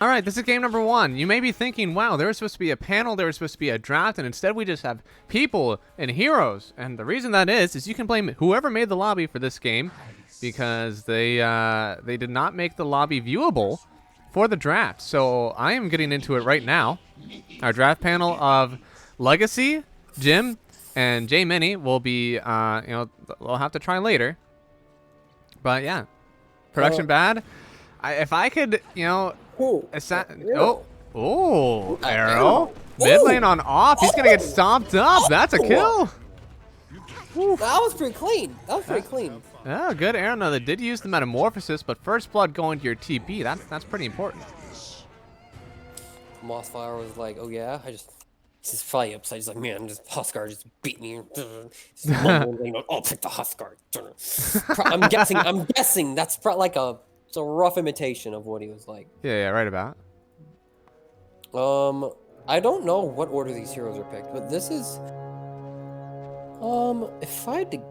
All right, this is game number 1. You may be thinking, wow, there was supposed to be a panel, there was supposed to be a draft, and instead we just have people and heroes. And the reason that is you can blame whoever made the lobby for this game because they did not make the lobby viewable for the draft. So I am getting into it right now. Our draft panel of Legacy, Jim, and Jminne will be, we'll have to try later. But yeah, production bad. If I could, Oh, arrow. Mid lane on off. He's gonna get stomped up. That's a kill. that was pretty clean. That was pretty clean. Oh, good arrow. Now they did use the metamorphosis, but first blood going to your TP. That's pretty important. Mossflower was like, "Oh yeah, he's probably upset. He's like, man, just Huskar just beat me. Just mumbling, I'll pick the Huskar." I'm guessing that's probably like it's a rough imitation of what he was like. Yeah, right about. I don't know what order these heroes are picked, but this is, if I had to,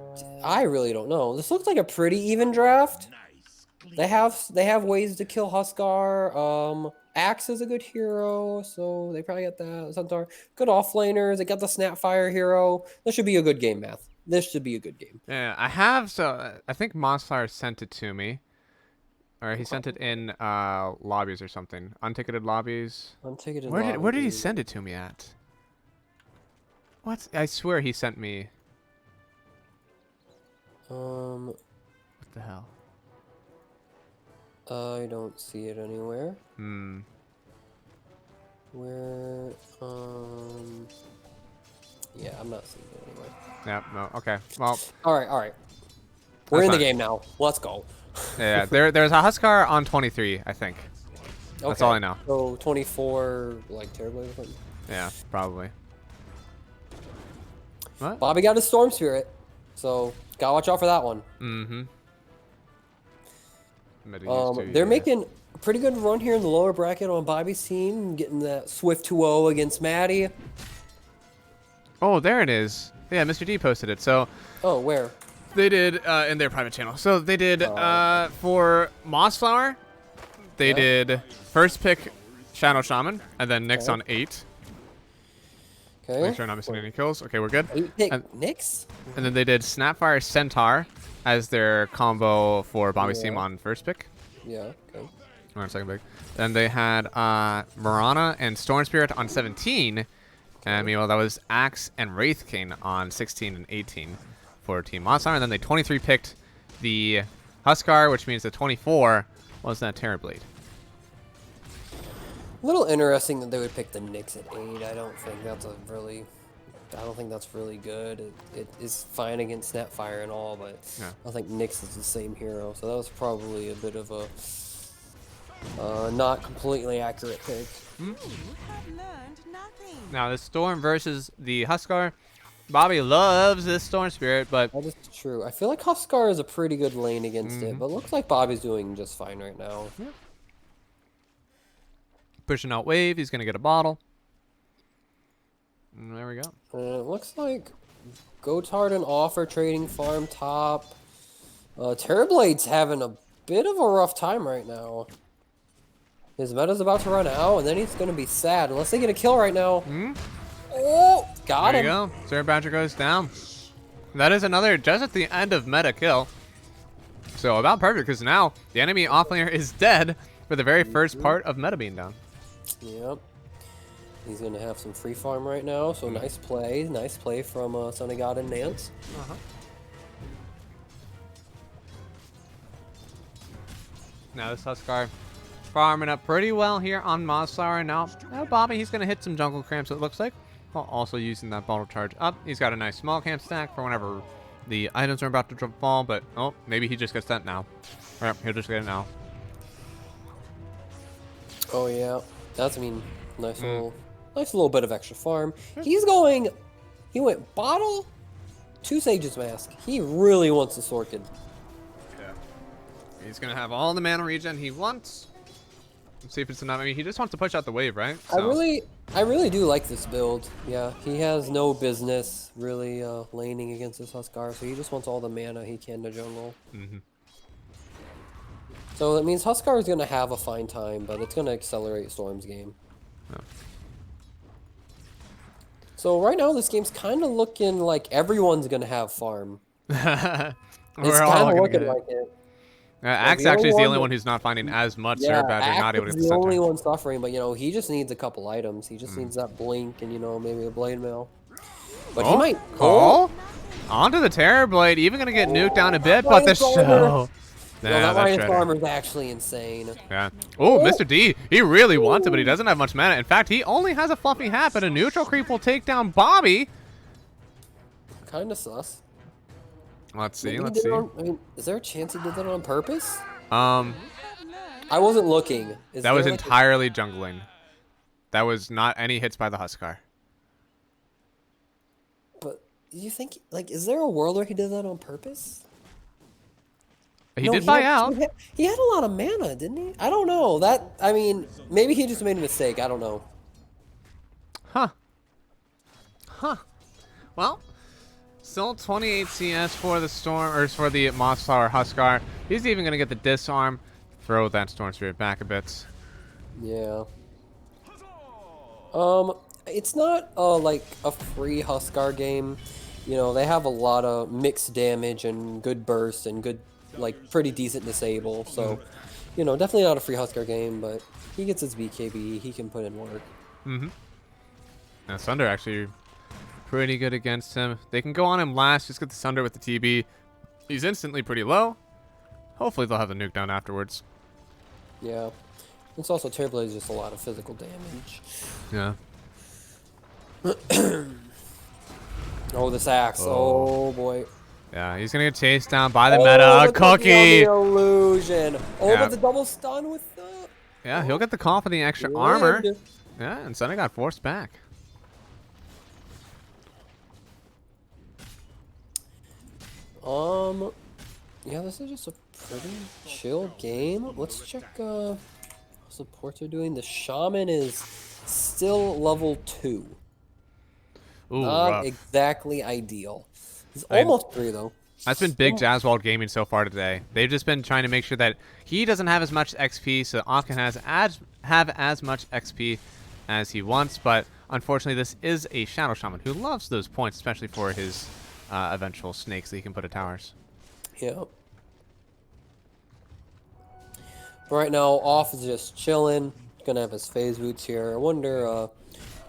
I really don't know. This looks like a pretty even draft. They have ways to kill Huskar. Axe is a good hero, so they probably got that. Centaur, good offlaners. They got the Snapfire hero. This should be a good game, Math. This should be a good game. Yeah, I have. So I think Mossflower sent it to me, or he sent it in lobbies or something. Unticketed lobbies. Unticketed. Where did he send it to me at? What? I swear he sent me. What the hell? I don't see it anywhere. Where, yeah, I'm not seeing it anywhere. Yeah, no, okay. Well. All right. We're in the game now. Let's go. Yeah, there's a Huskar on 23, I think. That's all I know. So 24, like Terrorblade or something? Yeah, probably. What? Bobby got his Storm Spirit, so gotta watch out for that one. They're making a pretty good run here in the lower bracket on Bobby's team, getting that swift 2-0 against Maddie. Oh, there it is. Yeah, Mr. D posted it. So. Oh, where? They did in their private channel. So they did for Mossflower. They did first pick Shadow Shaman, and then Nyx on 8. Okay. Make sure I'm not missing any kills. Okay, we're good. 8 pick Nyx? And then they did Snapfire Centaur as their combo for Bobby's team on first pick. Yeah, okay. Or second pick. Then they had Marana and Storm Spirit on 17. And meanwhile, that was Axe and Wraith King on 16 and 18 for Team Mossflower. And then they 23 picked the Huskar, which means the 24 was that Terrorblade. A little interesting that they would pick the Nyx at 8. I don't think that's really good. It is fine against Snapfire and all, but yeah. I think Nyx is the same hero, so that was probably a bit of a not completely accurate pick. Now the Storm versus the Huskar. Bobby loves this Storm Spirit, but that is true. I feel like Huskar is a pretty good lane against it, but looks like Bobby's doing just fine right now. Yeah. Pushing out wave, he's gonna get a bottle. And there we go. It looks like Gotard and Offer trading farm top. Terrorblade's having a bit of a rough time right now. His meta's about to run out, and then he's gonna be sad unless they get a kill right now. Oh, got him. There you go. Zero Badger goes down. That is another just at the end of meta kill. So about perfect, because now the enemy offlaner is dead for the very first part of meta being down. Yep. He's going to have some free farm right now, so nice play. Nice play from Son of God and Nance. Now this Huskar farming up pretty well here on Mossflower. Now Bobby, he's going to hit some jungle cramps, it looks like, while also using that bottle charge up. He's got a nice small camp stack for whenever the items are about to fall, but maybe he just gets that now. All right, he'll just get it now. Oh, yeah. That's, nice little bit of extra farm. He went bottle, 2 Sage's Mask. He really wants the Sorkin. Yeah. He's going to have all the mana regen he wants. Let's see if it's enough. He just wants to push out the wave, right? So. I really do like this build. Yeah, he has no business really laning against this Huskar, so he just wants all the mana he can to jungle. So that means Huskar is going to have a fine time, but it's going to accelerate Storm's game. Oh. So right now, this game's kind of looking like everyone's going to have farm. We're It's all kind of gonna looking get it. like it. Axe actually is the only one who's not finding as much. Yeah, Sarah Badger not able to Axe get is the the only center. one suffering, but, you know, he just needs a couple items. He just needs that blink and, you know, maybe a blade mail. But he might call onto the Terror Blade, even gonna get nuked down a bit, but the show. No, that Ryan Farmer's actually insane. Yeah. Oh, Mr. D, he really wants it, but he doesn't have much mana. In fact, he only has a fluffy hat, but a neutral creep will take down Bobby. Kind of sus. Let's see. Maybe Let's see. I mean, is there a chance he did that on purpose? I wasn't looking. That was entirely jungling. That was not any hits by the Huskar. But do you think, like, is there a world where he did that on purpose? He did buy out. He had a lot of mana, didn't he? I don't know. I mean, maybe he just made a mistake. I don't know. Huh. Well, still 28 CS for the Storm, or for the Mossflower Huskar. He's even gonna get the disarm. Throw that Storm Spirit back a bit. Yeah. It's not like a free Huskar game. You know, they have a lot of mixed damage and good burst and good, like, pretty decent disable. So, you know, definitely not a free Huskar game, but he gets his BKB. He can put in work. Now Sunder actually pretty good against him. They can go on him last, just get the Sunder with the TB. He's instantly pretty low. Hopefully they'll have the nuke down afterwards. Yeah. It's also Terror is just a lot of physical damage. Yeah. Oh, this axe. Oh, boy. Yeah, he's gonna get chased down by the meta. Cookie! The illusion. Oh, Yeah. but the double stun with the... Yeah, he'll get the call for the extra armor. Yeah, and Sunny got forced back. Yeah, this is just a pretty chill game. Let's check, what supports are doing. The Shaman is still level 2. Ooh, Not rough. exactly ideal. He's almost 3, though. That's been big Jazzwald gaming so far today. They've just been trying to make sure that he doesn't have as much XP, so Off can have as much XP as he wants. But unfortunately, this is a Shadow Shaman who loves those points, especially for his eventual snakes that he can put at towers. Yeah. But right now, Off is just chilling. Gonna have his phase boots here. I wonder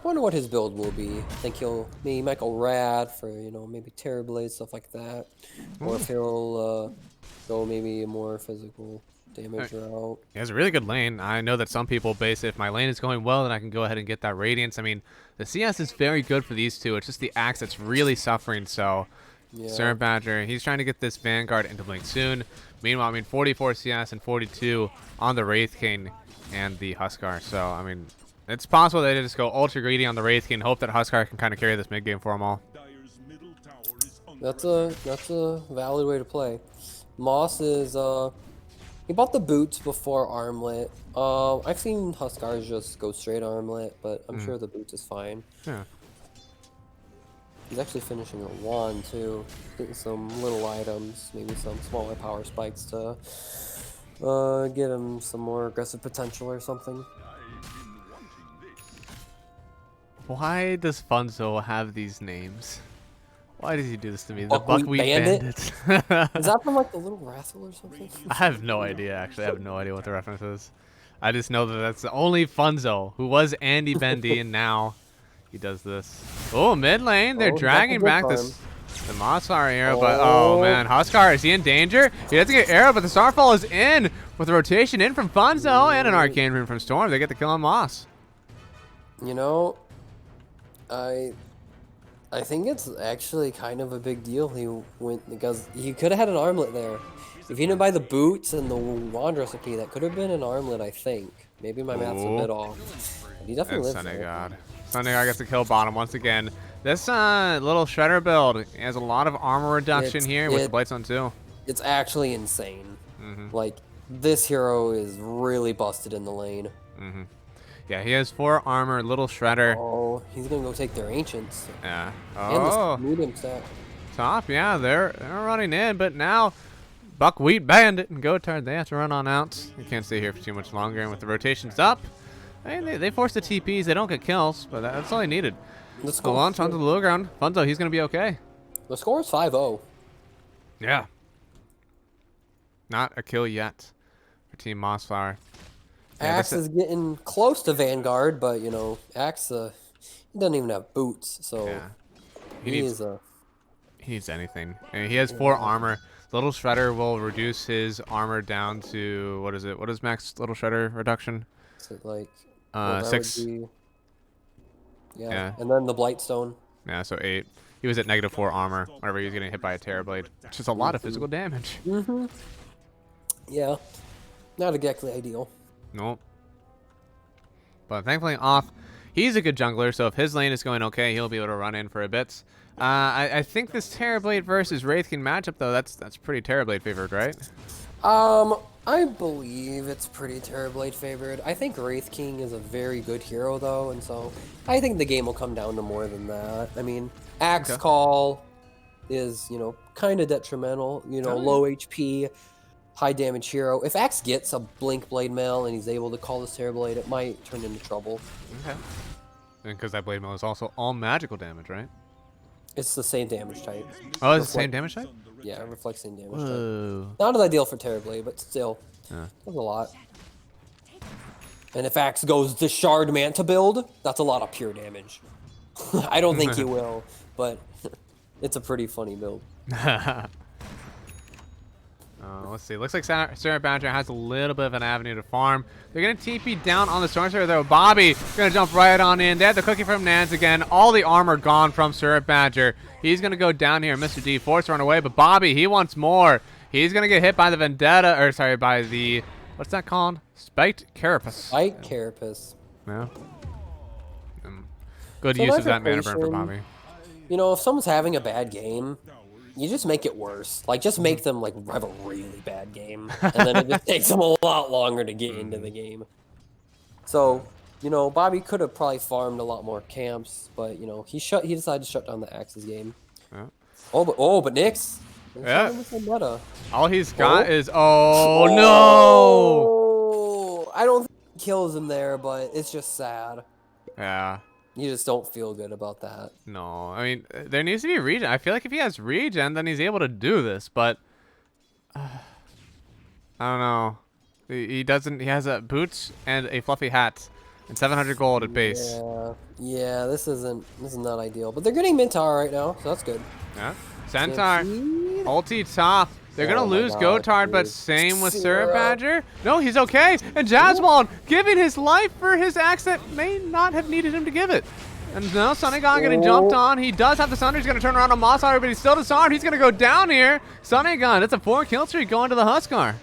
what his build will be. I think he might go Rad for, you know, maybe Terror Blade, stuff like that. Or if he'll go maybe a more physical damage route. He has a really good lane. I know that some people base it, if my lane is going well, then I can go ahead and get that Radiance. I mean, the CS is very good for these two. It's just the Axe that's really suffering, so... Yeah. Sarah Badger, he's trying to get this Vanguard into Blink soon. Meanwhile, I mean, 44 CS and 42 on the Wraith King and the Huskar. So, I mean, it's possible they just go ultra greedy on the Wraith King, hope that Huskar can kind of carry this mid game for them all. That's a valid way to play. Moss is he bought the boots before Armlet. I've seen Huskars just go straight Armlet, but I'm sure the boots is fine. Yeah. He's actually finishing a wand too, getting some little items, maybe some smaller power spikes to get him some more aggressive potential or something. Why does Funzo have these names? Why does he do this to me? The Buckwheat Buckwheat Bandit? Bandit. Is that from like the Little Rascal or something? I have no idea, actually. I have no idea what the reference is. I just know that that's the only Funzo who was Andy Bendy, and now he does this. Oh, mid lane. They're dragging back the Mossflower arrow, but oh man, Huskar, is he in danger? He doesn't get arrow, but the Starfall is in with a rotation in from Funzo and an Arcane Rune from Storm. They get the kill on Moss. You know, I think it's actually kind of a big deal he went, because he could have had an armlet there. If he didn't buy the boots and the wand recipe, that could have been an armlet, I think. Maybe my math's a bit off. But he definitely lives there. God. Sunday God gets the kill bottom once again. This little Shredder build has a lot of armor reduction here with the Blights on 2. It's actually insane. Like, this hero is really busted in the lane. Yeah, he has 4 armor, little Shredder. Oh, he's gonna go take their ancients. Yeah. And this medium set. Top, yeah, they're running in, but now Buckwheat Bandit and Gotard, they have to run on out. They can't stay here for too much longer. And with the rotations up, I mean, they force the TPs. They don't get kills, but that's all they needed. Let's Go go. launch onto the low ground. Funzo, he's going to be okay. The score is 5-0. Yeah. Not a kill yet for Team Mossflower. Yeah, Axe is getting close to Vanguard, but, you know, Axe, he doesn't even have boots, so yeah. he needs anything. I mean, he has 4 armor. Little Shredder will reduce his armor down to, what is it? What is max Little Shredder reduction? So like 6. Yeah. And then the Blightstone. Yeah, so 8. He was at -4 armor whenever he was getting hit by a Terrorblade, which is a lot of physical damage. Yeah. Not exactly ideal. Nope. But thankfully off. He's a good jungler, so if his lane is going okay, he'll be able to run in for a bit. I think this Terrorblade versus Wraithkin matchup, though, that's pretty Terrorblade favored, right? I believe it's pretty Terrorblade favored. I think Wraith King is a very good hero, though, and so I think the game will come down to more than that. I mean, Axe Call is, you know, kind of detrimental. You know, low HP, high damage hero. If Axe gets a Blink Blade Mail and he's able to call this Terrorblade, it might turn into trouble. Okay. And because that Blade Mail is also all magical damage, right? It's the same damage type. Oh, it's the same damage type? Yeah, it reflects same damage Whoa. type. Not as ideal for Terrorblade, but still, Yeah. that's a lot. And if Axe goes to Shard Manta build, that's a lot of pure damage. I don't think he will, but it's a pretty funny build. Let's see. Looks like Sarah Badger has a little bit of an avenue to farm. They're going to TP down on the Storm Surfer, though. Bobby going to jump right on in. They have the cookie from Nans again. All the armor gone from Sarah Badger. He's going to go down here. Mr. D forced to run away, but Bobby, he wants more. He's going to get hit by the Vendetta, or sorry, by the, what's that called? Spiked Carapace. Spiked Carapace. Yeah. Good use of that mana burn for Bobby. You know, if someone's having a bad game, you just make it worse. Like, just make them, like, have a really bad game. And then it just takes them a lot longer to get into the game. So, you know, Bobby could have probably farmed a lot more camps, but, you know, he decided to shut down the Axes game. Yeah. But Nyx. Yeah. Meta. All he's got is, oh, no! I don't think he kills him there, but it's just sad. Yeah. You just don't feel good about that. No, I mean, there needs to be regen. I feel like if he has regen, then he's able to do this, but I don't know. He doesn't. He has a boots and a fluffy hat and 700 gold at base. Yeah, this is not ideal. But they're getting Mintar right now, so that's good. Yeah. Centaur, ulti top. They're going to lose Gotard, but same with Syrup Badger. No, he's okay. And Jazzwald giving his life for his axe that may not have needed him to give it. And now Sunnygon getting jumped on. He does have the Sunder. He's going to turn around on Mossflower, but he's still disarmed. He's going to go down here. Sunnygon, it's a 4-kill streak going to the Huskar.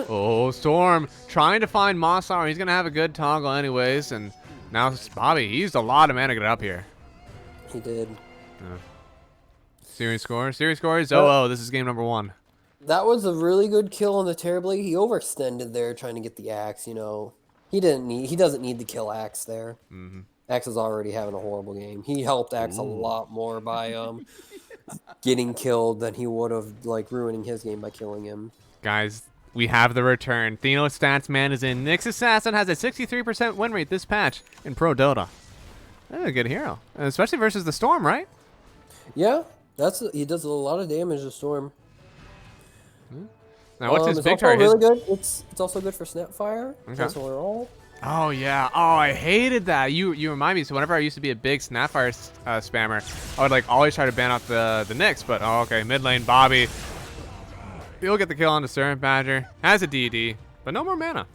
Oh, Storm trying to find Mossflower. He's going to have a good toggle anyways. And now it's Bobby. He used a lot of mana to get up here. He did. Series score is 0-0. This is game number 1. That was a really good kill on the Terrorblade. He overextended there trying to get the axe, you know. He doesn't need to kill Axe there. Axe is already having a horrible game. He helped Axe a lot more by getting killed than he would have, like, ruining his game by killing him. Guys, we have the return. Theno Stats Man is in. Nyx Assassin has a 63% win rate this patch in Pro Dota. That's a good hero, especially versus the Storm, right? Yeah, he does a lot of damage to Storm. Now, what's his it's big also chart? really good. It's also good for Snapfire. Okay. All. Oh yeah. Oh, I hated that. You remind me. So whenever I used to be a big Snapfire spammer, I would like always try to ban out the Nyx. But okay, mid lane Bobby. He'll get the kill on the Syrup Badger. Has a DD, but no more mana.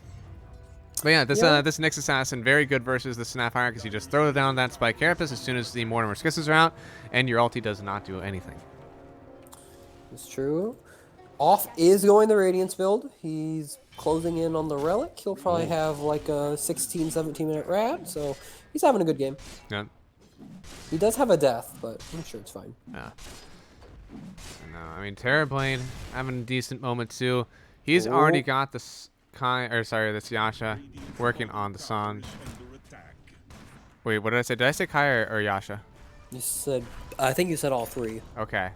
But yeah, this Nyx Assassin very good versus the Snapfire because you just throw down that Spike Carapace as soon as the Mortimer Skisses are out, and your ulti does not do anything. It's true. Off is going the Radiance build. He's closing in on the Relic. He'll probably have like a 16, 17-minute rad, so he's having a good game. Yeah. He does have a death, but I'm sure it's fine. Yeah. No, I mean Terrorblade having a decent moment too. He's already got this this Yasha working on the Sanj. Wait, what did I say? Did I say Kai or Yasha? You said, I think you said all three. Okay.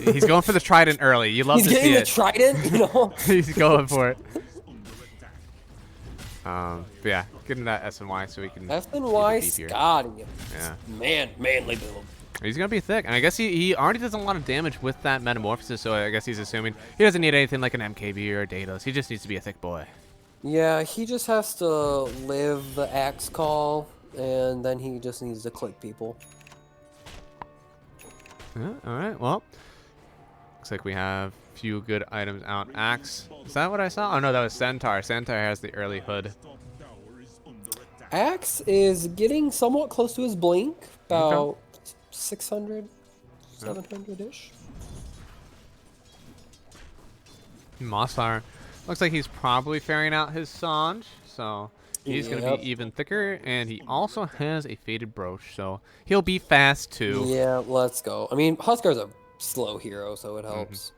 He's going for the trident early. You love He's to see getting the it. trident, you know. He's going for it. But yeah, getting that SNY so we can. SNY Scotty. Yeah. Man, manly build. He's gonna be thick, and I guess he already does a lot of damage with that metamorphosis. So I guess he's assuming he doesn't need anything like an MKB or a Daedalus. He just needs to be a thick boy. Yeah, he just has to live the axe call, and then he just needs to click people. Yeah, all right. Well, looks like we have a few good items out. Axe. Is that what I saw? Oh no, that was Centaur. Centaur has the early hood. Axe is getting somewhat close to his blink, about 600, 700-ish. Mossflower. Looks like he's probably ferrying out his Sange, so he's going to be even thicker, and he also has a faded brooch, so he'll be fast too. Yeah, let's go. I mean, Huskar's a slow hero, so it helps.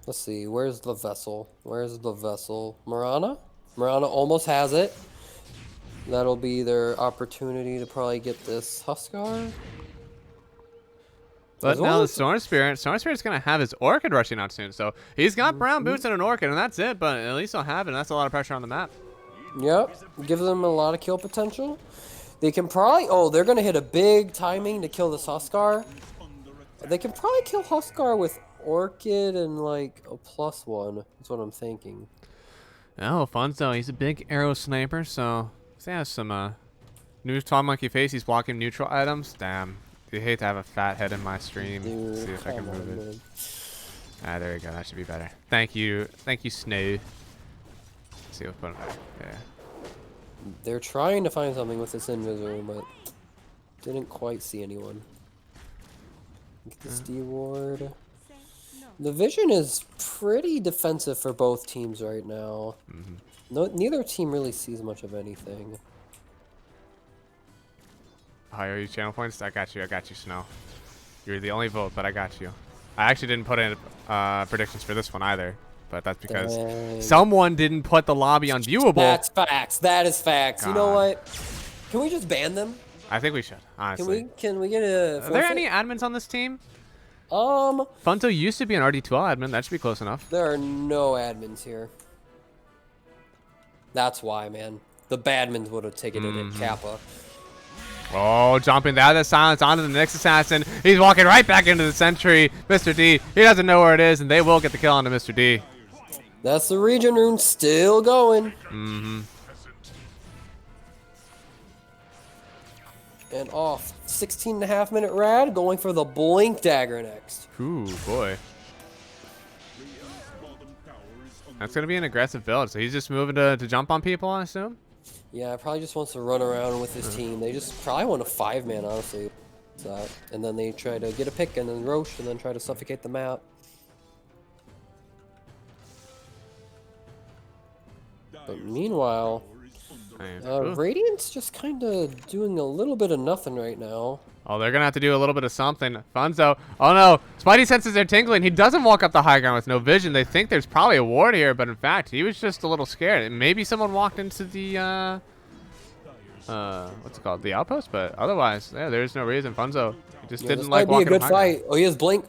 Let's see, where's the vessel? Where's the vessel? Marana? Marana almost has it. That'll be their opportunity to probably get this Huskar. But now the Storm Spirit's going to have his Orchid rushing out soon. So he's got brown boots and an Orchid, and that's it. But at least he'll have it, and that's a lot of pressure on the map. Yep. Gives them a lot of kill potential. They can probably... Oh, they're going to hit a big timing to kill this Huskar. They can probably kill Huskar with Orchid and, like, a +1. That's what I'm thinking. Oh, Funzo. He's a big arrow sniper, so he has some new Twamonkey face. He's blocking neutral items. Damn. I hate to have a fat head in my stream. Dude, Let's see if I can move it. Man. Ah, there we go. That should be better. Thank you, Snow. Let's see what's put back. Yeah. They're trying to find something with this invis but didn't quite see anyone. Get this D-ward. The vision is pretty defensive for both teams right now. Neither team really sees much of anything. Higher your channel points? I got you, Snow. You're the only vote, but I got you. I actually didn't put in predictions for this one either, but that's because someone didn't put the lobby on viewable. That's facts. That is facts. God. You know what? Can we just ban them? I think we should, honestly. Can we get a... Are there any admins on this team? Funto used to be an RD2L admin. That should be close enough. There are no admins here. That's why, man. The badmins would have taken it at Kappa. Oh, jumping out of the silence onto the next assassin. He's walking right back into the sentry. Mr. D, he doesn't know where it is, and they will get the kill onto Mr. D. That's the region rune still going. And off. 16.5-minute rad, going for the blink dagger next. Ooh, boy. That's going to be an aggressive build, so he's just moving to jump on people, I assume? Yeah, probably just wants to run around with his team. They just probably want a 5-man, honestly. And then they try to get a pick and then Roche and then try to suffocate the map. But meanwhile, Radiant's just kind of doing a little bit of nothing right now. Oh, they're going to have to do a little bit of something. Funzo. Oh, no. Spidey senses are tingling. He doesn't walk up the high ground with no vision. They think there's probably a ward here, but in fact, he was just a little scared. Maybe someone walked into the, what's it called? The outpost? But otherwise, yeah, there's no reason. Funzo, he just didn't like walking up high ground. This might be a good fight. Oh, he has blink.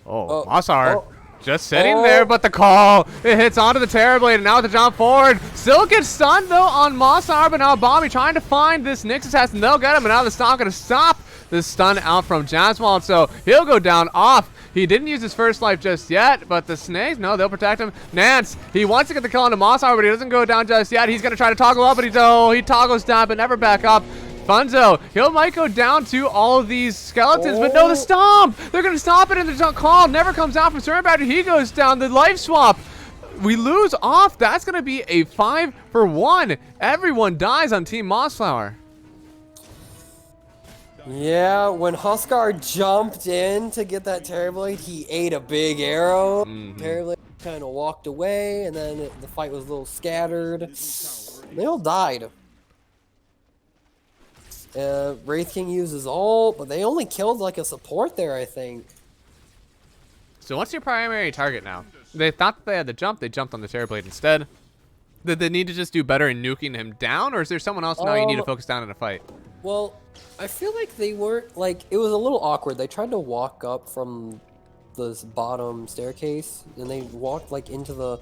Oh, Mossar. Just sitting there, but the call, it hits onto the Terrorblade, and now with the jump forward, still gets stunned, though, on Mossar, but now Bobby trying to find this Nyx assassin. They'll get him, and now the stun going to stop this stun out from Jaswald, so he'll go down off. He didn't use his first life just yet, but the snakes, no, they'll protect him. Nance, he wants to get the kill onto Mossar, but he doesn't go down just yet. He's going to try to toggle up, but he toggles down, but never back up. Funzo, he might go down to all of these skeletons, but no, the stomp! They're going to stop it, and the call never comes out from Surrenbattery. He goes down. The life swap. We lose off. That's going to be a 5-for-1. Everyone dies on Team Mossflower. Yeah, when Huskar jumped in to get that Terrorblade, he ate a big arrow. Terrorblade kind of walked away, and then the fight was a little scattered. They all died. Wraith King uses ult, but they only killed like a support there, I think. So what's your primary target now? They thought they had the jump, they jumped on the Terrorblade instead. Did they need to just do better in nuking him down, or is there someone else now you need to focus down in a fight? Well, I feel like they weren't like it was a little awkward. They tried to walk up from this bottom staircase and they walked like into the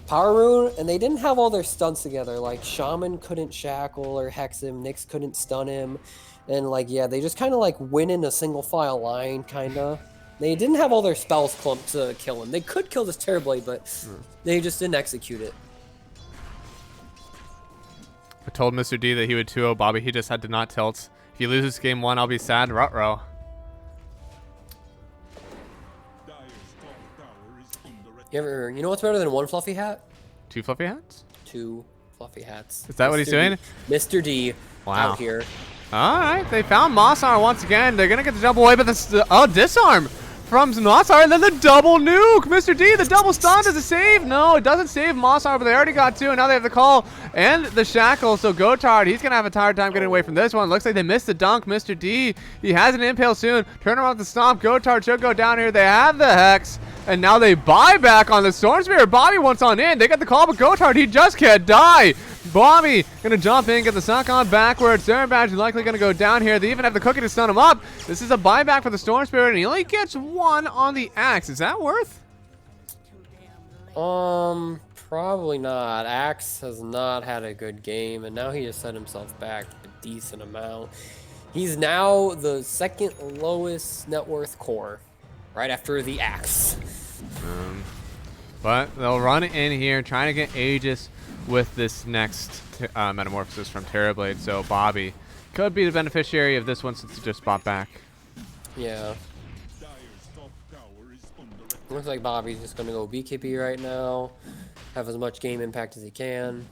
power room and they didn't have all their stunts together. Like Shaman couldn't shackle or hex him, Nyx couldn't stun him, and like yeah, they just kind of like went in a single file line kind of. They didn't have all their spells clumped to kill him. They could kill this Terrorblade, but they just didn't execute it. I told Mr. D that he would 2-0 Bobby. He just had to not tilt. If he loses game 1, I'll be sad. Ruh-roh. You know what's better than one fluffy hat? 2 fluffy hats? 2 fluffy hats. Is that what he's doing? Mr. D out here. All right, they found Mossflower once again. They're gonna get the double away, but the disarm from Mossflower, and then the double nuke. Mr. D, the double stun, does it save? No, it doesn't save Mossflower, but they already got 2, and now they have the call and the shackle. So Gotard, he's gonna have a hard time getting away from this one. Looks like they missed the dunk. Mr. D, he has an impale soon. Turn around the stomp. Gotard should go down here. They have the hex, and now they buy back on the Storm Spirit. Bobby wants on in. They got the call, but Gotard, he just can't die. Bobby gonna jump in, get the suck on backwards. Zero Badge is likely gonna go down here. They even have the cookie to stun him up. This is a buyback for the Storm Spirit, and he only gets 1 on the axe. Is that worth? Probably not. Axe has not had a good game, and now he just set himself back a decent amount. He's now the 2nd lowest net worth core, right after the Axe. But they'll run in here, trying to get Aegis with this next metamorphosis from Terrorblade. So Bobby could be the beneficiary of this one since he just bought back. Yeah. Looks like Bobby's just going to go BKB right now. Have as much game impact as he can.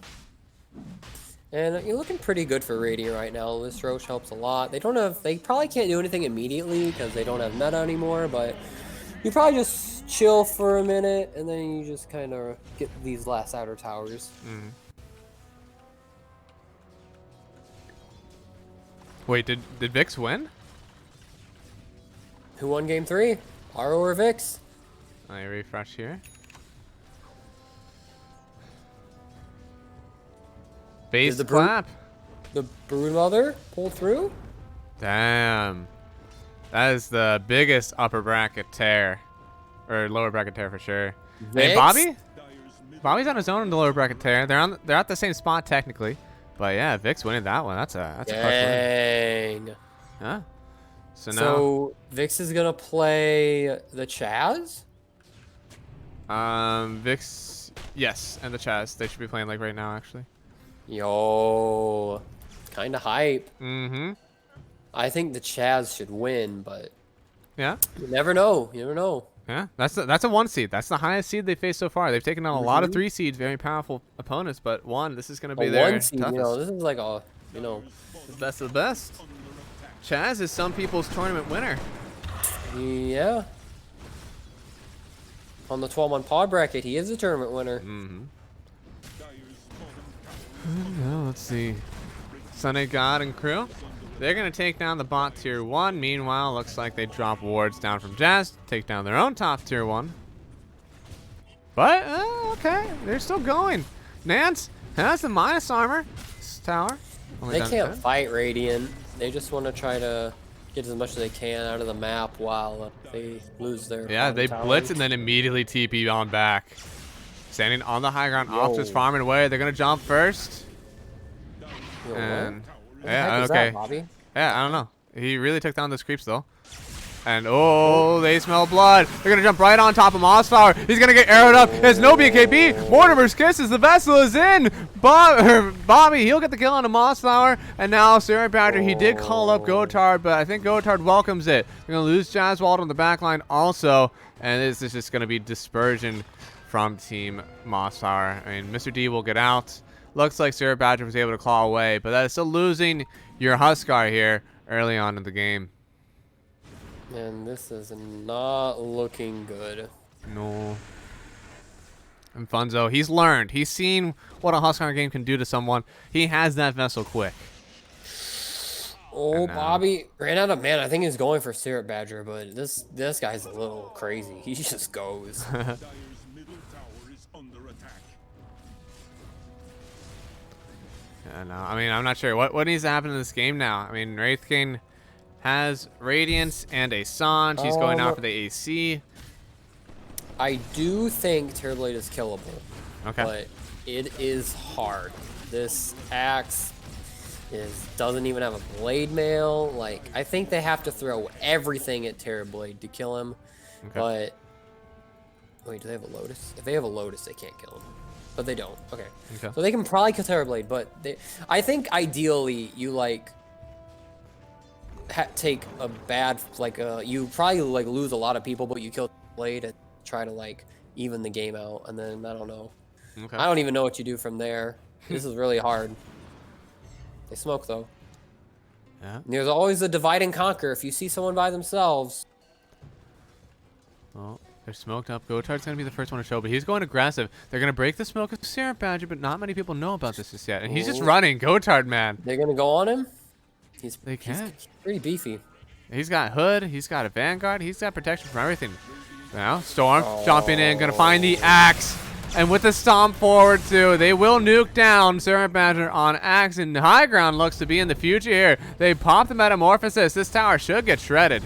And you're looking pretty good for Radiant right now. This Roche helps a lot. They probably can't do anything immediately because they don't have meta anymore, but you probably just chill for a minute and then you just kind of get these last outer towers. Wait, did Vix win? Who won game 3? Aro or Vix? Let me refresh here. Base clap. The Broodmother pulled through? Damn. That is the biggest upper bracket tear. Or lower bracket tear for sure. Hey, Bobby? Bobby's on his own in the lower bracket tear. They're at the same spot technically. But yeah, Vix winning that one. That's a clutch win. Dang. Yeah. So Vix is gonna play the Chaz? Vix, yes, and the Chaz. They should be playing like right now actually. Yo, kind of hype. Mm-hmm. I think the Chaz should win, but yeah, you never know. You never know. Yeah, that's a 1 seed. That's the highest seed they faced so far. They've taken on a lot of 3 seeds, very powerful opponents, but 1, this is going to be their 1 seed, toughest. you know, this is like a, you know, the best of the best. Chaz is some people's tournament winner. Yeah. On the 12-man pod bracket, he is a tournament winner. Mm-hmm. Now let's see. Sunday God and crew. They're going to take down the bot tier 1. Meanwhile, looks like they drop wards down from Jazz, take down their own top tier 1. But, okay, they're still going. Nance has the minus armor. This tower. They can't fight Radiant. They just want to try to get as much as they can out of the map while they lose their they blitz and then immediately TP on back. Standing on the high ground, off just farming away. They're going to jump first. Yo, and yeah, okay. That, yeah, I don't know. He really took down those creeps though. And oh, they smell blood. They're gonna jump right on top of Mossflower. He's gonna get arrowed up. It's no BKB. Mortimer's kisses. The vessel is in. Bobby, he'll get the kill on the Mossflower. And now Sarah Badger, he did call up Gotard, but I think Gotard welcomes it. They're gonna lose Jazzwald on the back line also. And this is just gonna be dispersion from Team Mossflower. I mean, Mr. D will get out. Looks like Sarah Badger was able to claw away, but that is still losing your Huskar here early on in the game. And this is not looking good. No. And Funzo, he's learned. He's seen what a Huskar game can do to someone. He has that vessel quick. Oh, Bobby ran out of mana. I think he's going for Syrup Badger, but this guy's a little crazy. He just goes. No, I mean, I'm not sure. What needs to happen in this game now? I mean, Wraith King has Radiance and a Sange. He's going out for the AC. I do think Terrorblade is killable. Okay. But it is hard. This axe doesn't even have a blade mail. Like, I think they have to throw everything at Terrorblade to kill him. Okay. But wait, do they have a Lotus? If they have a Lotus, they can't kill him. But they don't. Okay. So they can probably kill Terrorblade, but I think ideally you like take a bad you probably like lose a lot of people, but you kill Blade to try to like even the game out, and then I don't know. Okay. I don't even know what you do from there. This is really hard. They smoke though. Yeah. And there's always a divide and conquer. If you see someone by themselves. Oh, they're smoked up. Gotard's going to be the first one to show, but he's going aggressive. They're going to break the smoke of Syrup Badger, but not many people know about this just yet. And he's just running. Gotard, man. They're going to go on him? He's pretty beefy. He's got Hood. He's got a Vanguard. He's got protection from everything. Now, Storm jumping in, going to find the Axe. And with the stomp forward, too, they will nuke down Syrup Badger on Axe. And high ground looks to be in the future here. They pop the Metamorphosis. This tower should get shredded.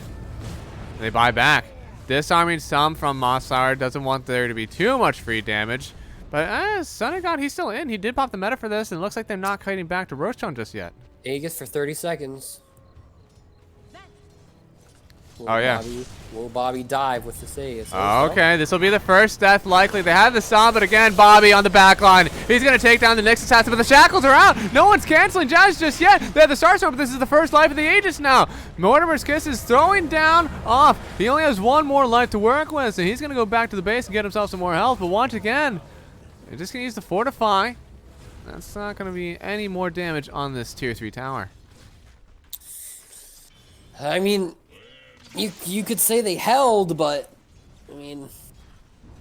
They buy back. Disarming some from Mossflower. Doesn't want there to be too much free damage. But Sun God, he's still in. He did pop the meta for this, and it looks like they're not kiting back to Roachstone just yet. Aegis for 30 seconds. Will Bobby dive with the save? Okay, this will be the first death likely. They have the Saw, but again, Bobby on the back line. He's going to take down the next assassin, but the shackles are out. No one's canceling Jazz just yet. They have the Star Sword, but this is the first life of the Aegis now. Mortimer's Kiss is throwing down off. He only has one more life to work with, so he's going to go back to the base and get himself some more health. But once again, they're just going to use the Fortify. That's not going to be any more damage on this Tier 3 tower. I mean, you could say they held, but I mean,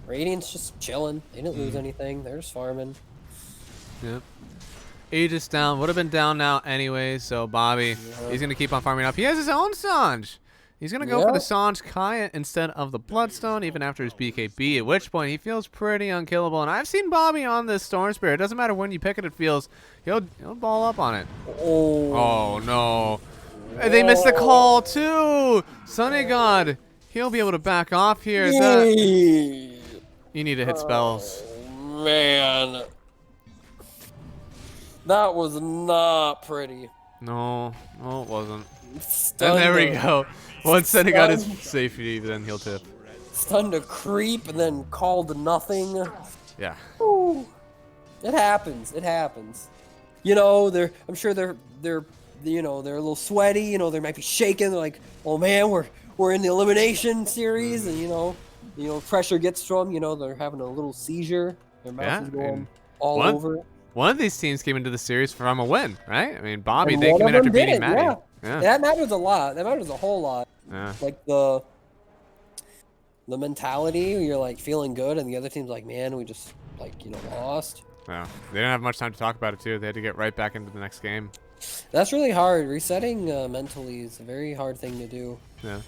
Radiant's just chilling. They didn't lose anything. They're just farming. Yep. Aegis down. Would have been down now anyway, so Bobby, he's going to keep on farming up. He has his own Sange. He's going to go for the Sange Kaya instead of the Bloodstone, even after his BKB, at which point he feels pretty unkillable. And I've seen Bobby on this Storm Spirit. It doesn't matter when you pick it, it feels he'll ball up on it. Oh no. They missed the call too. Sunny God, he'll be able to back off here. You need to hit spells. Man, that was not pretty. No, it wasn't. And there we go. Once Sunny God is safety, then he'll tip. Stunned to creep and then called to nothing. Yeah. Ooh. It happens. It happens. You know, I'm sure they're you know, they're a little sweaty, you know, they might be shaking. They're like, oh man, we're in the elimination series, and you know, pressure gets to them, you know, they're having a little seizure. Their mouth is going all over. One of these teams came into the series from a win, right? I mean, Bobby, they came in after beating Maddie. Yeah. That matters a lot. That matters a whole lot. Yeah. Like the mentality, you're like feeling good, and the other team's like, man, we just lost. Yeah. They didn't have much time to talk about it too. They had to get right back into the next game. That's really hard. Resetting mentally is a very hard thing to do. Yeah.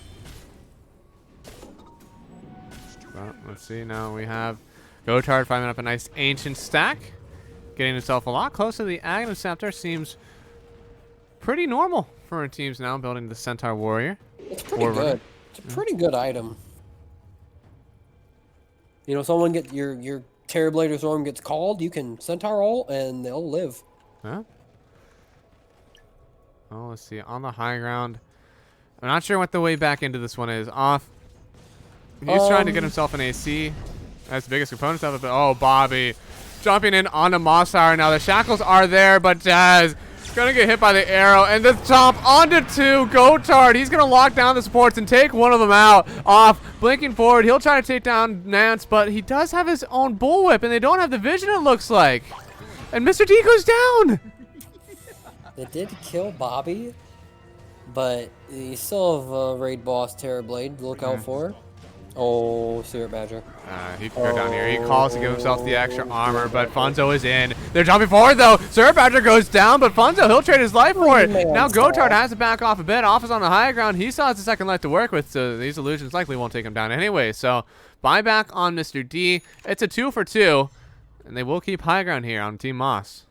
Well, let's see. Now we have Gotard finding up a nice ancient stack, getting himself a lot closer to the Aghanim Scepter. Seems pretty normal for our teams now, building the Centaur Warrior. It's pretty good. It's a pretty good item. You know, someone get your Terrorblade or Storm gets called, you can Centaur ult and they'll live. Huh? Oh, let's see. On the high ground. I'm not sure what the way back into this one is. Off. He's trying to get himself an AC. That's the biggest component of it. But, oh, Bobby. Jumping in onto Mossflower. Now the shackles are there, but Jazz going to get hit by the arrow. And the chomp onto two. Gotard. He's going to lock down the supports and take one of them out. Off. Blinking forward. He'll try to take down Nance, but he does have his own bullwhip, and they don't have the vision, it looks like. And Mr. D goes down. They did kill Bobby, but you still have a raid boss Terrorblade to look out for. Oh, Syrup Badger. He can go down here. He calls to give himself the extra armor, but Funzo is in. They're jumping forward, though. Syrup Badger goes down, but Funzo, he'll trade his life for it. Now Gotard has to back off a bit. Off is on the high ground. He still has a second life to work with, so these illusions likely won't take him down anyway. So buyback on Mr. D. It's a 2 for 2, and they will keep high ground here on Team Moss.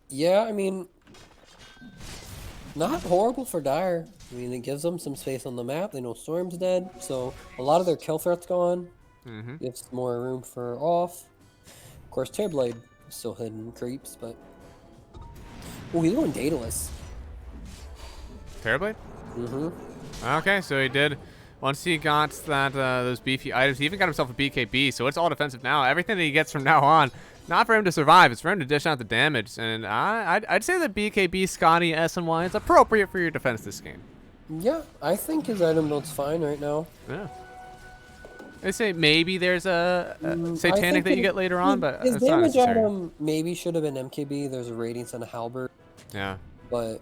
Yeah, I mean, not horrible for Dire. I mean, it gives them some space on the map. They know Storm's dead, so a lot of their kill threat's gone. Mm-hmm. Gives more room for off. Of course, Tearblade is still hidden creeps, but... Oh, he's going Daedalus. Terrorblade? Mm-hmm. Okay, so he did. Once he got that those beefy items, he even got himself a BKB, so it's all defensive now. Everything that he gets from now on, not for him to survive, it's for him to dish out the damage. And I'd say that BKB, Scotty, SNY is appropriate for your defense this game. Yeah, I think his item build's fine right now. Yeah. They say maybe there's a satanic that you get later on, but his it's not damage necessary. item maybe should have been MKB. There's a Radiance and a Halberd, Yeah. but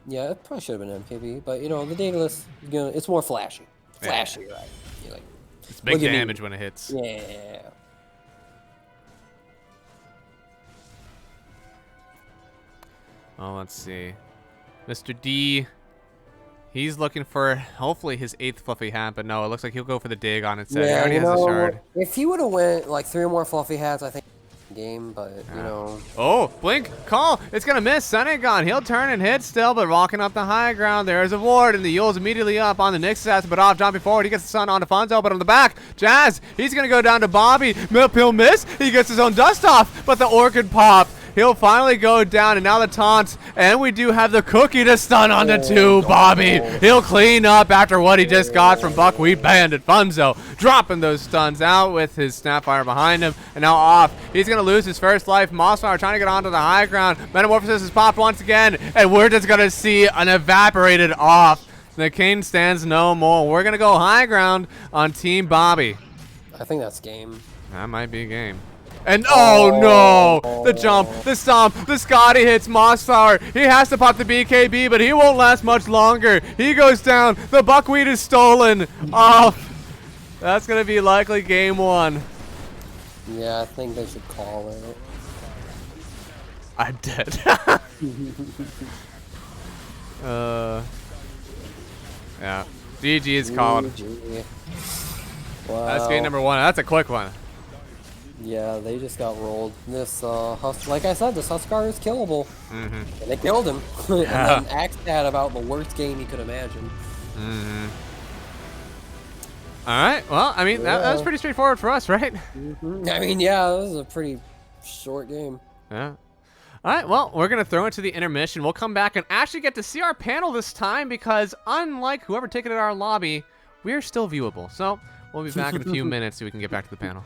yeah, it probably should have been MKB. But you know, the Daedalus, it's more flashy. Flashy, Yeah. right? You're like, It's big what do you damage mean? when it hits. Yeah. Oh, let's see. Mr. D, he's looking for hopefully his 8th fluffy hat, but no, it looks like he'll go for the dig on instead. He Yeah, already you has the know, shard. if he would have went like 3 more fluffy hats, I think game, but you know. Oh, blink, call. It's going to miss. Senegon, he'll turn and hit still, but walking up the high ground. There's a ward, and the Yule's immediately up on the Nix's ass, but off, jumping forward. He gets the stun on Defonso, but on the back, Jazz, he's going to go down to Bobby. He'll miss. He gets his own dust off, but the Orchid pop. He'll finally go down, and now the taunt, and we do have the cookie to stun onto 2. Bobby, he'll clean up after what he just got from Buckwheat Bandit. Funzo dropping those stuns out with his Snapfire behind him, and now off. He's going to lose his first life. Mossflower trying to get onto the high ground. Metamorphosis is popped once again, and we're just going to see an evaporated off. The king stands no more. We're going to go high ground on Team Bobby. I think that's game. That might be a game. And oh no! The jump, the stomp, the Scotty hits Mossflower. He has to pop the BKB, but he won't last much longer. He goes down. The Buckwheat is stolen. Oh, that's going to be likely game 1. Yeah, I think they should call it. I'm dead. Yeah. GG is called. GG. Wow. That's game number 1. That's a quick one. Yeah, they just got rolled. This, like I said, this Huskar is killable. Mm-hmm. And they killed him. Yeah. And then Axe had about the worst game you could imagine. Mm-hmm. All right. Well, I mean, that was pretty straightforward for us, right? I mean, yeah, this is a pretty short game. Yeah. All right, well, we're going to throw into the intermission. We'll come back and actually get to see our panel this time because unlike whoever ticketed our lobby, we're still viewable. So we'll be back in a few minutes so we can get back to the panel.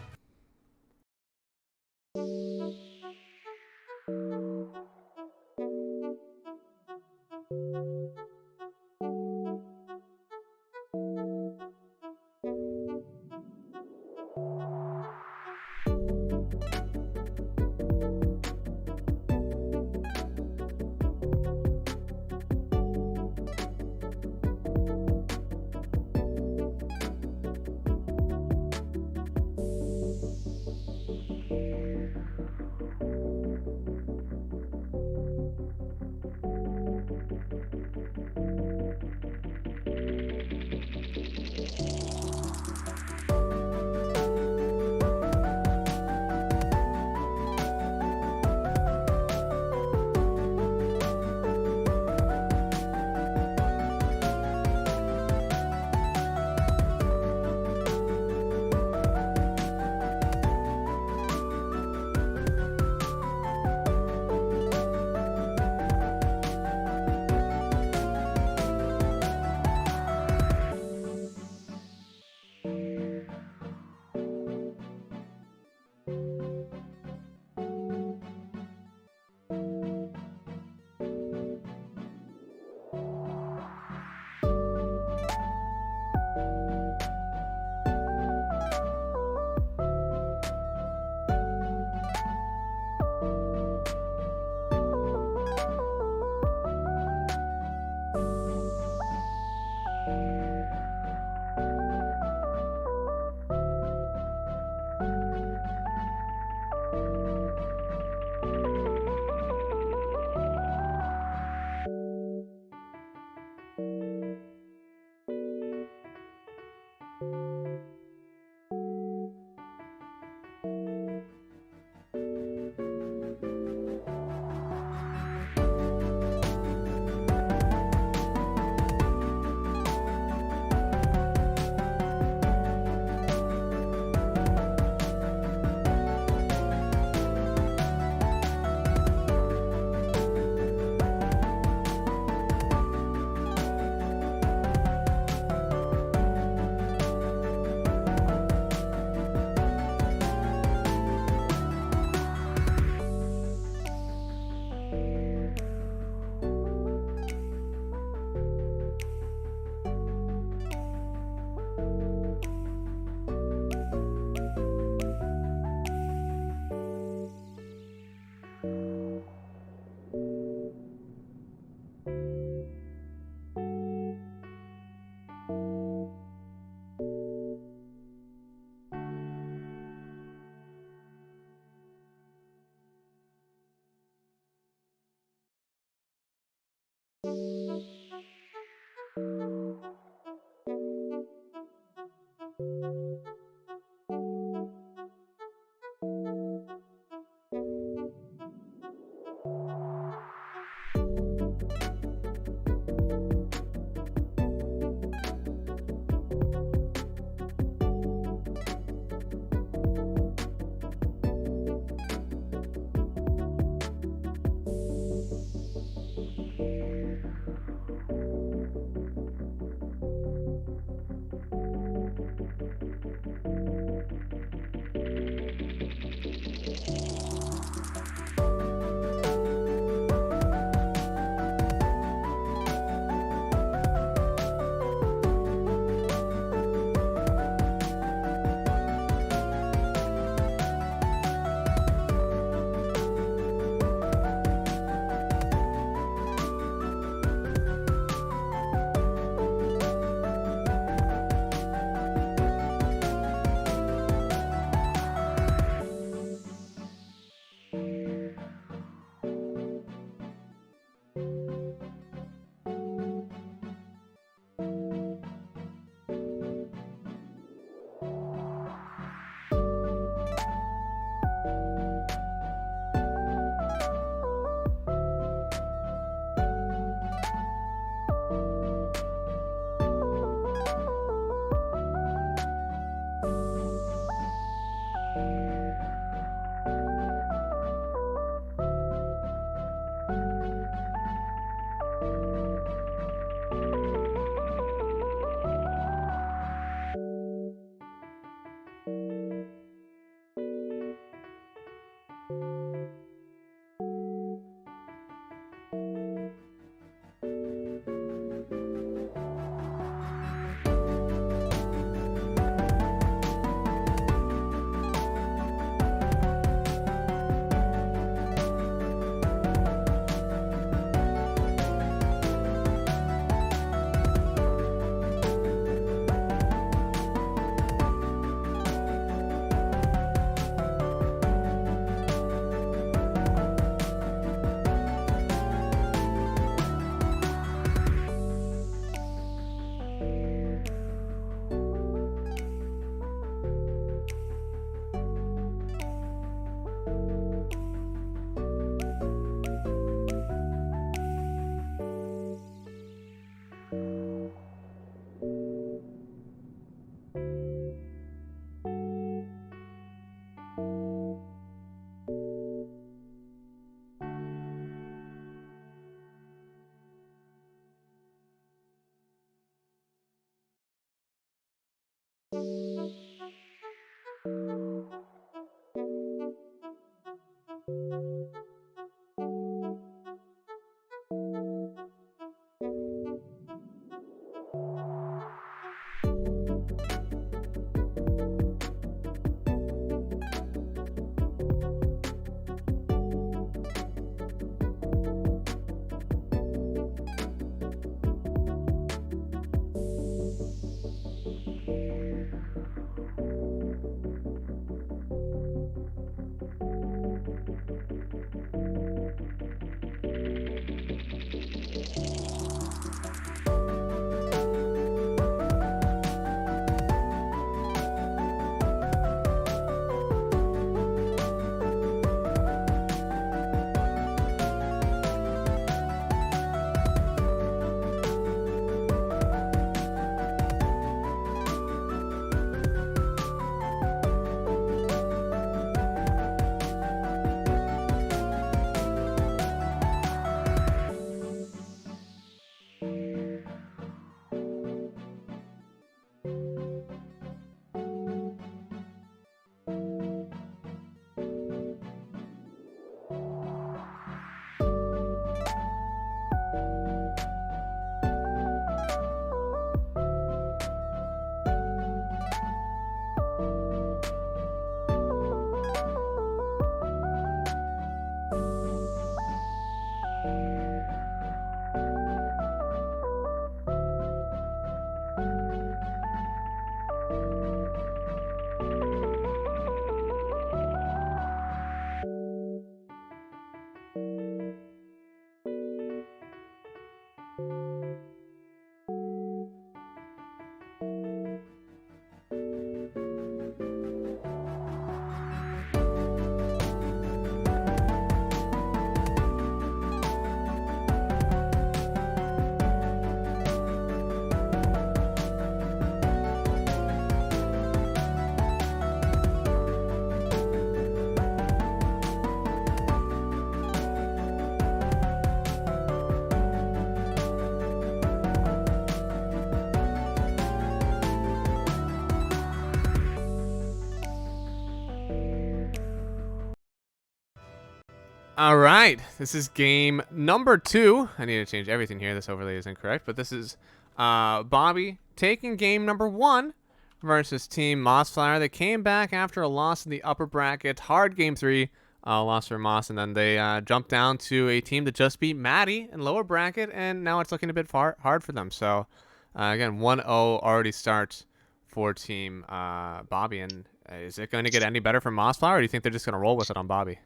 All right, this is game number 2. I need to change everything here. This overlay is incorrect, but this is Bobby taking game number 1 versus Team Mossflower. They came back after a loss in the upper bracket. Hard game 3, loss for Moss, and then they jumped down to a team that just beat Maddie in lower bracket, and now it's looking a bit hard for them. So, again, 1-0 already starts for Team Bobby, and is it going to get any better for Mossflower, or do you think they're just going to roll with it on Bobby?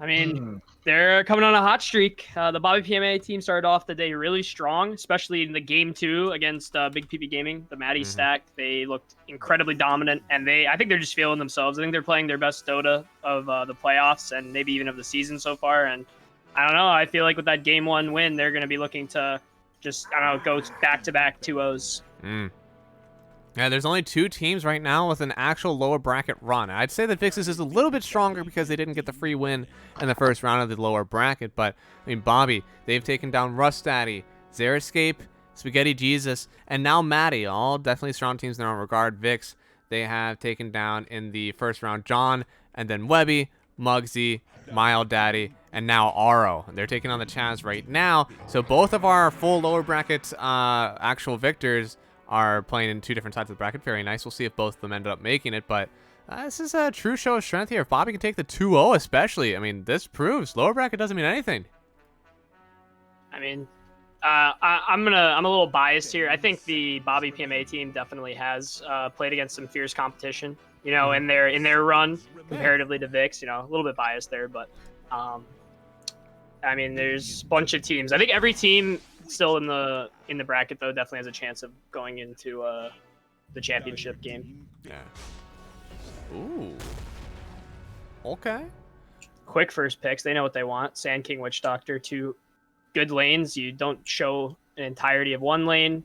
I mean, they're coming on a hot streak. The BobbyPMA team started off the day really strong, especially in the game 2 against Big PP Gaming, the Maddie stack. They looked incredibly dominant, and I think they're just feeling themselves. I think they're playing their best Dota of the playoffs and maybe even of the season so far. And I don't know. I feel like with that game 1 win, they're going to be looking to just, I don't know, go back-to-back 2-0s. Yeah, there's only 2 teams right now with an actual lower bracket run. I'd say that Vix's is a little bit stronger because they didn't get the free win in the first round of the lower bracket. But, I mean, Bobby, they've taken down Rust Daddy, Xeriscape, Spaghetti Jesus, and now Maddie. All definitely strong teams in their own regard. Vix, they have taken down in the first round John, and then Webby, Muggsy, Mild Daddy, and now Aro. They're taking on the Chaz right now. So both of our full lower bracket actual victors are playing in 2 different sides of the bracket. Very nice. We'll see if both of them end up making it, but this is a true show of strength here. If Bobby can take the 2-0 especially, I mean, this proves lower bracket doesn't mean anything. I mean, I'm a little biased here. I think the BobbyPMA team definitely has played against some fierce competition, you know, in their run comparatively to Vix. You know, a little bit biased there, but I mean, there's a bunch of teams. I think every team still in the bracket though definitely has a chance of going into the championship game. Yeah. Ooh. Okay. Quick first picks. They know what they want. Sand King, Witch Doctor, 2 good lanes. You don't show an entirety of one lane.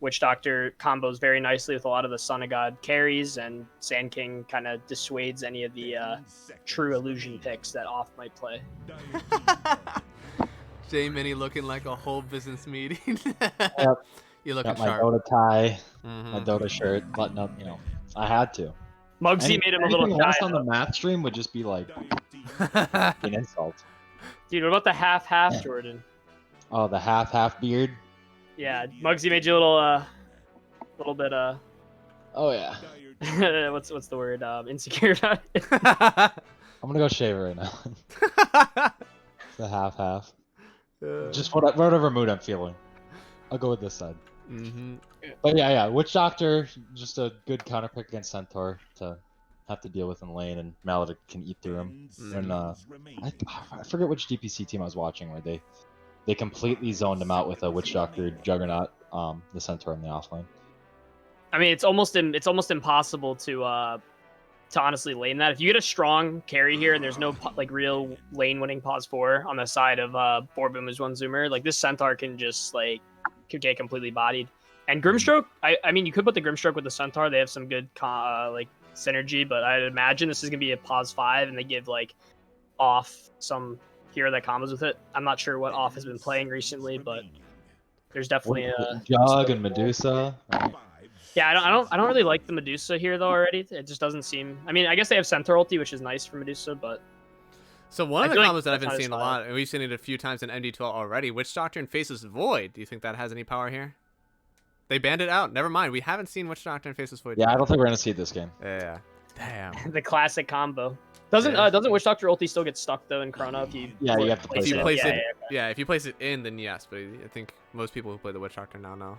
Witch Doctor combos very nicely with a lot of the Son of God carries, and Sand King kind of dissuades any of the true illusion picks that Off might play. Jminne looking like a whole business meeting. Yep. You looking Got my sharp. Dota tie, my Dota shirt, button up. You know, I had to. Muggsy made him a little Anything else shy, on the math stream would just be like an insult. Dude, what about the half, Jordan? Oh, the half beard. Yeah, Muggsy made you a little bit Oh yeah. what's the word? Insecure about it. I'm gonna go shave it right now. It's the half. Just whatever mood I'm feeling. I'll go with this side. But yeah. Witch Doctor, just a good counter pick against Centaur to have to deal with in lane, and Maledict can eat through him. And I forget which DPC team I was watching where they completely zoned him out with a Witch Doctor Juggernaut, the Centaur in the offlane. I mean, it's almost impossible to honestly lane that. If you get a strong carry here and there's no like real lane winning pause 4 on the side of 4 boomers 1 zoomer, like this Centaur can just could get completely bodied. And Grimstroke, I mean, you could put the Grimstroke with the Centaur. They have some good synergy, but I'd imagine this is gonna be a pause 5, and they give Off some hero that combos with it. I'm not sure what Off has been playing recently, but there's definitely a Jug and Medusa. Right? Yeah, I don't really like the Medusa here though already. It just doesn't seem. I mean, I guess they have Centaur ulti, which is nice for Medusa, but. So one of the combos that I've been that's seeing a lot, and we've seen it a few times in MD2L already, Witch Doctor and Faceless Void. Do you think that has any power here? They banned it out. Never mind. We haven't seen Witch Doctor and Faceless Void. Yeah, I don't think we're gonna see it this game. Yeah. Damn. The classic combo. Doesn't Witch Doctor ulti still get stuck though in Chrono if you? Yeah, you have to place If you it. place Yeah, it, yeah, if you place it in, then yes. But I think most people who play the Witch Doctor now know.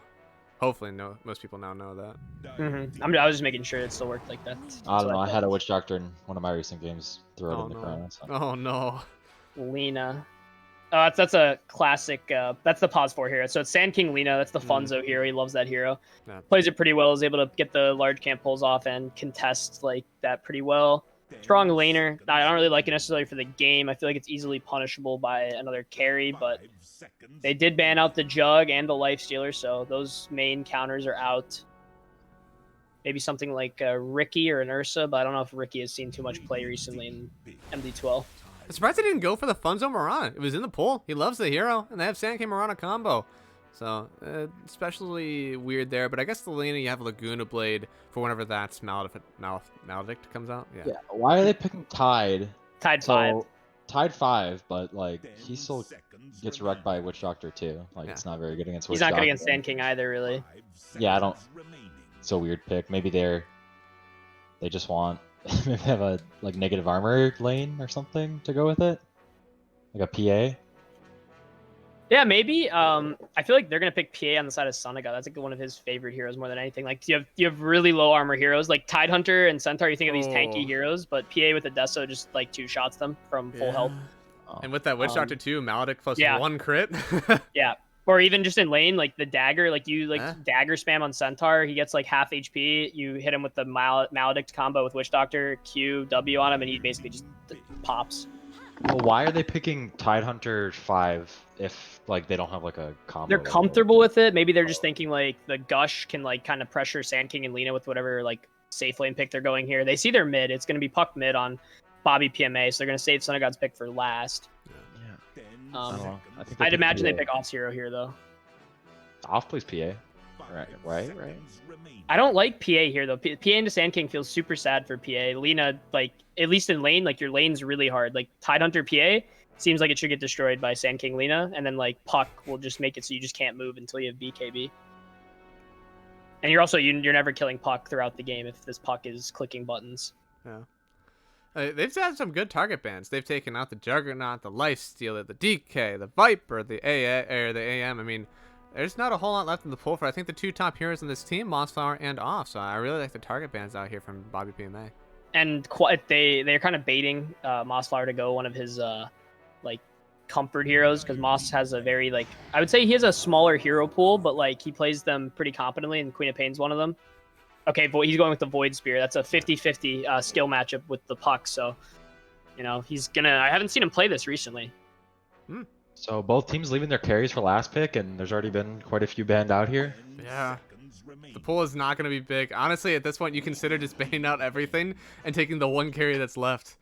Hopefully, most people now know that. I was just making sure it still worked like that. I don't know. I had a Witch Doctor in one of my recent games. Threw it in the Chrono. So. Oh no. Lena. That's a classic. That's the pause 4 hero. So it's Sand King Lena. That's the Funzo hero. He loves that hero. Yeah. Plays it pretty well. Is able to get the large camp pulls off and contest that pretty well. Strong laner. I don't really like it necessarily for the game. I feel like it's easily punishable by another carry, but they did ban out the Jug and the Lifestealer, so those main counters are out. Maybe something like Ricky or an Ursa, but I don't know if Ricky has seen too much play recently in MD2L. I'm surprised they didn't go for the Funzo Moran. It was in the pool. He loves the hero, and they have Sand King Morana combo. So, especially weird there. But I guess the Lena, you have Laguna Blade for whenever that's Maledict comes out. Yeah. Why are they picking Tide? Tied 5. So tied 5, but like he still gets wrecked by Witch Doctor too. Like it's not very good against Witch He's not Doctor. good against Sand King either, really. Yeah, I don't. It's a weird pick. Maybe they just want maybe they have a like negative armor lane or something to go with it, like a PA. Yeah, maybe. I feel like they're gonna pick PA on the side of Sunaga. That's like one of his favorite heroes more than anything. Like you have really low armor heroes like Tidehunter and Centaur. You think of these tanky heroes, but PA with the Deso just like 2-shots them from full health. And with that Witch Doctor too, Maledict plus 1 crit. Yeah. Or even just in lane, like the dagger, like you dagger spam on Centaur, he gets like half HP. You hit him with the Maledict combo with Witch Doctor, Q, W on him, and he basically just pops. Well, why are they picking Tidehunter 5 if like they don't have like a combo? They're comfortable with it. Maybe they're just thinking like the Gush can like kind of pressure Sand King and Lina with whatever like safe lane pick they're going here. They see their mid. It's going to be Puck mid on BobbyPMA, so they're going to save Sunagod's pick for last. I don't know. I'd imagine they pick Off's hero here though. Off plays PA. Right. I don't like PA here though. PA into Sand King feels super sad for PA. Lina, like at least in lane, like your lane's really hard. Like Tidehunter PA seems like it should get destroyed by Sand King Lina, and then like Puck will just make it so you just can't move until you have BKB. And you're also you're never killing Puck throughout the game if this Puck is clicking buttons. Yeah. They've had some good target bans. They've taken out the Juggernaut, the Lifestealer, the DK, the Viper, the AM. I mean, there's not a whole lot left in the pool for I think the 2 top heroes in this team, Mossflower and Off. So I really like the target bans out here from BobbyPMA. And they're kind of baiting Mossflower to go one of his like comfort heroes because Moss has a very like I would say he has a smaller hero pool, but like he plays them pretty competently, and Queen of Pain's one of them. Okay, he's going with the Void Spear. That's a 50-50 skill matchup with the Puck. So, you know, he's gonna. I haven't seen him play this recently. So both teams leaving their carries for last pick, and there's already been quite a few banned out here. Yeah. The pool is not going to be big. Honestly, at this point, you consider just banning out everything and taking the 1 carry that's left.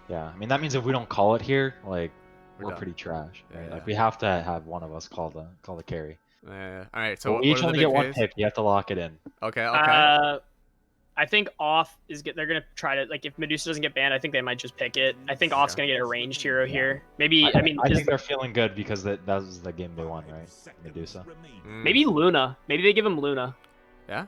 Yeah, I mean, that means if we don't call it here, like, we're done. pretty trash. Right? Yeah. Like, we have to have one of us call the carry. All right, so we each only get 1 pick. You have to lock it in. Okay. I think Off is they're gonna try to like if Medusa doesn't get banned, I think they might just pick it. I think Off's gonna get a ranged hero here. Maybe I think they're feeling good because that was the game they won, right? Medusa. Maybe Luna. Maybe they give him Luna. Yeah.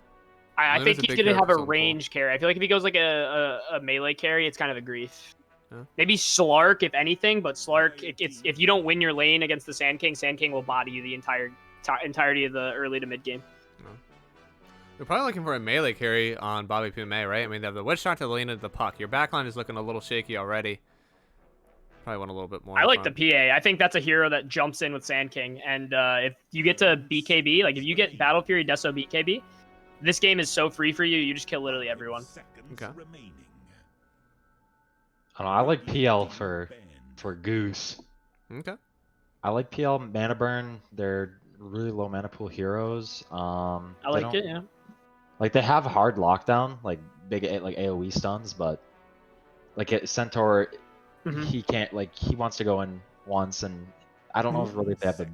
I think he's gonna have a range carry. I feel like if he goes like a melee carry, it's kind of a grief. Yeah. Maybe Slark if anything, but Slark it's if you don't win your lane against the Sand King will body you the entirety of the early to mid game. You're probably looking for a melee carry on BobbyPMA, right? I mean, they have the Witch Doctor, the Lina, the Puck. Your backline is looking a little shaky already. Probably want a little bit more. I like the PA. I think that's a hero that jumps in with Sand King. And if you get to BKB, like if you get Battle Fury, Deso, BKB, this game is so free for you. You just kill literally everyone. Okay. I don't know, I like PL for Goose. Okay. I like PL mana burn. They're really low mana pool heroes. I like it, yeah. Like they have hard lockdown, like big like AoE stuns, but like Centaur, he can't he wants to go in once, and I don't know if really they have the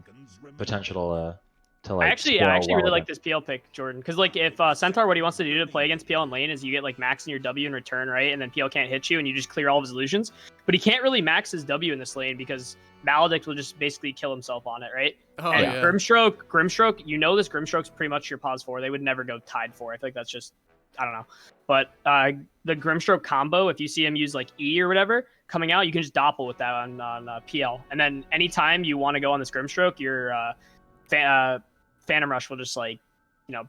potential to like. I actually really like this PL pick, Jordan, because like if Centaur, what he wants to do to play against PL in lane is you get like max in your W in return, right? And then PL can't hit you, and you just clear all of his illusions. But he can't really max his W in this lane because Maledict will just basically kill himself on it, right? Oh, and yeah. Grimstroke, you know this Grimstroke's pretty much your pause 4. They would never go tied 4. I feel like that's just, I don't know. But the Grimstroke combo, if you see him use like E or whatever coming out, you can just doppel with that on PL. And then anytime you want to go on this Grimstroke, your Phantom Rush will just like, you know,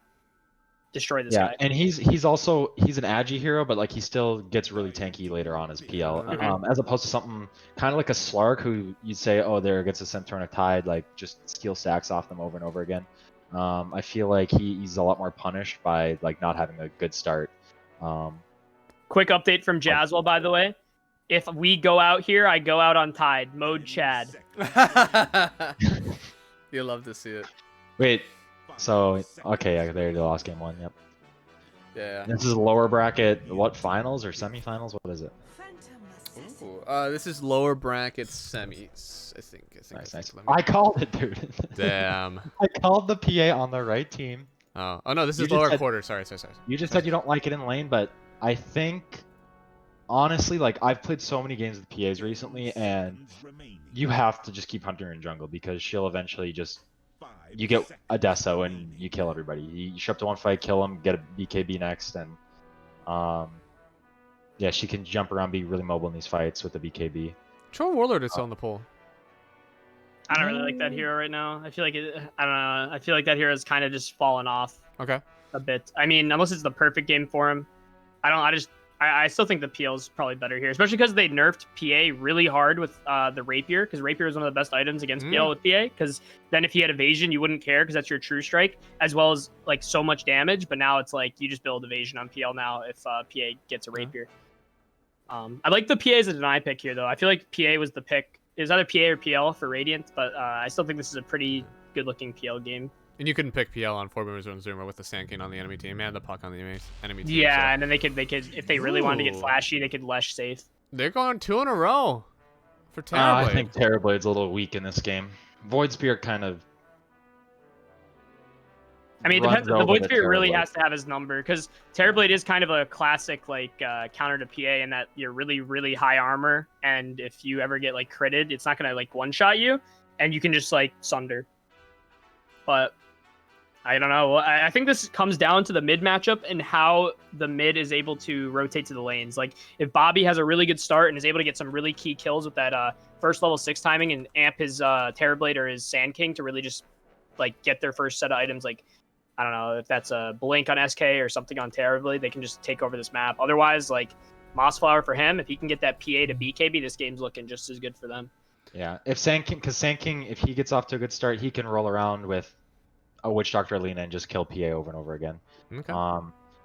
destroy this guy. And he's an agi hero, but like he still gets really tanky later on as PL, as opposed to something kind of like a Slark who you'd say, oh, they're against a Centaur and a Tide, like just steal stacks off them over and over again. I feel like he's a lot more punished by like not having a good start. Quick update from Jazwell, by the way. If we go out here, I go out on Tide. Mode Chad. You'll love to see it. Wait. So, okay, yeah, there you lost game 1, yep. Yeah. This is lower bracket, what, finals or semifinals? What is it? Ooh, this is lower bracket semis, I think. Nice. I called it, dude. Damn. I called the PA on the right team. Oh no, this is lower quarter. Sorry. You just said you don't like it in lane, but I think honestly, like I've played so many games with PAs recently, and you have to just keep hunting her in jungle because she'll eventually just you get a Deso and you kill everybody. You show up to one fight, kill them, get a BKB next, and yeah, she can jump around, be really mobile in these fights with the BKB. Troll Warlord is still on the poll. I don't really like that hero right now. I feel like I don't know. I feel like that hero has kind of just fallen off. Okay. A bit. I mean, unless it's the perfect game for him, I still think the PL is probably better here, especially because they nerfed PA really hard with the Rapier, because Rapier is one of the best items against PL with PA, because then if he had evasion, you wouldn't care because that's your true strike, as well as like so much damage, but now it's like you just build evasion on PL now if PA gets a Rapier. I like the PA as a deny pick here, though. I feel like PA was the pick. It was either PA or PL for Radiant, but I still think this is a pretty good-looking PL game. And you couldn't pick PL on 4 Boomers and Zoomer with the Sand King on the enemy team and the Puck on the enemy team. Yeah, so. and then they could if they really wanted to get flashy, they could Lesh safe. They're going 2 in a row for Terrorblade. I think Terrorblade's a little weak in this game. Void Spirit kind of. I mean, it depends. The Void Spirit really has to have his number, because Terrorblade is kind of a classic like counter to PA in that you're really high armor, and if you ever get like critted, it's not gonna like one shot you, and you can just like sunder. But I don't know. I think this comes down to the mid matchup and how the mid is able to rotate to the lanes. Like if Bobby has a really good start and is able to get some really key kills with that first level 6 timing and amp his Terrorblade or his Sand King to really just like get their first set of items, like I don't know if that's a Blink on SK or something on Terrorblade, they can just take over this map. Otherwise, like Mossflower for him, if he can get that PA to BKB, this game's looking just as good for them. Yeah, if Sand King, if he gets off to a good start, he can roll around with a Witch Doctor Alina and just kill PA over and over again. Okay.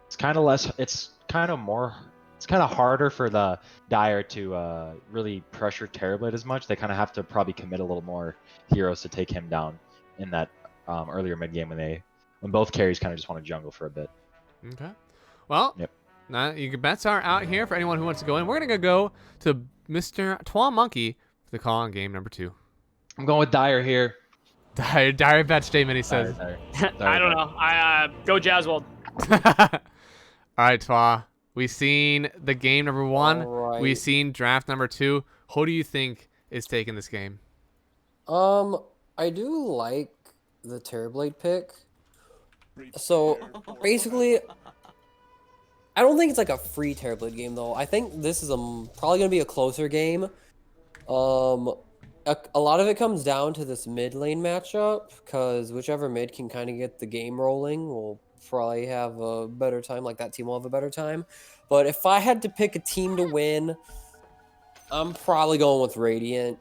It's kind of less. It's kind of harder for the Dire to really pressure Terrorblade as much. They kind of have to probably commit a little more heroes to take him down in that earlier mid game when both carries kind of just want to jungle for a bit. Okay. Well, yep. Your bets are out here for anyone who wants to go in. We're gonna go to Mr. Twamonkey for the call on game number 2. I'm going with Dire here. Dire bets, Jminne, he says. Dire. I don't know. I go Jazzwold. All right, Twa. We've seen the game number 1. Right. We've seen draft number 2. Who do you think is taking this game? I do like the Terrorblade pick. So basically, I don't think it's like a free Terrorblade game though. I think this is probably gonna be a closer game. A lot of it comes down to this mid lane matchup, because whichever mid can kind of get the game rolling will probably have a better time. Like that team will have a better time. But if I had to pick a team to win, I'm probably going with Radiant.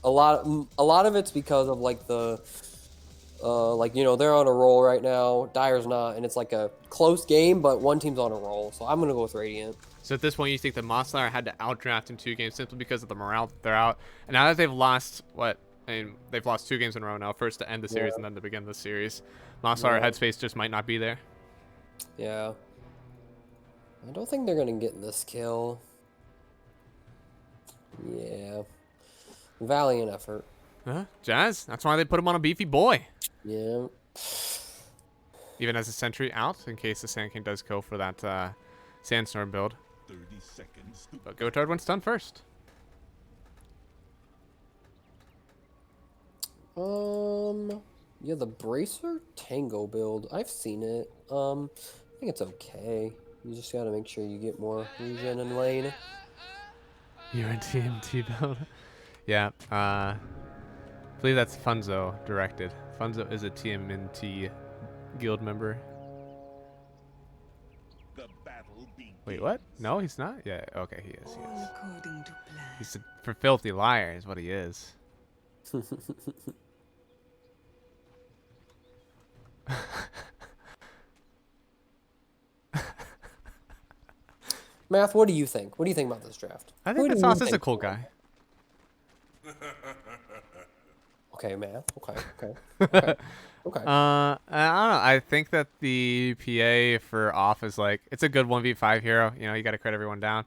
A lot of it's because of like the like, you know, they're on a roll right now. Dire's not, and it's like a close game, but one team's on a roll. So I'm gonna go with Radiant. So at this point, you think the Mossflower had to outdraft in 2 games simply because of the morale that they're out, and now that they've lost they've lost 2 games in a row now, first to end the series and then to begin the series. Mossflower headspace just might not be there. Yeah. I don't think they're gonna get this kill. Yeah. Valiant effort. Jazz, that's why they put him on a beefy boy. Yeah. Even as a sentry out, in case the Sand King does go for that Sandstorm build. 30 seconds. But go toward one stun first. Yeah, the Bracer Tango build. I've seen it. I think it's okay. You just gotta make sure you get more regen in lane. You're a TMT build. Yeah, I believe that's Funzo directed. Funzo is a TMNT guild member. Wait, what? No, he's not? Yeah, okay, he is. He's a filthy liar is what he is. Math, what do you think? What do you think about this draft? I think that Sauce is a cool guy. Okay, Math. Okay. I don't know. I think that the PA for off is like, it's a good 1v5 hero. You know, you got to crit everyone down,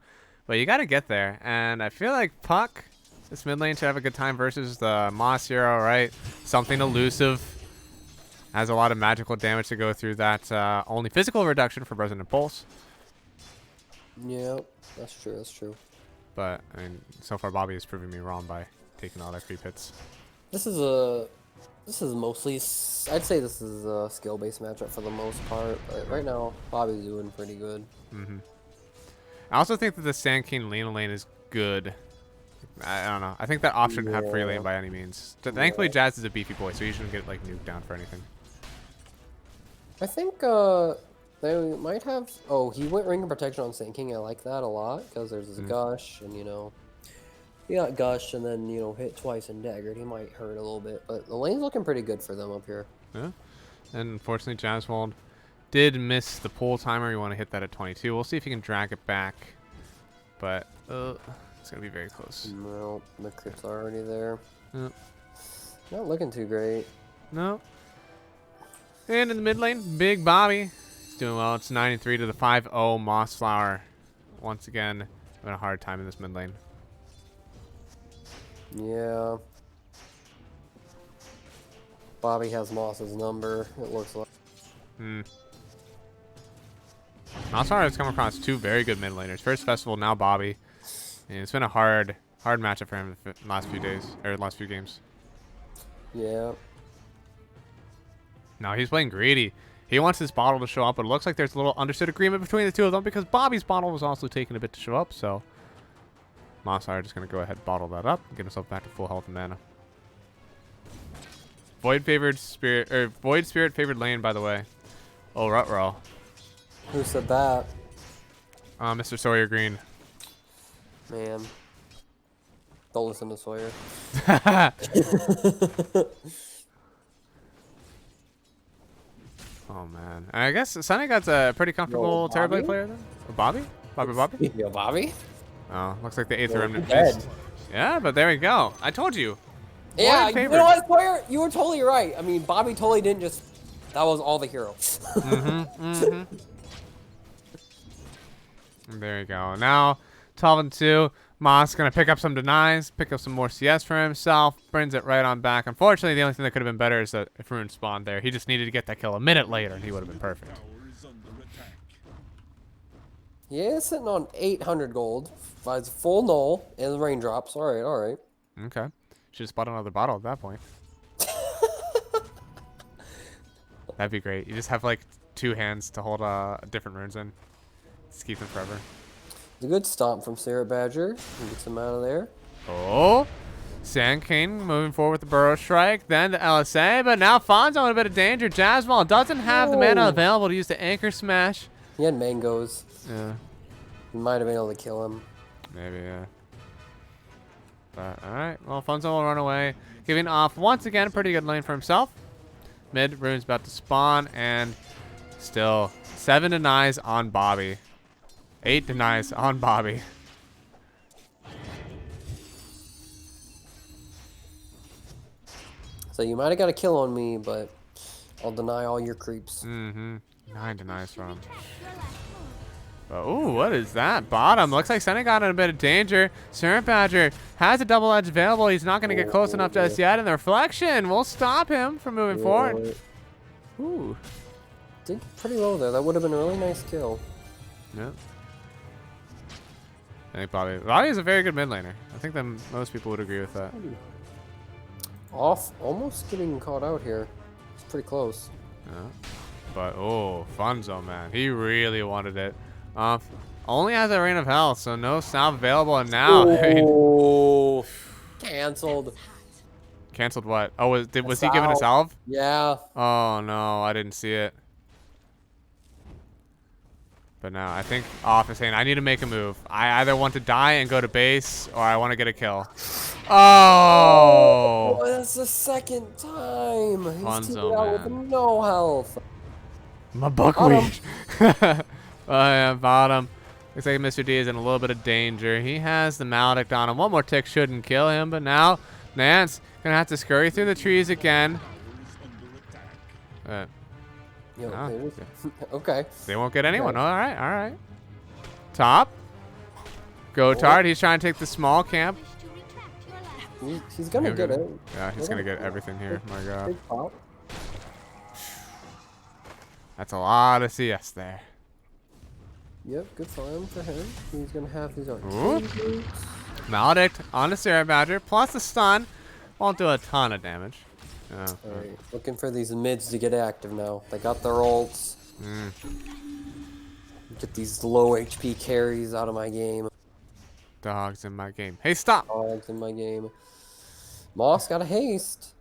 but you got to get there. And I feel like Puck, this mid lane should have a good time versus the Moss hero, right? Something elusive. Has a lot of magical damage to go through that. Only physical reduction for Resonant Pulse. Yeah, that's true. That's true. But I mean, so far Bobby is proving me wrong by taking all that creep hits. This is mostly, I'd say this is a skill-based matchup for the most part, but right now, Bobby's doing pretty good. I also think that the Sand King Lena lane is good. I don't know. I think that option shouldn't have free lane by any means. Thankfully, Jazz is a beefy boy, so he shouldn't get like nuked down for anything. I think they might have. Oh, he went ring of protection on Sand King. I like that a lot because there's this gush, and he got gush and then hit twice and daggered. He might hurt a little bit, but the lane's looking pretty good for them up here. Yeah. And unfortunately, Jazzwold did miss the pull timer. You want to hit that at 22. We'll see if he can drag it back, but it's gonna be very close. No, the crit's already there. Yep. Not looking too great. No. And in the mid lane, Big Bobby. He's doing well. It's 93 to the 5-0 Mossflower. Once again, having a hard time in this mid lane. Yeah. Bobby has Moss's number, it looks like. Mossflower has come across two very good mid laners. First Festival, now Bobby. And it's been a hard matchup for him the last few days, or last few games. Yeah. No, he's playing greedy. He wants his bottle to show up, but it looks like there's a little understood agreement between the two of them because Bobby's bottle was also taking a bit to show up, so Mossflower just going to go ahead and bottle that up and get himself back to full health and mana. Void Spirit favored lane, by the way. Oh, Rutrow. Who said that? Mr. Sawyer Green. Man. Don't listen to Sawyer. Oh, man. I guess Sunny got a pretty comfortable Terrorblade player then. Oh, Bobby? Bobby? Yo, Bobby? Oh, looks like the 8th Remnant dead. Beast. Yeah, but there we go. I told you. Yeah, Void you favored. know what, Sawyer? You were totally right. I mean, Bobby totally didn't just... That was all the heroes. There you go. Now, 12-2. Moss going to pick up some denies, pick up some more CS for himself, brings it right on back. Unfortunately, the only thing that could have been better is that if Rune spawned there. He just needed to get that kill a minute later, and he would have been perfect. He is sitting on 800 gold. Finds full null and raindrops. All right. Okay. Should have spotted another bottle at that point. That'd be great. You just have like 2 hands to hold different runes in. Just keep them forever. It's a good stomp from Sarah Badger. Gets him out of there. Oh, Sand King moving forward with the Burrow Strike, then the LSA, but now Fonzo in a bit of danger. Jazzball doesn't have the mana available to use the Anchor Smash. He had mangoes. Yeah. He might have been able to kill him. Maybe, yeah. But, alright, well, Fonzo will run away, giving off once again a pretty good lane for himself. Mid, Rune's about to spawn, and still 7 denies on Bobby. 8 denies on Bobby. So you might have got a kill on me, but I'll deny all your creeps. 9 denies from him. But, ooh, what is that? Bottom. Looks like Senna got in a bit of danger. Serpent Badger has a double edge available. He's not going to get close enough just yet. And the reflection will stop him from moving forward. Ooh. Did pretty low there. That would have been a really nice kill. Yeah. I think Bobby is a very good mid laner. I think that most people would agree with that. Almost getting caught out here. It's pretty close. Yeah. But, oh, Funzo, man. He really wanted it. Only has a Rain of Hell, so no salve available. And now, Oh, canceled. Canceled what? Oh, was he given a salve? Yeah. Oh no, I didn't see it. But now I think Off is saying I need to make a move. I either want to die and go to base, or I want to get a kill. Oh! That's the second time. He's Funzo, teamed out with man. no health. My buckwheat. Oh yeah, bottom. Looks like Mr. D is in a little bit of danger. He has the Maledict on him. One more tick shouldn't kill him, but now Nance gonna have to scurry through the trees again. Okay. They won't get anyone. All right. Top. Gotard. He's trying to take the small camp. He's gonna get it. Yeah, he's gonna get everything here. My God. Big pop. That's a lot of CS there. Yep, good farm for him. He's gonna have his Ooh. arcane boots. Maledict on the Sarah Badger, plus the stun. Won't do a ton of damage. Alright, looking for these mids to get active now. They got their ults. Get these low HP carries out of my game. Dogs in my game. Hey, stop! Dogs in my game. Moss got a haste.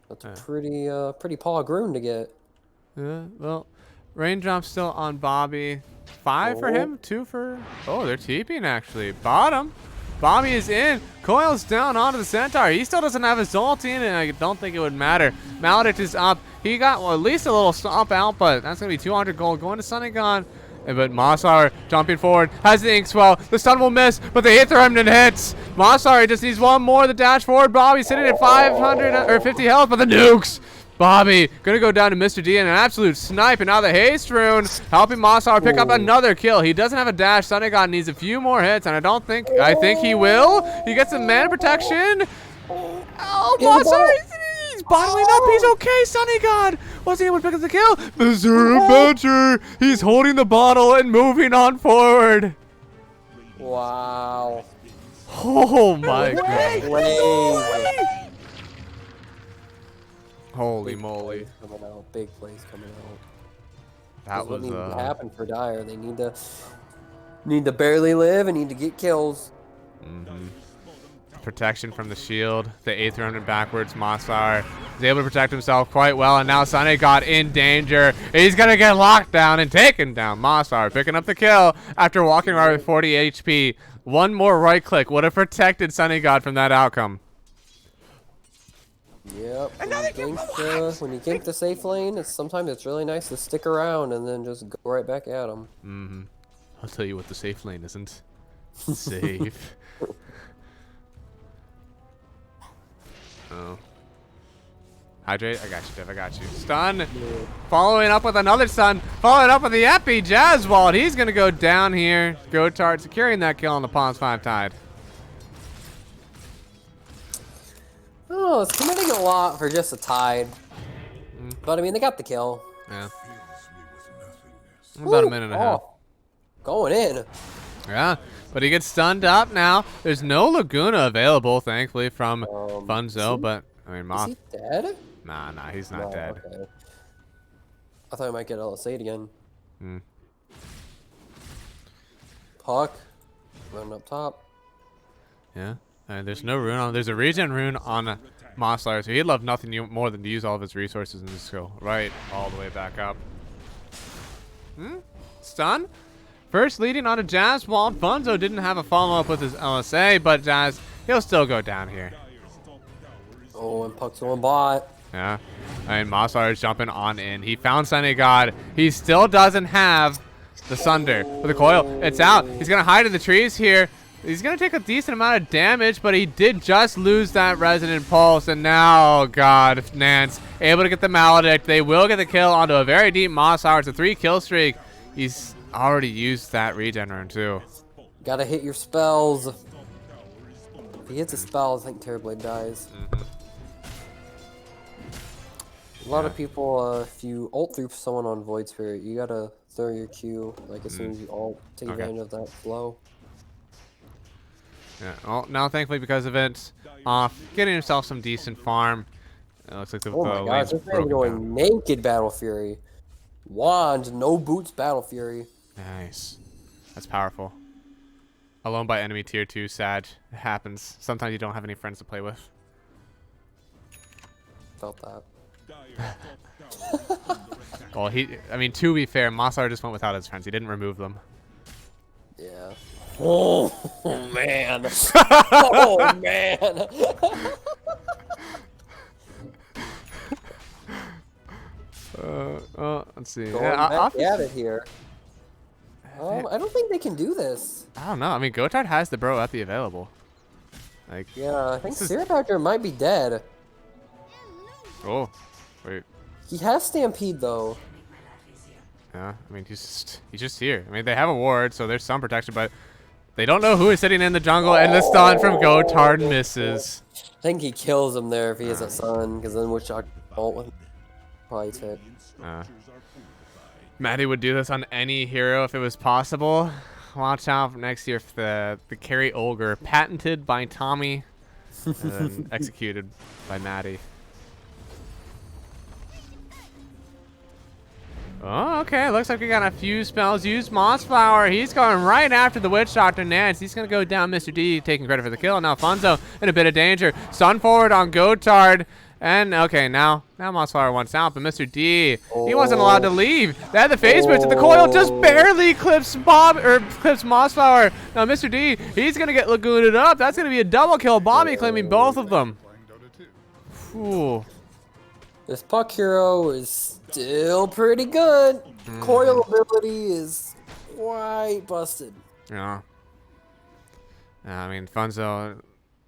That's pretty Paul Groom to get. Well, raindrop's still on Bobby. 5 for him, 2 for... Oh, they're TPing actually. Bottom. Bobby is in. Coil's down onto the Centaur. He still doesn't have his ulti in, and I don't think it would matter. Maledict is up. He got at least a little stomp out, but that's going to be 200 gold going to Sunnygon. But Mossflower jumping forward, has the ink swell. The stun will miss, but the hit remnant hits. Mossflower just needs one more. The dash forward. Bobby sitting at 500 or 50 health, but the nukes. Bobby gonna go down to Mr. D and an absolute snipe, and now the haste rune helping Mossflower pick up another kill. He doesn't have a dash. Sunnygon needs a few more hits, and I think he will. He gets some mana protection. Oh, Mossflower. He's bottling up. He's okay, Sunnygon. Was he able to pick up the kill? Mr. Adventure. He's holding the bottle and moving on forward. Wow. Oh my god. Holy moly. Coming out. Big plays coming out. That was what needs to happen for Dire. They need to barely live and need to get kills. Protection from the shield. The 8th round backwards. Mossflower is able to protect himself quite well, and now Sunny got in danger. He's gonna get locked down and taken down. Mossflower picking up the kill after walking around with 40 HP. One more right click would have protected Sunny God from that outcome. Yep. When you gank the safe lane, sometimes it's really nice to stick around and then just go right back at them. I'll tell you what the safe lane isn't. Safe. Oh. Hydrate. I got you, Dev. I got you. Stun. Yeah. Following up with another stun. Following up with the Epi Jazzwald. He's going to go down here. Gotard securing that kill on the Pawns 5 Tide. Oh, it's committing a lot for just a Tide. But, I mean, they got the kill. Yeah. About a minute and a half. Going in. Yeah. But he gets stunned up now. There's no Laguna available, thankfully, from Funzo. But, I mean, Moth. Is he dead? Nah, he's not dead. Okay. I thought I might get LS8 again. Puck. Running up top. Yeah. And there's no rune on. There's a regen rune on Mossflower, so he'd love nothing more than to use all of his resources and just go right all the way back up. Stun? First leading on a Jazzwald. Funzo didn't have a follow-up with his LSA, but Jazz, he'll still go down here. Oh, and Puck's on bot. Yeah. And Mossflower is jumping on in. He found Sunny God. He still doesn't have the Sunder. With the coil, it's out. He's going to hide in the trees here. He's going to take a decent amount of damage, but he did just lose that Resonant Pulse. And now, oh God, Nance able to get the Maledict. They will get the kill onto a very deep Mossflower. It's a 3-kill streak. He's already used that regen rune too. Gotta hit your spells. If he hits a spell, I think Terrorblade dies. A lot of people, if you ult through someone on Void Spirit, you gotta throw your Q like as soon as you ult, take advantage of that flow. Yeah. Well, now thankfully because of it, off getting himself some decent farm. It looks like the oh my gosh, this man's going naked Battle Fury. Wand, no boots Battle Fury. Nice. That's powerful. Alone by enemy tier 2, Sag. It happens. Sometimes you don't have any friends to play with. Felt that. Well, I mean, to be fair, Mossflower just went without his friends. He didn't remove them. Yeah. Oh, man. Oh, man. Let's see. Going back at it here. I don't think they can do this. I don't know. I mean, Gotard has the bro Epi available. Like. Yeah, I think Sirapactor might be dead. Oh, wait. He has Stampede though. Yeah, I mean he's just here. I mean they have a ward, so there's some protection, but they don't know who is sitting in the jungle, and the stun from Gotard misses. I think he kills him there if he has a sun, because then Woodshot ult with probably hit. Maddie would do this on any hero if it was possible. Watch out for next year for the carry Ogre, patented by Tommy and then executed by Maddie. Oh, okay. Looks like we got a few spells used. Mossflower, he's going right after the Witch Doctor Nance. He's going to go down Mr. D, taking credit for the kill. Now Funzo in a bit of danger. Stun forward on Gotard. And, okay, now Mossflower wants out, but Mr. D, he wasn't allowed to leave. They had the phase boots, and the coil just barely clips Mossflower. Now Mr. D, he's going to get lagooned up. That's going to be a double kill. Bobby claiming both of them. Ooh. This puck hero is still pretty good. Coil ability is quite busted. Yeah. I mean, Funzo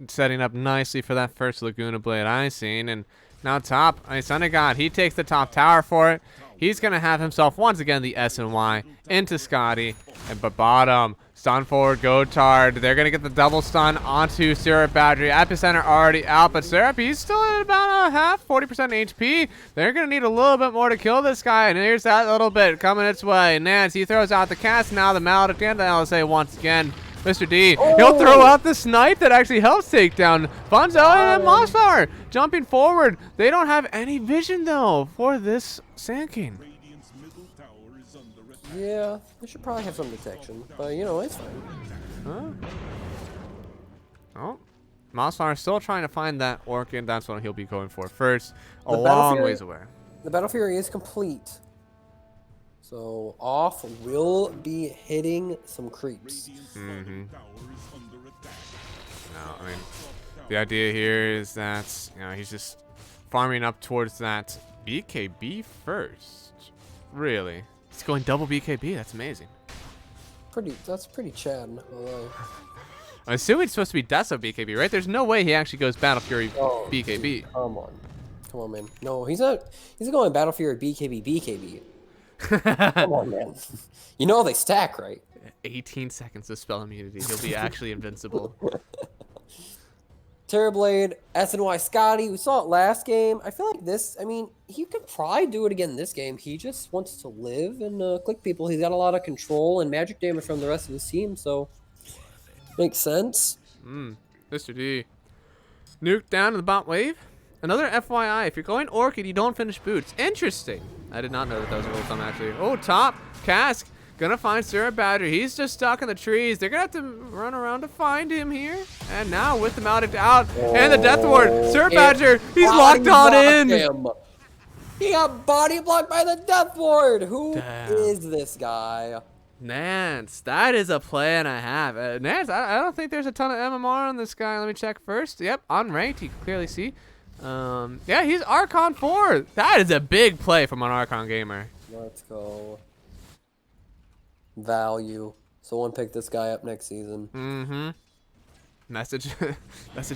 setting up nicely for that first Laguna Blade I seen. And now top, I mean, Son of God, he takes the top tower for it. He's going to have himself, once again, the S and Y into Scotty. And but bottom, stun forward, Gotard. They're going to get the double stun onto Syrup Badger. Epicenter already out, but Syrup, he's still at about a half, 40% HP. They're going to need a little bit more to kill this guy. And here's that little bit coming its way. Nance, he throws out the cast. Now the mallet at the end of the LSA once again. Mr. D, he'll throw out the snipe that actually helps take down Funzo and Mossflower jumping forward. They don't have any vision, though, for this Sand King. Yeah, they should probably have some detection, but you know, it's fine. Huh? Oh, Mossflower still trying to find that Orchid. That's what he'll be going for first. A long ways away. The Battle Fury is complete. So off will be hitting some creeps. Mm-hmm. No, I mean, the idea here is that, you know, he's just farming up towards that BKB first. Really? He's going double BKB. That's amazing. That's pretty Chad. I'm assuming it's supposed to be DotA BKB, right? There's no way he actually goes Battle Fury BKB. Dude, come on, man. No, he's not. He's going Battle Fury BKB. Come on, man. You know they stack, right? 18 seconds of spell immunity. He'll be actually invincible. Terrorblade, SNY Scotty. We saw it last game. I feel like this, I mean, he could probably do it again this game. He just wants to live and click people. He's got a lot of control and magic damage from the rest of his team, so makes sense. Mr. D. Nuke down to the bot wave. Another FYI, if you're going Orchid, you don't finish boots. Interesting. I did not know that was a rule of thumb, actually. Oh, top. Cask. Gonna find Syrup Badger. He's just stuck in the trees. They're gonna have to run around to find him here. And now with the mounted out and the Death Ward, Syrup Badger, he's locked on in. He got body blocked by the Death Ward. Who is this guy? Nance, that is a play and a half. Nance, I don't think there's a ton of MMR on this guy. Let me check first. Yep, unranked. You can clearly see. Yeah, he's Archon 4. That is a big play from an Archon gamer. Let's go. Value. Someone pick this guy up next season. Mm-hmm. Message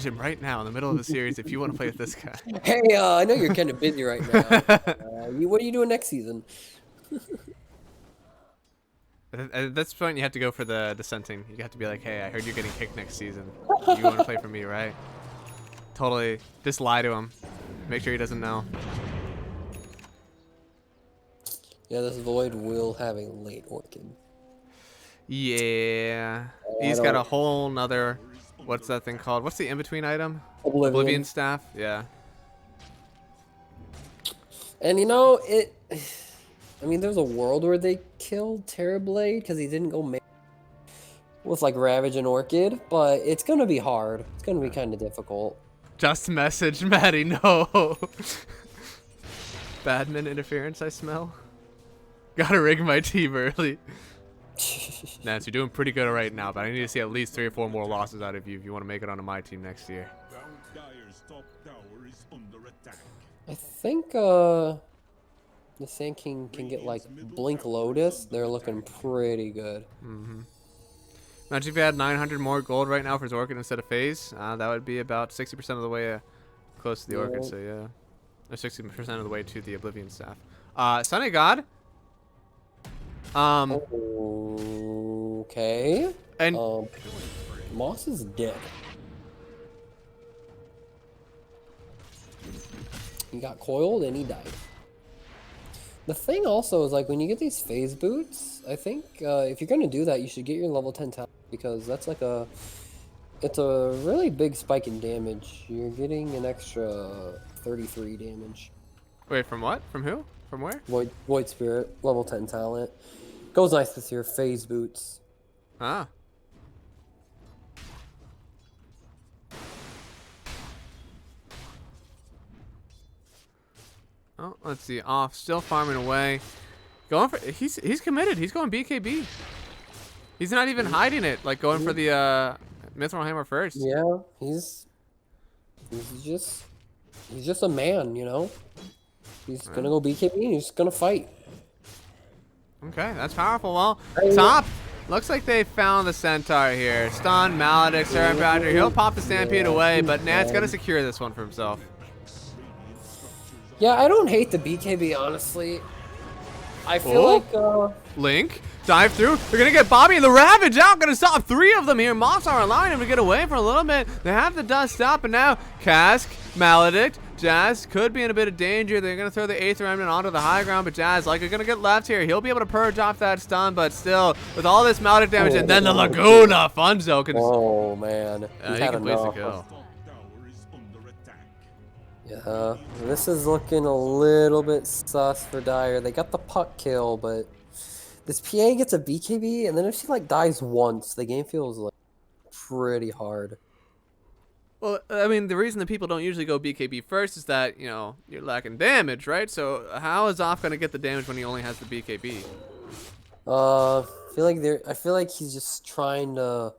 him right now in the middle of the series if you want to play with this guy. Hey, I know you're kind of busy right now. What are you doing next season? At this point, you have to go for the dissenting. You have to be like, hey, I heard you're getting kicked next season. You want to play for me, right? Totally. Just lie to him. Make sure he doesn't know. Yeah, this Void will have a late Orchid. Yeah. He's got a whole nother... What's that thing called? What's the in-between item? Oblivion Staff? Yeah. And you know, I mean, there's a world where they killed Terrorblade because he didn't go with like Ravage and Orchid, but it's gonna be hard. It's gonna be kind of difficult. Just message Maddie, no. Badman interference, I smell. Gotta rig my team early. Nance, you're doing pretty good right now, but I need to see at least 3 or 4 more losses out of you if you want to make it onto my team next year. I think the Sand King can get like Blink Lotus. They're looking pretty good. Mm-hmm. Imagine if you had 900 more gold right now for his Orchid instead of Phase. That would be about 60% of the way close to the Orchid, so yeah. Or 60% of the way to the Oblivion Staff. Son of God. Okay. And Moss is dead. He got coiled and he died. The thing also is, like, when you get these phase boots, I think if you're going to do that, you should get your level 10 talent, because that's like it's a really big spike in damage. You're getting an extra 33 damage. Wait, from what? From who? From where? Void Spirit, level 10 talent. Goes nice with your phase boots. Ah. Oh, let's see. Off, still farming away. Going for he's committed. He's going BKB. He's not even hiding it. Like going for the Mithril Hammer first. Yeah, he's just a man, you know. He's gonna go BKB and he's just gonna fight. Okay, that's powerful. Well, top. Looks like they found the Centaur here. Stun, Maledict, Seraph Badger. He'll pop the Stampede away, but Nant's gonna secure this one for himself. Yeah, I don't hate the BKB, honestly. I feel like Link, dive through. They're gonna get Bobby and the Ravage out. Gonna stop 3 of them here. Mossflower allowing him to get away for a little bit. They have the dust up, and now Cask, Maledict, Jazz could be in a bit of danger. They're gonna throw the 8th Remnant onto the high ground, but Jazz, like, they're gonna get left here. He'll be able to purge off that stun, but still, with all this Maledict damage, and then the Laguna Funzo can. Oh man, he can place the kill. Yeah, this is looking a little bit sus for Dire. They got the puck kill, but this PA gets a BKB, and then if she like dies once, the game feels like pretty hard. Well, I mean, the reason that people don't usually go BKB first is that, you know, you're lacking damage, right? So how is Off gonna get the damage when he only has the BKB? I feel like he's just trying to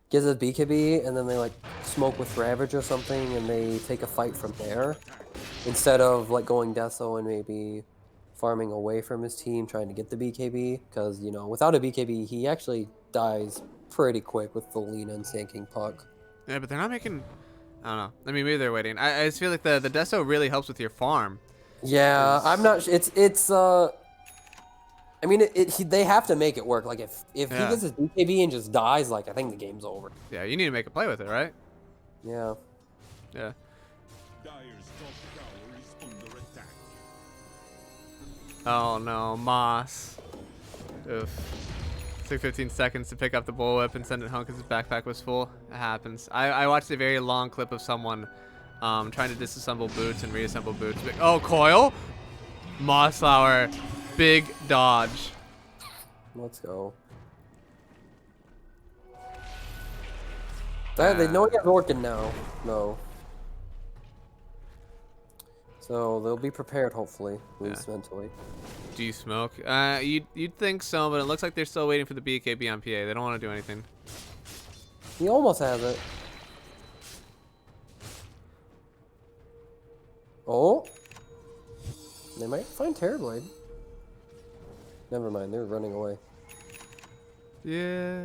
get the BKB, and then they like smoke with Ravage or something, and they take a fight from there instead of like going Deso and maybe farming away from his team trying to get the BKB, because you know, without a BKB he actually dies pretty quick with the Lina and Sand King puck. Yeah, but they're not making. I don't know. I mean, maybe they're waiting. I just feel like the Deso really helps with your farm. Yeah, I'm not. It's I mean, they have to make it work. Like if he gets his BKB and just dies, like I think the game's over. Yeah, you need to make a play with it, right? Yeah. Yeah. Oh no, Moss. Oof. Took 15 seconds to pick up the bullwhip and send it home because his backpack was full. It happens. I watched a very long clip of someone trying to disassemble boots and reassemble boots. Oh, Coil? Mossflower. Big dodge. Let's go. They know he's working now. No. So they'll be prepared, hopefully, at least mentally. Do you smoke? You'd think so, but it looks like they're still waiting for the BKB on PA. They don't want to do anything. He almost has it. Oh. They might find Terrorblade. Never mind, they're running away. Yeah.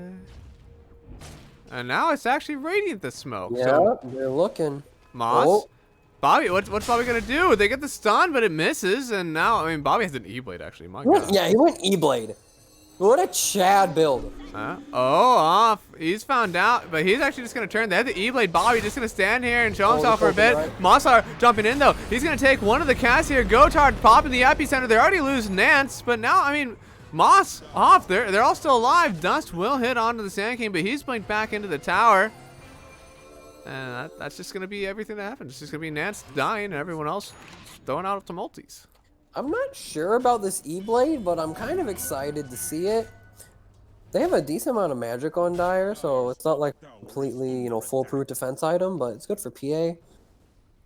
And now it's actually Radiant the smoke. Yeah, so they're looking. Moss? Oh. Bobby, what's Bobby gonna do? They get the stun, but it misses, and now, I mean, Bobby has an E-Blade, actually. My God. Yeah, he went E-Blade. What a Chad build. Off. He's found out, but he's actually just gonna turn. They have the E-Blade. Bobby just gonna stand here and show himself for a bit. Right. Mossar jumping in, though. He's gonna take one of the casts here. Gotard popping the epicenter. They're already losing Nance, but now, I mean, Moss off. They're all still alive. Dust will hit onto the Sand King, but he's blinked back into the tower. And that's just going to be everything that happens. It's just going to be Nance dying and everyone else throwing out the multis. I'm not sure about this E-Blade, but I'm kind of excited to see it. They have a decent amount of magic on Dire, so it's not like completely, foolproof defense item, but it's good for PA.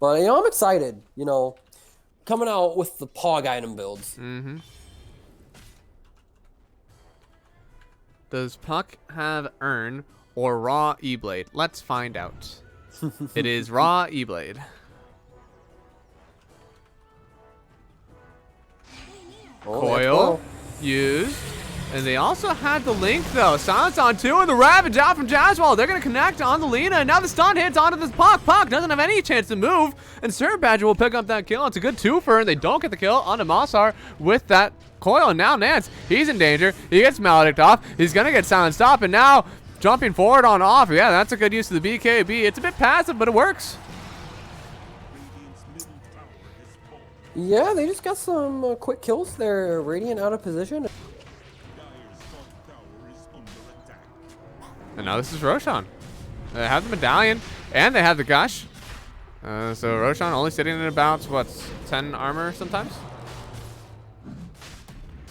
But, I'm excited, coming out with the Pog item builds. Mm-hmm. Does Puck have Earn or Raw E-Blade? Let's find out. It is Raw E-Blade. Coil used. And they also had the Link, though. Silence on 2, and the Ravage out from Jazzwall. They're going to connect on the Lina, and now the stun hits onto this Puck. Puck doesn't have any chance to move, and Sir Badger will pick up that kill. It's a good twofer, and they don't get the kill onto Mossar with that Coil. And now Nance, he's in danger. He gets Maledict off. He's going to get silenced up, and now jumping forward on off. Yeah, that's a good use of the BKB. It's a bit passive, but it works. Yeah, they just got some quick kills there. Radiant out of position. And now this is Roshan. They have the medallion, and they have the gush. So Roshan only sitting at about, what, 10 armor sometimes?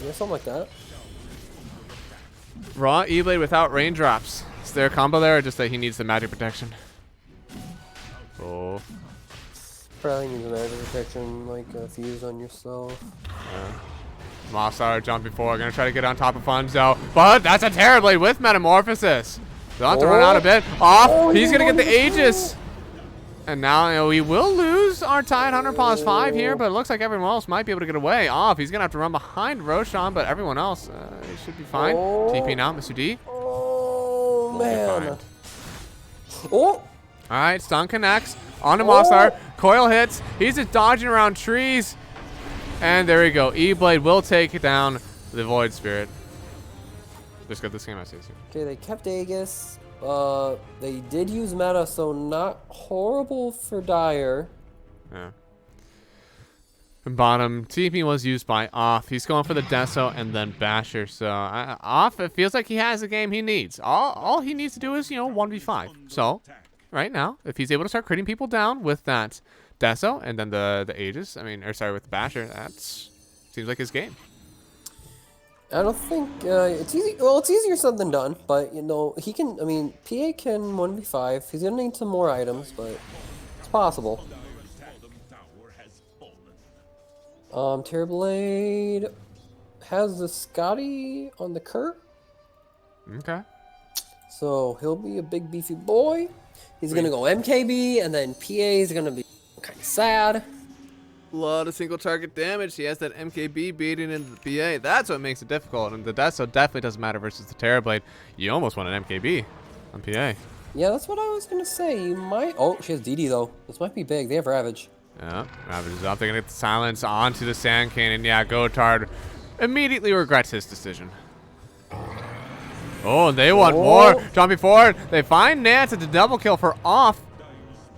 Yeah, something like that. Raw E-Blade without raindrops. Is there a combo there, or just that he needs the magic protection? Oh. Probably needs a magic protection, like a fuse on yourself. Yeah. Mossflower jumping forward, gonna try to get on top of Funzo, but that's a Terrorblade with Metamorphosis. They'll have to run out a bit. Off, he's gonna get the Aegis. And now, you know, we will lose our Tide Hunter pause 5 here, but it looks like everyone else might be able to get away. Off, he's gonna have to run behind Roshan, but everyone else should be fine. TP now, Mr. D. Oh, man. Oh! All right, stun connects onto Mossflower. Coil hits. He's just dodging around trees. And there we go. E-Blade will take down the Void Spirit. Just got this game, I say. Okay, they kept Aegis. They did use meta, so not horrible for Dire. Yeah. And bottom, TP was used by Off. He's going for the Deso and then Basher. So Off, it feels like he has the game he needs. All he needs to do is, you know, 1v5. So right now, if he's able to start critting people down with that Deso and then the Aegis, with the Basher, that's seems like his game. I don't think it's easy. Well, it's easier said than done, but you know he can. I mean, PA can 1v5. He's gonna need some more items, but it's possible. Terrorblade has the Scotty on the Kurt. Okay. So he'll be a big beefy boy. He's gonna go MKB, and then PA is gonna be kind of sad. A lot of single target damage. He has that MKB beating into the PA. That's what makes it difficult. And the Deso definitely doesn't matter versus the Terrorblade. You almost want an MKB on PA. Yeah, that's what I was gonna say. You might. Oh, she has DD though. This might be big. They have Ravage. Yeah, Ravage is up. They're gonna get the silence onto the Sand Cannon. Yeah, Gotard immediately regrets his decision. Oh, and they want more. Jumping forward. They find Nance at the double kill for Off.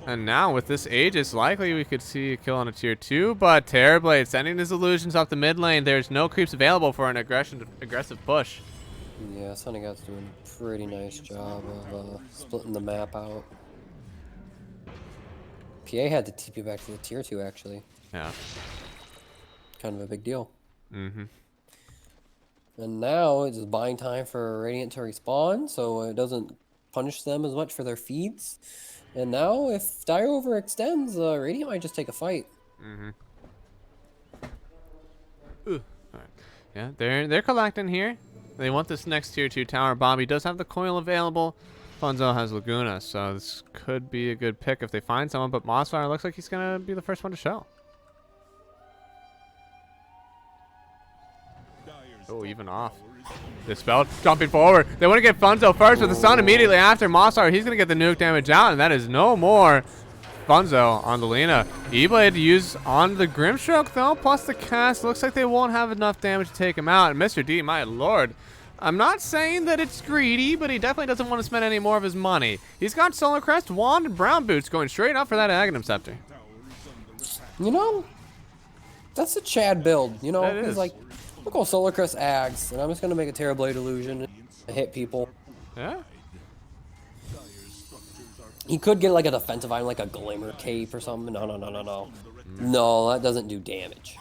And now with this Aegis, likely we could see a kill on a tier 2, but Terrorblade sending his illusions off the mid lane. There's no creeps available for an aggressive push. Yeah, Sunnygod's doing a pretty nice job of splitting the map out. PA had to TP back to the tier 2 actually. Yeah. Kind of a big deal. Mm-hmm. And now it's just buying time for Radiant to respawn, so it doesn't punish them as much for their feeds. And now, if Dire overextends, Radiant might just take a fight. Mm-hmm. Ooh. All right. Yeah, they're collecting here. They want this next tier 2 tower. Bobby does have the coil available. Funzo has Laguna, so this could be a good pick if they find someone. But Mossflower looks like he's gonna be the first one to show. Oh, even Off. Dispelled, jumping forward. They want to get Funzo first with the Sun immediately after. Mossflower, he's going to get the nuke damage out, and that is no more Funzo on the Lina. E-Blade used on the Grimstroke, though, plus the cast. Looks like they won't have enough damage to take him out. And Mr. D, my lord, I'm not saying that it's greedy, but he definitely doesn't want to spend any more of his money. He's got Solar Crest, Wand, and Brown Boots going straight up for that Aghanim Scepter. You know, that's a Chad build. You know, That he's is. like, we'll go Solar Crest Ags, and I'm just going to make a Terrorblade illusion and hit people. Yeah. He could get like a defensive item, like a Glimmer Cape or something. No. No, that doesn't do damage.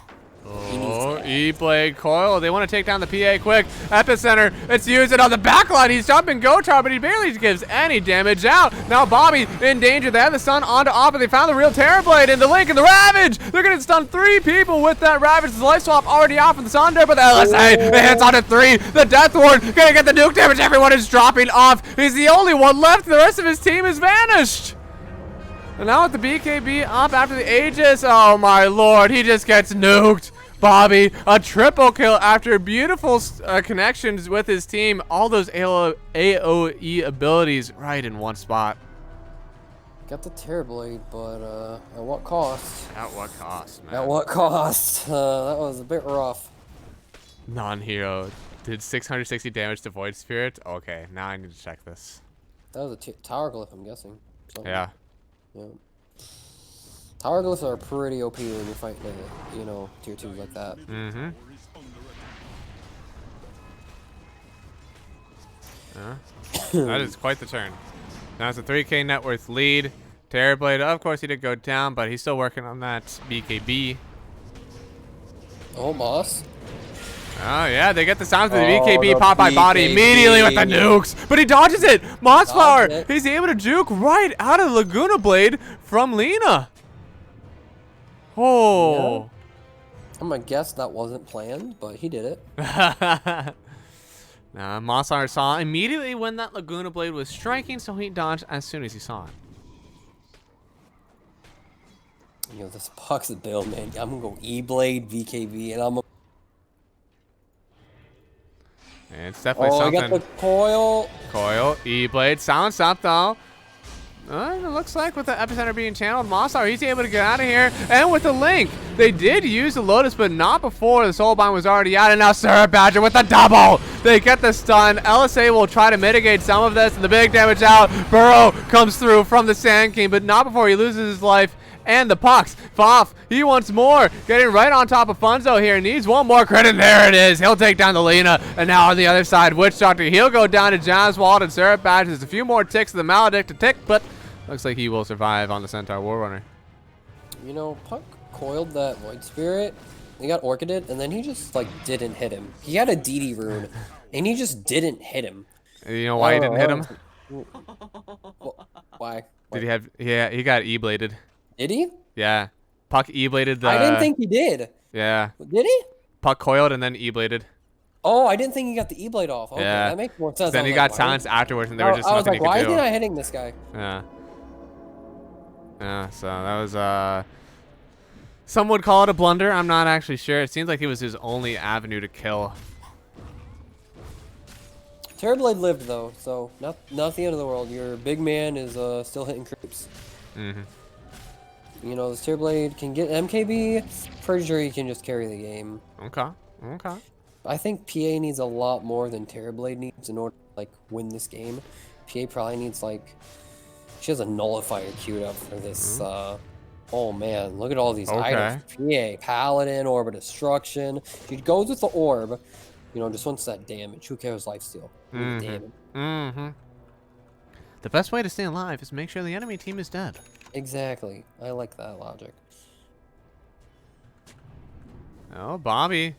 Oh, E-Blade coil. They want to take down the PA quick. Epicenter. It's using on the backline. He's jumping Gotard, but he barely gives any damage out. Now Bobby in danger. They have the stun onto Off, but they found the real Terrorblade in the Link and the Ravage. They're going to stun 3 people with that Ravage. The life swap already off from the Sunder, but the LSA it hits onto 3. The Death Ward going to get the nuke damage. Everyone is dropping off. He's the only one left. The rest of his team is vanished. And now with the BKB up after the Aegis. Oh my lord, he just gets nuked. Bobby, a triple kill after beautiful connections with his team. All those AoE abilities right in one spot. Got the Terrorblade, but at what cost? At what cost, man? At what cost? That was a bit rough. Non-hero did 660 damage to Void Spirit. Okay, now I need to check this. That was a Tower Glyph, I'm guessing. Something. Yeah. Yeah. Tower glyphs are pretty OP when you're fighting, you know, tier 2s like that. Mm-hmm. That is quite the turn. Now it's a 3K net worth lead. Terrorblade, of course, he did go down, but he's still working on that BKB. Oh, Moss. Oh, yeah, they get the sounds of the BKB pop by body immediately with the nukes. But he dodges it. Mossflower, he's able to juke right out of the Laguna Blade from Lina. Oh. Yeah. I'm going to guess that wasn't planned, but he did it. Now, Mossflower saw immediately when that Laguna Blade was striking, so he dodged as soon as he saw it. You know, this Puck's a build, man. I'm going to go E-Blade, VKB, and I'm going to... It's definitely something. I got the coil. Coil, E-Blade, silence up though. It looks like with the epicenter being channeled, Mossflower, he's able to get out of here. And with the link, they did use the Lotus, but not before the Soulbind was already out. And now Syrup Badger with the double. They get the stun. LSA will try to mitigate some of this, and the big damage out. Burrow comes through from the Sand King, but not before he loses his life. And the pucks. Foff, he wants more. Getting right on top of Funzo here. Needs one more crit, and there it is. He'll take down the Lina. And now on the other side, Witch Doctor, he'll go down to Jazzwald and Syrup Badge. There's a few more ticks of the Maledict to tick, but looks like he will survive on the Centaur Warrunner. You know, Puck coiled that Void Spirit. He got Orchided, and then he just, like, didn't hit him. He had a DD rune, and he just didn't hit him. You know why he didn't hit him? Why? Did he have... Yeah, he got E-bladed. Did he? Yeah. Puck E-bladed the... I didn't think he did. Yeah. Did he? Puck coiled and then E-bladed. Oh, I didn't think he got the E-Blade off. Okay, yeah. that makes more sense. Then he got silenced afterwards, and there were just I was nothing like, why he could do. isn't I hitting this guy? Yeah. Yeah, so that was, some would call it a blunder. I'm not actually sure. It seems like it was his only avenue to kill. Terrorblade lived, though, so not the end of the world. Your big man is still hitting creeps. Mm-hmm. You know, this Terrorblade can get MKB. Pretty sure he can just carry the game. Okay. Okay. I think PA needs a lot more than Terrorblade needs in order to, like, win this game. PA probably needs, like... She has a nullifier queued up for this, Oh, man. Look at all these items. PA, Paladin, Orb of Destruction. She goes with the Orb. You know, just wants that damage. Who cares lifesteal? Damage. Mm-hmm. The best way to stay alive is make sure the enemy team is dead. Exactly. I like that logic. Oh, Bobby.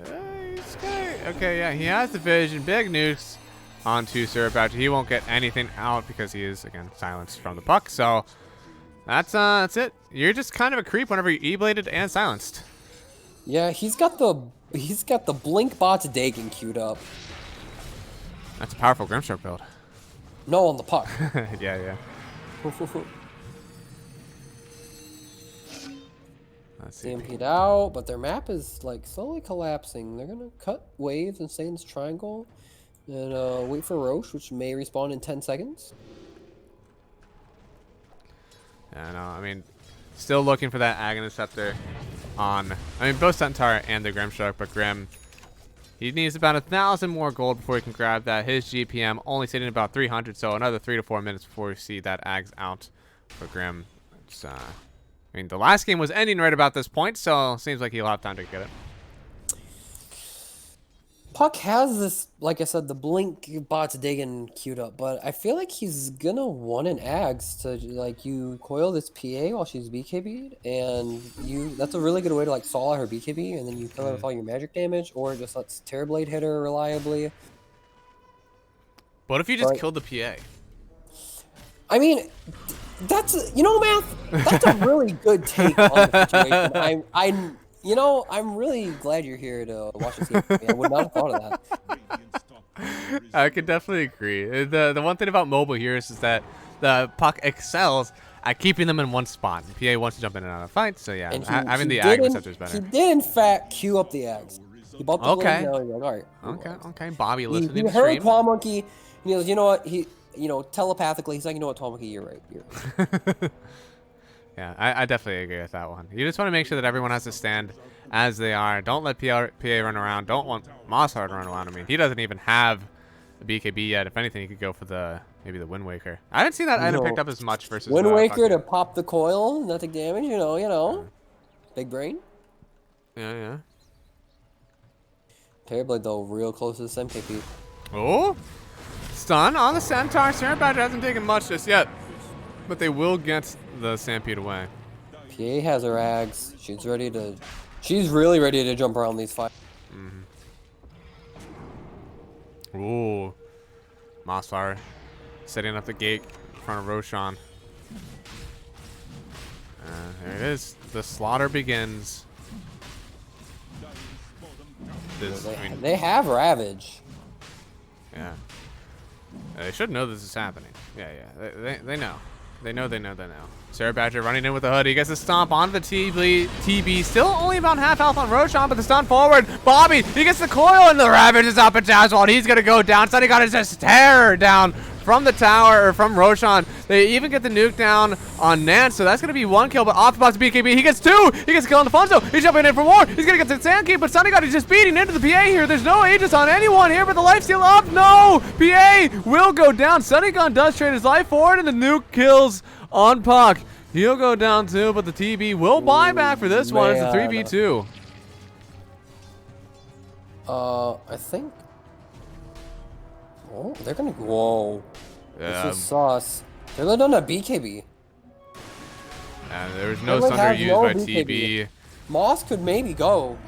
Okay, yeah, he has the vision. Big nukes onto Syrup Badger. He won't get anything out because he is, again, silenced from the puck. So that's it. You're just kind of a creep whenever you're E-bladed and silenced. Yeah, he's got the Blink Bot's Dagon queued up. That's a powerful Grimstroke build. No, on the puck. Yeah. Let's see. CMP'd out, but their map is like slowly collapsing. They're gonna cut waves and stay in this triangle and wait for Roche, which may respawn in 10 seconds. Yeah, no, I mean, still looking for that Aghanim Scepter on, I mean, both Centaur and the Grimstroke, but Grim, he needs about 1,000 more gold before he can grab that. His GPM only sitting about 300, so another 3 to 4 minutes before we see that Ags out for Grim. It's, I mean, the last game was ending right about this point, so seems like he'll have time to get it. Puck has this, like I said, the Blink Bot's Digging queued up, but I feel like he's gonna want an Ags to, like, you coil this PA while she's BKB'd, and that's a really good way to, like, stall out her BKB, and then you kill her with all your magic damage, or it just lets Terrorblade hit her reliably. What if you just killed the PA? I mean, that's, you know, Math, that's a really good take on the situation. I'm really glad you're here to watch this game. I would not have thought of that. I could definitely agree. The one thing about mobile heroes is that the Puck excels at keeping them in one spot. PA wants to jump in and out of fights, so yeah, having the Ag Receptor is better. He did, in fact, queue up the Ags. He bumped the blade, now he's like, all right. Okay. Bobby listening to He heard stream. Twamonkey, and he goes, you know what? Telepathically, he's like, you know what, Twamonkey, you're right. Yeah, I definitely agree with that one. You just want to make sure that everyone has to stand as they are. Don't let PA run around. Don't want Mossflower to run around. I mean, he doesn't even have BKB yet. If anything, he could go for maybe the Wind Waker. I haven't seen that item picked up as much versus Wind Waker fucking... to pop the coil, nothing damage. You know. Big brain. Yeah. Terrorblade though, real close to the MKP. Oh, stun on the Centaur. Sarah Badger hasn't taken much just yet, but they will get the Stampede away. PA has her ags. She's really ready to jump around these fights. Ooh, Mossflower setting up the gate in front of Roshan. There it is. The slaughter begins. They have Ravage. Yeah. They should know this is happening. Yeah. They know. They know. Sarah Badger running in with the hood. He gets a stomp onto the TB. Still only about half health on Roshan, but the stun forward. Bobby, he gets the coil, and the Ravage is up at Jazzwald. He's going to go down. Sunny God is just tear down from the tower, or from Roshan. They even get the nuke down on Nance, so that's going to be 1 kill, but off the box BKB, he gets 2! He gets a kill on Defonso. He's jumping in for more. He's going to get the Sand King, but Sunny God is just beating into the PA here. There's no Aegis on anyone here, but the lifesteal up. No! PA will go down. Sunny God does trade his life forward, and the nuke kills on Puck. He'll go down too, but the TB will buy back for this one. It's a 3v2. I think... Oh, they're gonna... Whoa. This is sauce. They're done a BKB. There was no thunder used by TB. Moss could maybe go.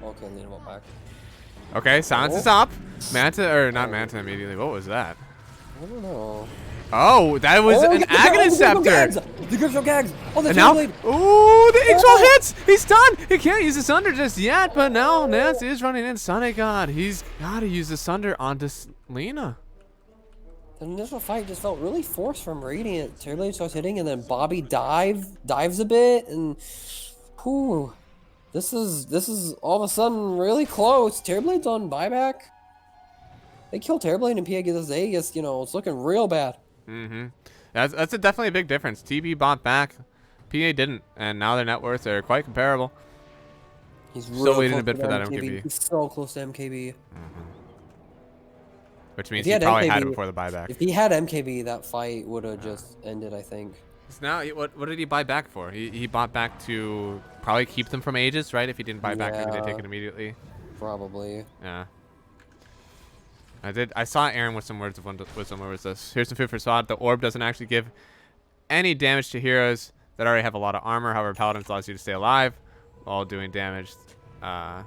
Okay, lead him up back. Okay, silence is up. Manta, or not Manta immediately. What was that? I don't know. Oh, that was an Aghanim Scepter. The Grip Gags. Oh, the Blade. Ooh, the Ixwell hits. He's stunned. He can't use the Sunder just yet, but now Nance is running in. Sunny God, he's got to use the Sunder onto Lena. The initial fight just felt really forced from Radiant. Terrorblade starts hitting, and then Bobby dives a bit, and whew, this is all of a sudden really close. Terrorblade's on buyback. They kill Terrorblade and PA gets Aegis. It's looking real bad. That's definitely a big difference. TB bought back, PA didn't, and now their net worths are quite comparable. He's still waiting a bit for that MKB. He's so close to MKB. Which means he probably had it before the buyback. If he had MKB, that fight would have just ended, I think. So now, what did he buy back for? He bought back to probably keep them from Aegis, right? If he didn't buy back, maybe they take it immediately. Probably. Yeah. I saw Aaron with some words of wisdom. What was this? Here's some food for thought. The orb doesn't actually give any damage to heroes that already have a lot of armor. However, Paladins allows you to stay alive while doing damage. For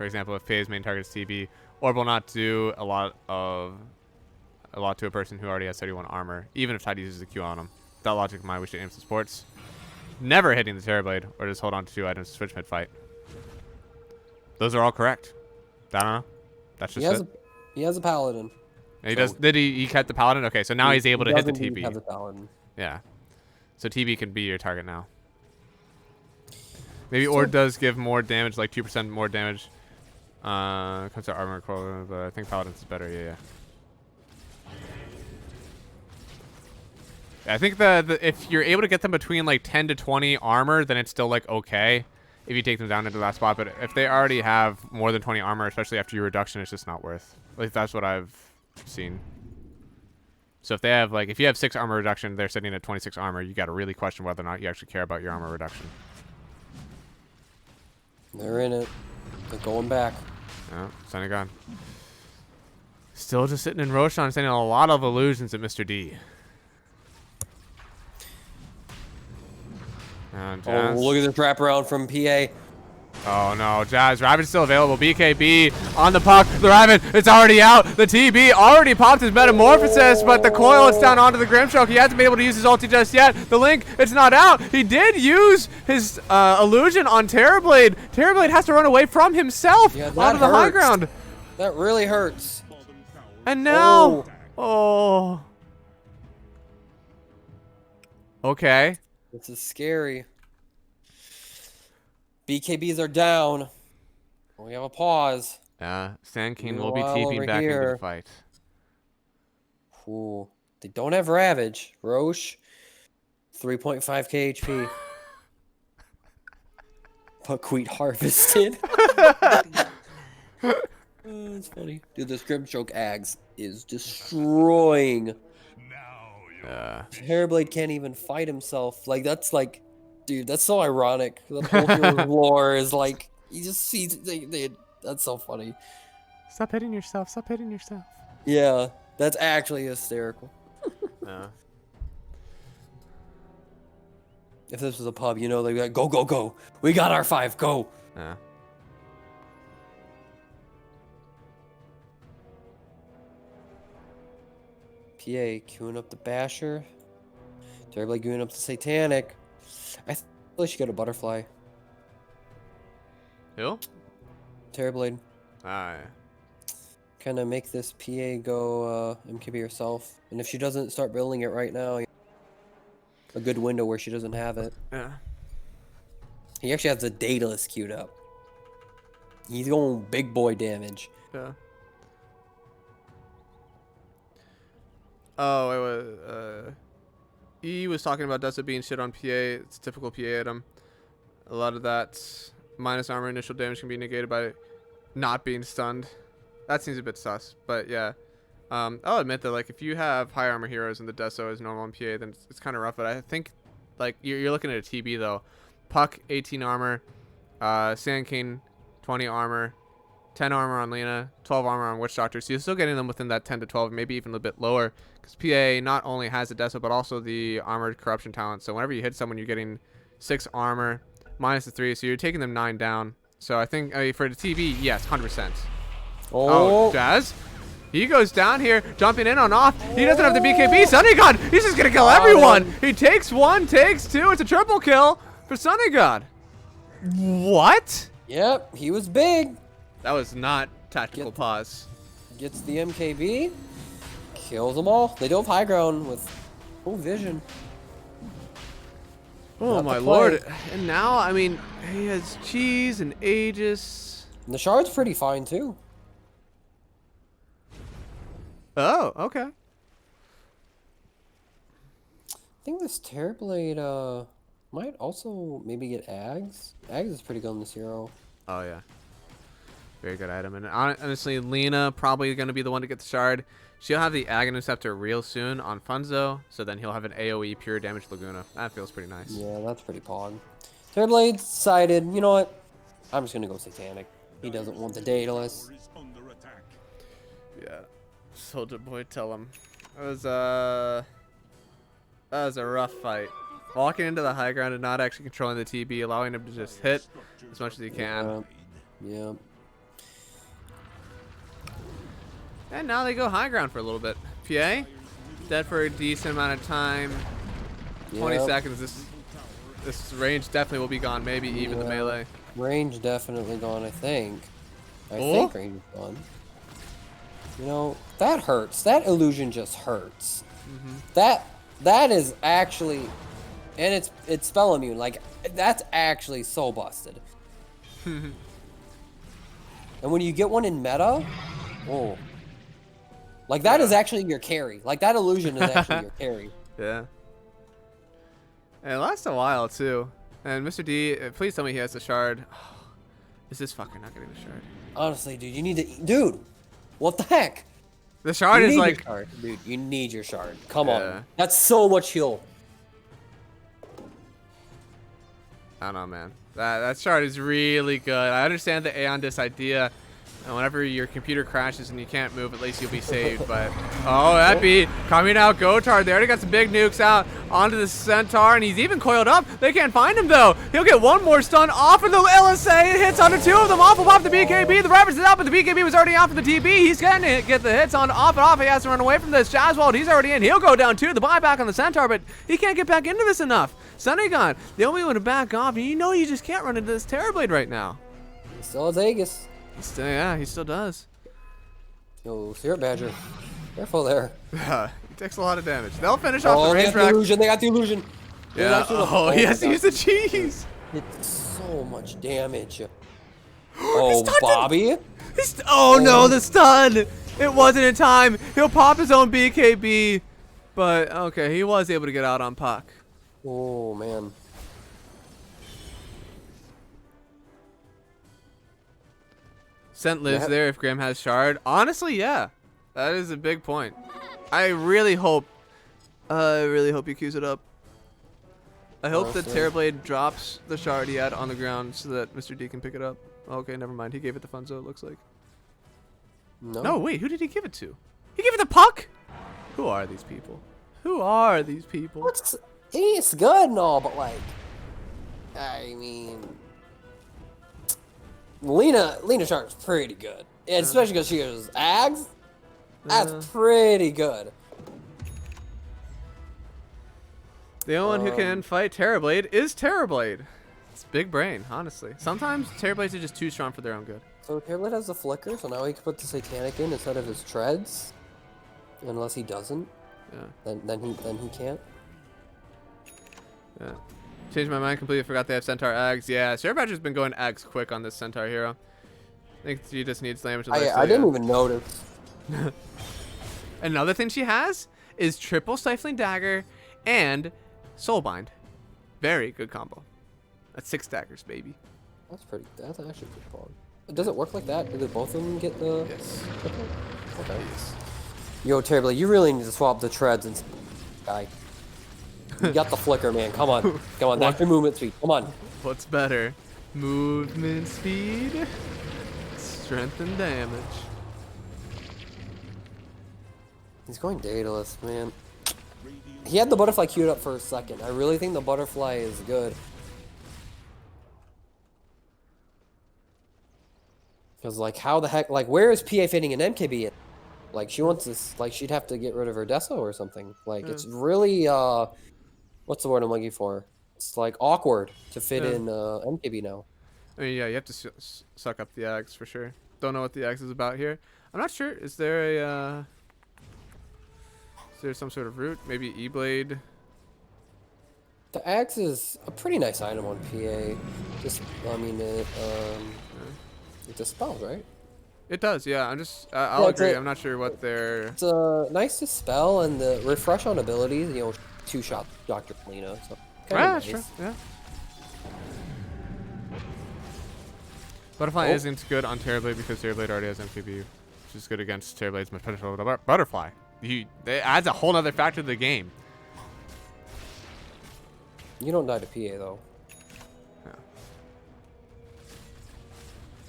example, if Faye's main target is TB, orb will not do a lot to a person who already has 31 armor, even if Tide uses a Q on him. That logic of mine, we should aim some sports. Never hitting the Terrorblade, or just hold on to 2 items to switch mid-fight. Those are all correct. I don't know. That's just it. He has a Paladin. And he does. Did he kept the Paladin? Okay, so now he's able to hit the TB. He has a Paladin. Yeah. So TB can be your target now. Maybe Orb does give more damage, like 2% more damage. Comes to armor equivalent, but I think Paladins is better. Yeah. I think if you're able to get them between like 10 to 20 armor, then it's still like okay if you take them down into that spot. But if they already have more than 20 armor, especially after your reduction, it's just not worth. Like that's what I've seen. So if they have if you have 6 armor reduction, they're sitting at 26 armor. You got to really question whether or not you actually care about your armor reduction. They're in it. They're going back. Oh, Sunny gone. Still just sitting in Roshan, sending a lot of illusions at Mr. D. Oh, look at this wraparound from PA. Oh no, Jazz. Raven's still available. BKB on the puck. The Raven, it's already out. The TB already popped his Metamorphosis, but the coil is down onto the Grimstroke. He hasn't been able to use his ulti just yet. The Link, it's not out. He did use his illusion on Terrorblade. Terrorblade has to run away from himself onto the high ground. That really hurts. And now, okay. This is scary. BKBs are down. We have a pause. Sand King will be TPing back into the fight. Ooh. They don't have Ravage. Roche, 3.5k HP. Buckwheat harvested. It's funny. Dude, this Grimstroke Ags is destroying. Hairblade can't even fight himself. Like, that's like, dude, that's so ironic. The whole hero's lore is like, you just see, that's so funny. Stop hitting yourself. Stop hitting yourself. Yeah, that's actually hysterical. If this was a pub, you know, they'd be like, go, go, go. We got our 5, go. Yeah. PA queuing up the Basher. Terribly queuing up the Satanic. I feel she got a Butterfly. Who? Terrorblade. Alright. Kind of make this PA go MKB herself. And if she doesn't start building it right now, a good window where she doesn't have it. Yeah. He actually has the Daedalus queued up. He's going big boy damage. Yeah. Oh, it was, he was talking about DotA being shit on PA. It's a typical PA item. A lot of that minus armor initial damage can be negated by not being stunned. That seems a bit sus, but yeah. I'll admit that, like, if you have high armor heroes and the Deso is normal on PA, then it's kind of rough. But I think, like, you're looking at a TB though. Puck 18 armor, Sand King 20 armor, 10 armor on Lena, 12 armor on Witch Doctor. So you're still getting them within that 10 to 12, maybe even a little bit lower, because PA not only has the Deso but also the armored corruption talent. So whenever you hit someone, you're getting 6 armor minus the 3, so you're taking them 9 down. So I think for the TB, yes, 100%. Oh, Jazz. He goes down here, jumping in on off. He doesn't have the BKB. Sunny God, he's just going to kill everyone. He takes 1, takes 2. It's a triple kill for Sunny God. What? Yep, he was big. That was not tactical pause. Gets the MKB. Kills them all. They do have high ground with full vision. Oh, my lord. And now, I mean, he has Cheese and Aegis. And the Shard's pretty fine, too. Oh, okay. I think this Terrorblade might also maybe get Ags. Ags is pretty good on this hero. Oh, yeah. Very good item. And honestly, Lena probably going to be the one to get the Shard. She'll have the Aghanim real soon on Funzo, so then he'll have an AoE pure damage Laguna. That feels pretty nice. Yeah, that's pretty pog. Terrorblade decided, you know what? I'm just going to go Satanic. He doesn't want the Daedalus. Yeah. Soldier Boy, tell him. That was a rough fight. Walking into the high ground and not actually controlling the TB, allowing him to just hit as much as he can. Yeah. And now they go high ground for a little bit. PA, dead for a decent amount of time. 20 seconds. This range definitely will be gone. Maybe even the melee. Range definitely gone, I think. I think range is gone. You know, that hurts. That illusion just hurts. That is actually, and it's spell immune. Like, that's actually so busted. And when you get one in meta, oh, like that is actually your carry. Like that illusion is actually your carry. Yeah. And it lasts a while too. And Mr. D, please tell me he has the Shard. Is this fucker not getting the Shard? Honestly, dude, you need to, dude. What the heck? The Shard is like, dude, you need your Shard. Come on, that's so much heal. I don't know, man. That Shard is really good. I understand the Aeon Disc idea. And whenever your computer crashes and you can't move, at least you'll be saved. But oh, that be coming out. Gotard. They already got some big nukes out onto the Centaur, and he's even coiled up. They can't find him though. He'll get one more stun off of the LSA. It hits onto 2 of them. Off will pop the BKB. The Ravage is out, but the BKB was already out for the TB. He's gonna get the hits on off and off. He has to run away from this. Jazzwald, he's already in. He'll go down too. The buyback on the Centaur, but he can't get back into this enough. Sunny God, the only one to back off, and you know you just can't run into this Terrorblade right now. He still has Aegis. Yeah, he still does. Yo, Spirit Badger. Careful there. He takes a lot of damage. They'll finish off the they range got the illusion. They got the illusion. Yeah. Oh, he has to use the cheese. It's so much damage. Oh, Bobby. Oh no, the stun. It wasn't in time. He'll pop his own BKB. But, okay, he was able to get out on Puck. Oh, man. Scent lives Yeah. there if Graham has shard. Honestly, yeah. That is a big point. I really hope he queues it up. I hope that Honestly. Terrorblade drops the shard he had on the ground so that Mr. D can pick it up. Okay, never mind. He gave it to Funzo, it looks like. No, wait. Who did he give it to? He gave it to Puck? Who are these people? Who are these people? It's good and all, but like, I mean, Lena Sharp's pretty good, and especially because she goes Ags. That's pretty good. The only one who can fight Terrorblade is Terrorblade. It's big brain, honestly. Sometimes Terrorblades are just too strong for their own good. So Terrorblade has the flicker, so now he can put the Satanic in instead of his treads. Unless he doesn't, Yeah. then he can't. Yeah. Changed my mind completely. Forgot they have Centaur Ags. Yeah, Sarah Badger's been going Ags quick on this Centaur hero. I think she just needs damage. I didn't even notice. Another thing she has is triple Stifling Dagger and Soulbind. Very good combo. That's 6 daggers, baby. That's actually pretty fun. Does it work like that? Do both of them get the? Yes. Okay. Yes. Yo, Terrorblade, you really need to swap the treads and guy. You got the flicker, man. Come on. Come on. That's your movement speed. Come on. What's better? Movement speed? Strength and damage. He's going Daedalus, man. He had the butterfly queued up for a second. I really think the butterfly is good. Because, like, how the heck... Like, where is PA fitting an MKB in? Like, she wants this... Like, she'd have to get rid of her Deso or something. Like, it's really, what's the word I'm looking for? It's, like, awkward to fit in MKB now. I mean, yeah, you have to suck up the Ags for sure. Don't know what the Ags is about here. I'm not sure. Is there a... Is there some sort of route? Maybe E-Blade? The axe is a pretty nice item on PA. Just, I mean, it dispels, right? It does, yeah. I'll it's agree. I'm not sure what they're... It's nice dispel and the refresh on abilities. You know, 2-shot Dr. Polina. So kind of nice. Sure, yeah. Butterfly isn't good on Terrorblade because Terrorblade already has MKB, which is good against Terrorblade's potential Butterfly. It adds a whole other factor to the game. You don't die to PA though.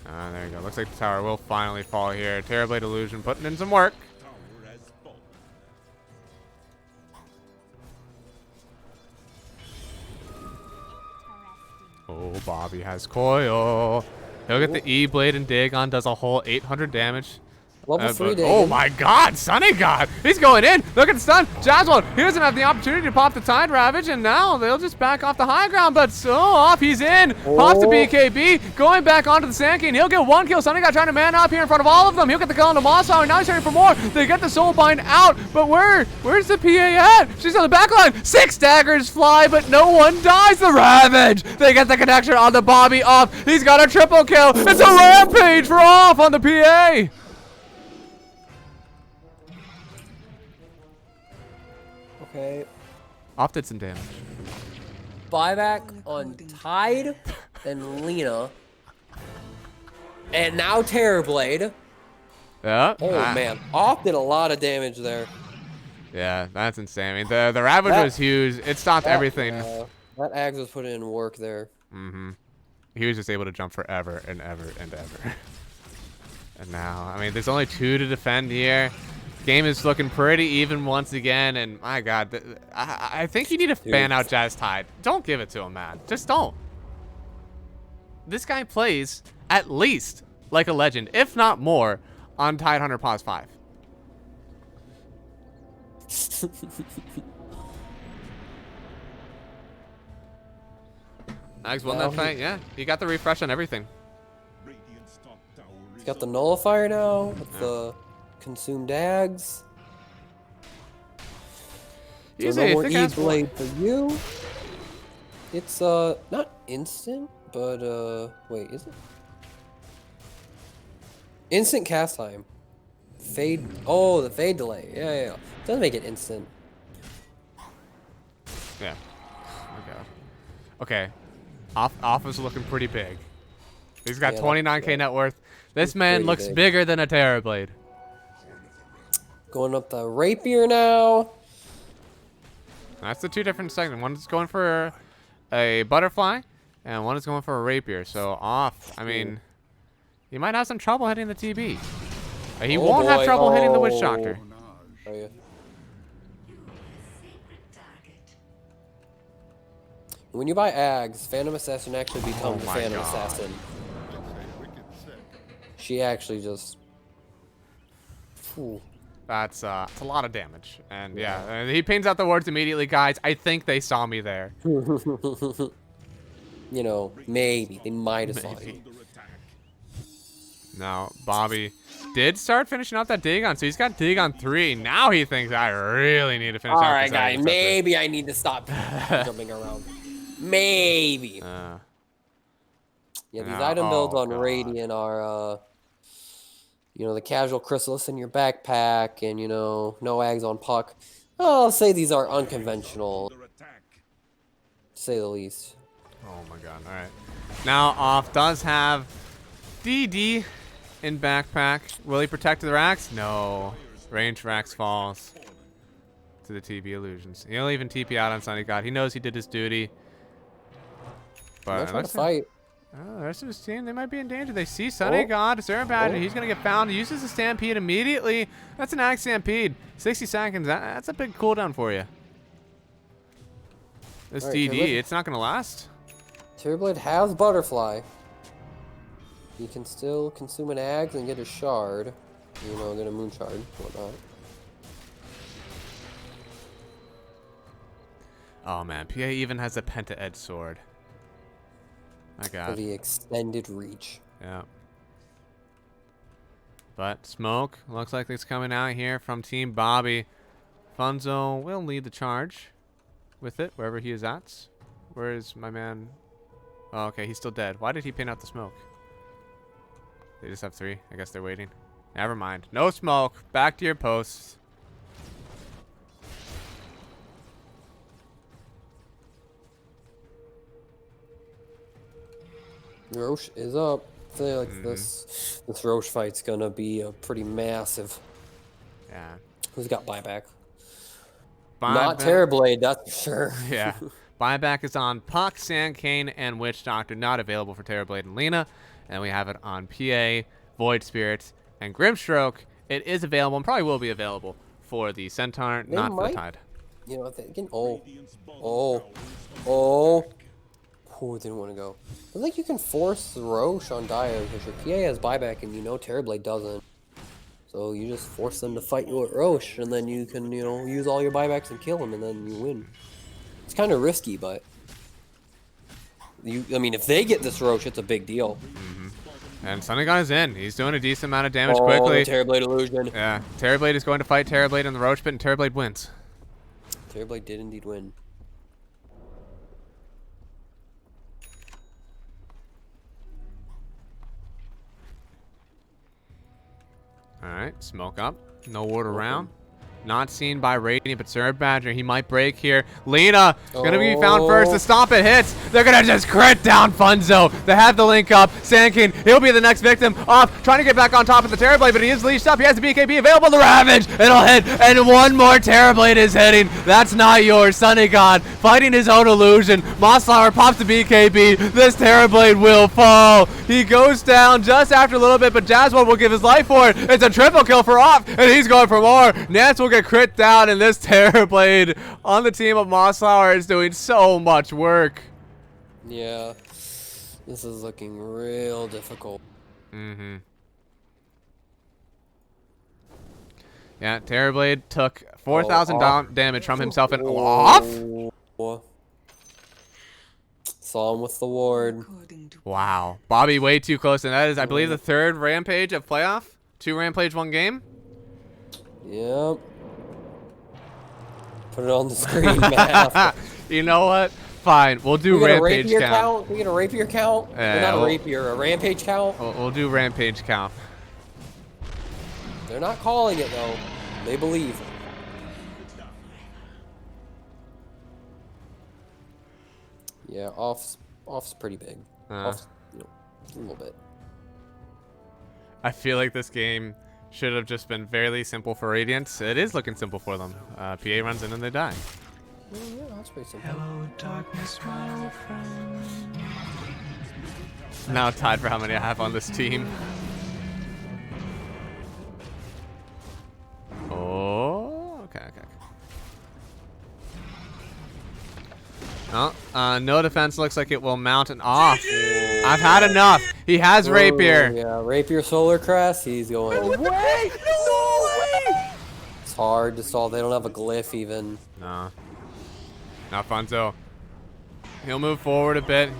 There you go. Looks like the tower will finally fall here. Terrorblade Illusion putting in some work. Oh, Bobby has coil. He'll get the E-Blade and Dagon, does a whole 800 damage. Level 3 but, Dagon. oh my god, Sunny God! He's going in! Look at the stun! Jaswald, he doesn't have the opportunity to pop the Tide Ravage, and now they'll just back off the high ground, but so off, he's in! Pops the BKB, going back onto the Sand King, he'll get 1 kill. Sunny God trying to man up here in front of all of them. He'll get the kill on the Mossflower, now he's turning for more. They get the Soulbind out, but where's the PA at? She's on the back line. 6 daggers fly, but no one dies. The Ravage! They get the connection on the Bobby off. He's got a triple kill. It's a rampage for off on the PA! Okay. Off did some damage. Buyback on Tide and Lena. And now Terrorblade. Yeah. Oh man, Off did a lot of damage there. Yeah, that's insane. I mean, the Ravage was huge. It stopped everything. That Ags was putting in work there. Mm-hmm. He was just able to jump forever and ever and ever. And now, I mean, there's only 2 to defend here. Game is looking pretty even once again, and my God, I think you need to fan out Jazz Tide. Don't give it to him, man. Just don't. This guy plays at least like a legend, if not more, on Tide Hunter Pause 5. Ags won that fight, yeah. He got the refresh on everything. He's got the Nullifier now with the consumed Ags. So no more E-Blade for you. It's not instant, but wait, is it? Instant cast time. Fade. Oh, the fade delay. Yeah. Doesn't make it instant. Yeah. Oh my God. Okay. Off is looking pretty big. He's got Yeah, 29k net worth. This man pretty looks big. bigger than a Terrorblade. Going up the rapier now. That's the two different segments. One is going for a butterfly, and one is going for a rapier. So off. I mean, he might have some trouble hitting the TB. He won't have trouble hitting the Witch Doctor. Oh, yeah. When you buy Ags, Phantom Assassin actually becomes my Phantom God. Assassin. She actually just. Ooh. That's a lot of damage. And yeah, he pings out the words immediately, guys. I think they saw me there. You know, maybe they might have saw you. Now, Bobby did start finishing off that dig on, so he's got dig on 3. Now he thinks I really need to finish All out right, this guys. item Maybe I need to stop jumping around. Maybe. assessment. Yeah, these no, item builds oh, on God. Radiant are, you know, the casual chrysalis in your backpack, and you know, no Ags on Puck. I'll say these are unconventional, to say the least. Oh my God! All right. Now off does have DD in backpack. Will he protect the racks? No. Range racks falls to the TP illusions. He'll even TP out on Sunny God. He knows he did his duty. I'm But trying to fight. the rest of his team, they might be in danger. They see Sunny God, Sarah Badger. He's going to get found. He uses the Stampede immediately. That's an Axe Stampede. 60 seconds. That's a big cooldown for you. This All right, DD, Terrorblade. it's not going to last. Terrorblade has Butterfly. You can still consume an Ags and get a shard. You know, get a Moon Shard, whatnot. Oh, man. PA even has a Penta-Edge sword. My For God. the extended reach. Yeah. But smoke looks like it's coming out here from Team Bobby. Funzo will lead the charge with it, wherever he is at. Where is my man? Oh, okay, he's still dead. Why did he pin out the smoke? They just have 3. I guess they're waiting. Never mind. No smoke. Back to your posts. Roche is up. I feel like this Roche fight's gonna be a pretty massive. Yeah. Who's got buyback? Buyback. Not Terrorblade, that's for sure. Yeah. Buyback is on Puck, Sandcane, and Witch Doctor. Not available for Terrorblade and Lena. And we have it on PA, Void Spirit, and Grimstroke. It is available and probably will be available for the Centaur, They not for might- the Tide. You know, thinking, oh, didn't want to go. I think you can force the Roche on Dia because your PA has buyback and you know Terrorblade doesn't. So you just force them to fight you at Roche and then you can, you know, use all your buybacks and kill them and then you win. It's kind of risky, but I mean, if they get this Roche, it's a big deal. And Sunnigan is in. He's doing a decent amount of damage Oh, quickly. the Terrorblade illusion. Yeah. Terrorblade is going to fight Terrorblade in the Roach Pit, and Terrorblade wins. Terrorblade did indeed win. Alright, smoke up. No ward around. Not seen by Radiant, but Sarah Badger, he might break here. Lena, gonna be found first. The stomp it hits. They're gonna just crit down Funzo. They have the link up. Sandkin, he'll be the next victim. Off, trying to get back on top of the Terrorblade, but he is leashed up. He has the BKB available. The Ravage, it'll hit, and one more Terrorblade is hitting. That's not yours. Sunny God fighting his own illusion. Mossflower pops the BKB. This Terrorblade will fall. He goes down just after a little bit, but Jasmine will give his life for it. It's a triple kill for Off, and he's going for more. Nance will get crit down, and this Terrorblade on the team of Mossflower is doing so much work. Yeah, this is looking real difficult. Yeah, Terrorblade took 4,000 damage from himself and Off. Saw him with the ward. Wow. Bobby way too close, and that is, I believe, the 3rd Rampage of playoff. 2 Rampage, 1 game. Yep. Put it on the screen, man. You know what? Fine. We'll do We get a Rampage rapier count. We get a rapier count? Yeah, Or not we'll- a rapier, a rampage count? We'll do Rampage count. They're not calling it, though. They believe. Yeah, off's pretty big. Off's, you know, A little bit. I feel like this game should have just been fairly simple for Radiant. It is looking simple for them. PA runs in and they die. Yeah, that's pretty simple. Hello, darkness, my old friend. Now tied for how many I have on this team. Oh, okay. Oh, no defense looks like it will mount an off. I've had enough. He has Rapier. Yeah, Rapier Solar Crest. He's going. No way! It's hard to solve. They don't have a glyph even. No. Not Funzo. He'll move forward a bit.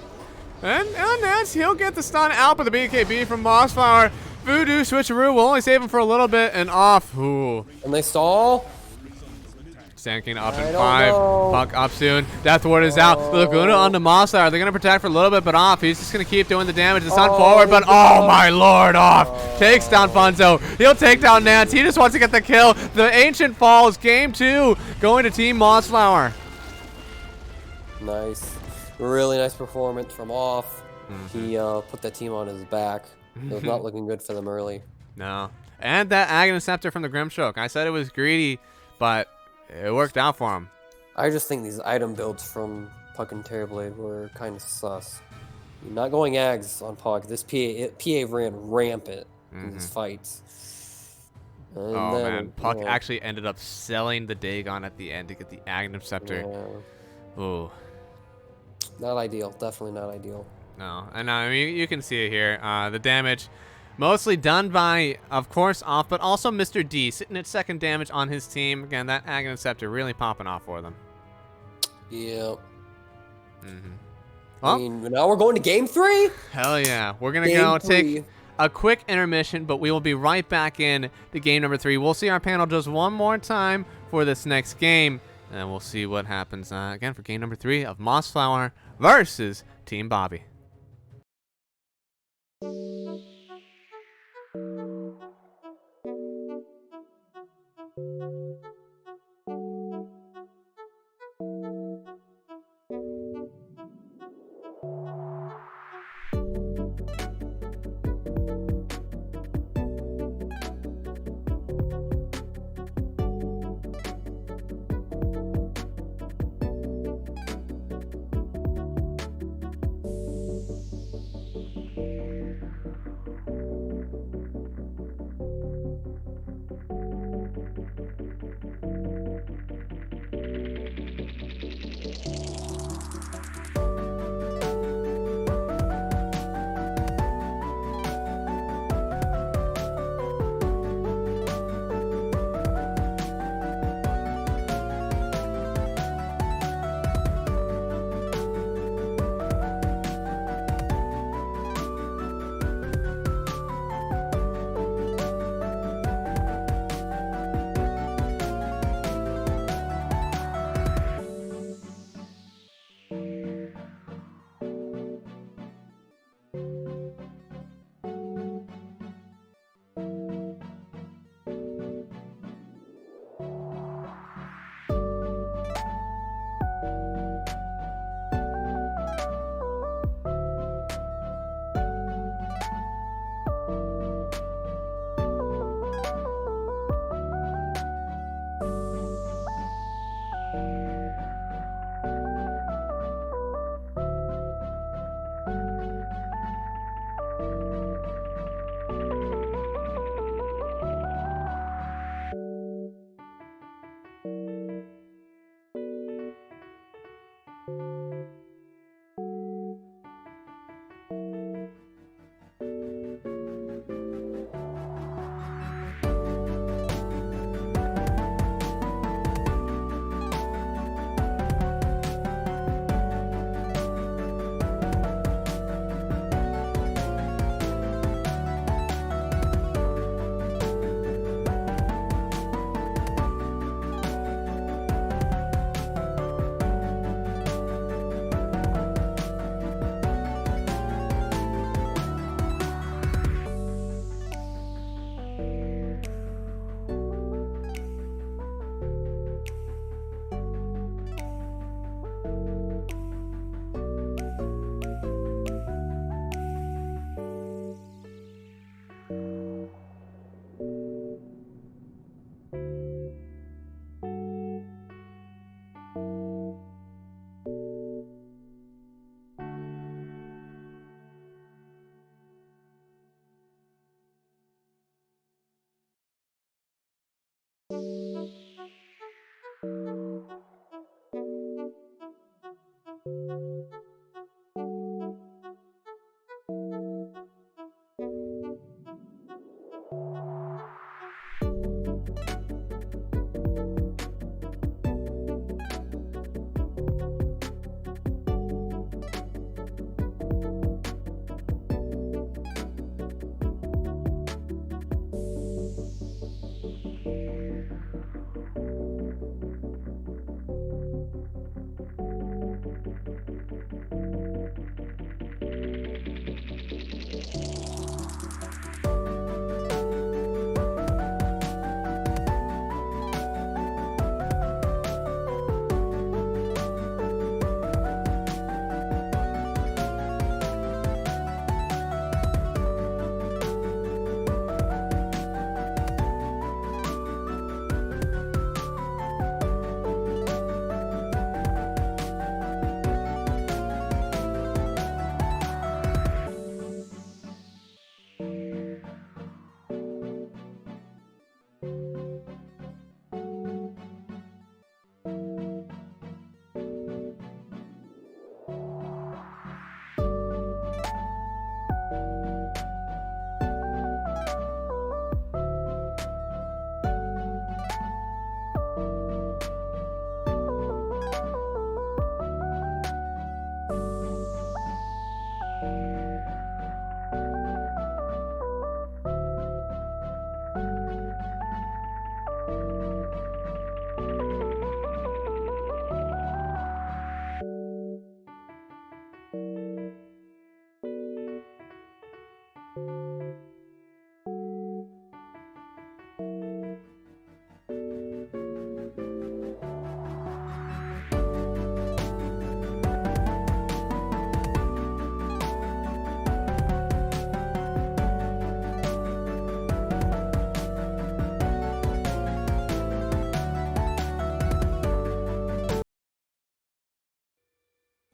And Nance, he'll get the stun out, but the BKB from Mossflower. Voodoo switcheroo will only save him for a little bit and off. Ooh. And they stall. Sand King up I in don't 5. know. Puck up soon. Death Ward is out. Laguna onto Mossflower. They're going to protect for a little bit, but off. He's just going to keep doing the damage. The stun forward, but oh my lord, off. Takes down Funzo. He'll take down Nance. He just wants to get the kill. The Ancient falls. Game 2 going to Team Mossflower. Nice. Really nice performance from off. He put that team on his back. It was not looking good for them early. No. And that Aghanim Scepter from the Grimstroke. I said it was greedy, but it worked out for him. I just think these item builds from Puck and Terrorblade were kind of sus. Not going Ags on Puck. This PA ran rampant in these fights. And Oh then, man, Puck actually ended up selling the Dagon at the end to get the Aghanim Scepter. Yeah, Ooh. not ideal. Definitely not ideal. No, and I mean you can see it here. The damage, mostly done by, of course, off, but also Mr. D sitting at 2nd damage on his team. Again, that Aghanim Scepter really popping off for them. Yeah. Well, I mean, now we're going to game 3. hell yeah, we're gonna Game go 3. take a quick intermission, but we will be right back in to game number 3. We'll see our panel just one more time for this next game, and we'll see what happens again for game number 3 of Mossflower versus Team Bobby.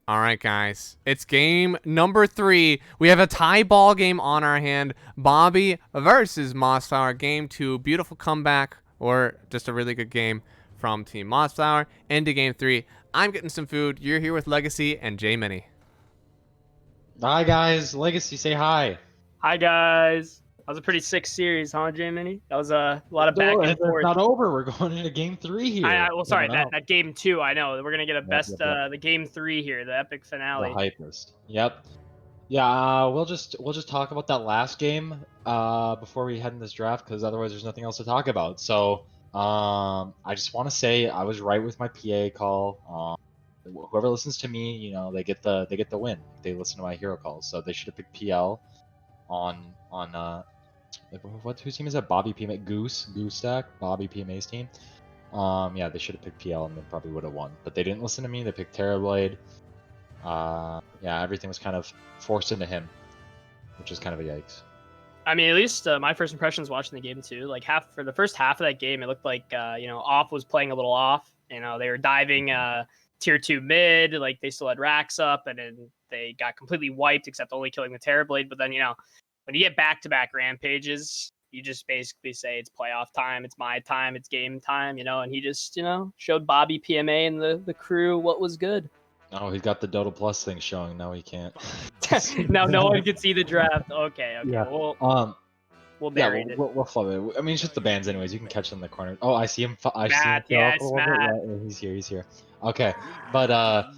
All right, guys. It's game number 3. We have a tie ball game on our hand. Bobby versus Mossflower. Game 2. Beautiful comeback, or just a really good game from Team Mossflower. Into game 3. I'm getting some food. You're here with Legacy and Jminne. Hi guys, Legacy, say hi. Hi guys. That was a pretty sick series, huh, Jminne? That was a lot of back and It's forth. not over. We're going into game 3 here. Well, sorry, Coming up. that game 2. I know we're gonna get a best yep. the game 3 here, the epic The finale. hypest. Yep. Yeah, we'll just talk about that last game before we head in this draft, because otherwise there's nothing else to talk about. So I just want to say I was right with my PA call. Whoever listens to me, you know, they get the win. They listen to my hero calls, so they should have picked PL on whose team is that? BobbyPMA Goose Stack, BobbyPMA's team. Yeah, they should have picked PL and they probably would have won, but they didn't listen to me. They picked Terrorblade. Yeah, everything was kind of forced into him, which is kind of a yikes. I mean, at least my first impressions watching the game too, like for the first half of that game, it looked like off was playing a little off. You know, they were diving tier 2 mid, like they still had racks up, and then they got completely wiped except only killing the Terrorblade. But then, you know, when you get back-to-back rampages, you just basically say it's playoff time, it's my time, it's game time, you know, and he just, you know, showed BobbyPMA and the crew what was good. Oh, he's got the Dota Plus thing showing. No, he can't. Now no one can see the draft. Okay. Yeah. We'll bury it. We'll flub it. I mean, it's just the bands anyways. You can catch them in the corner. Oh, I see him. Matt, yes, Matt. He's here. Okay, but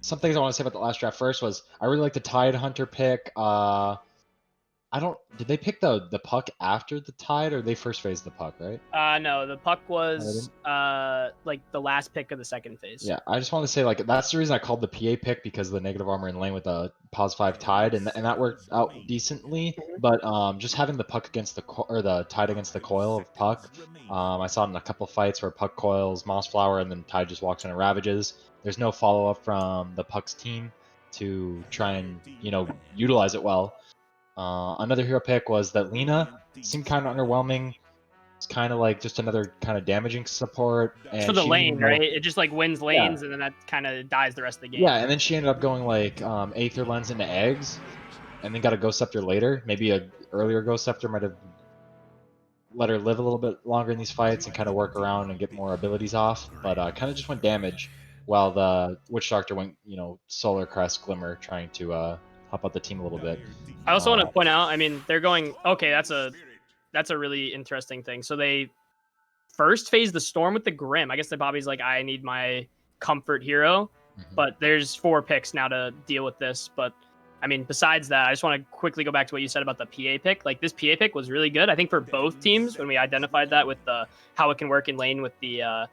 some things I want to say about the last draft first was I really like the Tide Hunter pick. Did they pick the puck after the Tide, or they first phased the puck, right? No, the puck was like the last pick of the second phase. Yeah, I just want to say, like, that's the reason I called the PA pick, because of the negative armor in lane with the +5 Tide, and that worked out decently. But just having the puck against the Tide against the coil of puck, I saw it in a couple fights where puck coils Mossflower and then Tide just walks in and ravages. There's no follow up from the puck's team to try and, you know, utilize it well. Another hero pick was that Lena seemed kind of underwhelming. It's kind of like just another kind of damaging support. And for the lane, right? It just like wins lanes, and then that kind of dies the rest of the game. Yeah, and then she ended up going like Aether Lens into eggs, and then got a Ghost Scepter later. Maybe a earlier Ghost Scepter might have let her live a little bit longer in these fights and kind of work around and get more abilities off. But kind of just went damage, while the Witch Doctor went, you know, Solar Crest Glimmer, trying to help out the team a little bit. I also want to point out, I mean, they're going, okay, that's a really interesting thing. So they first phase the Storm with the Grim. I guess that Bobby's like, I need my comfort hero, but there's 4 picks now to deal with this. But I mean, besides that, I just want to quickly go back to what you said about the PA pick. Like, this PA pick was really good, I think, for both teams when we identified that with the how it can work in lane with the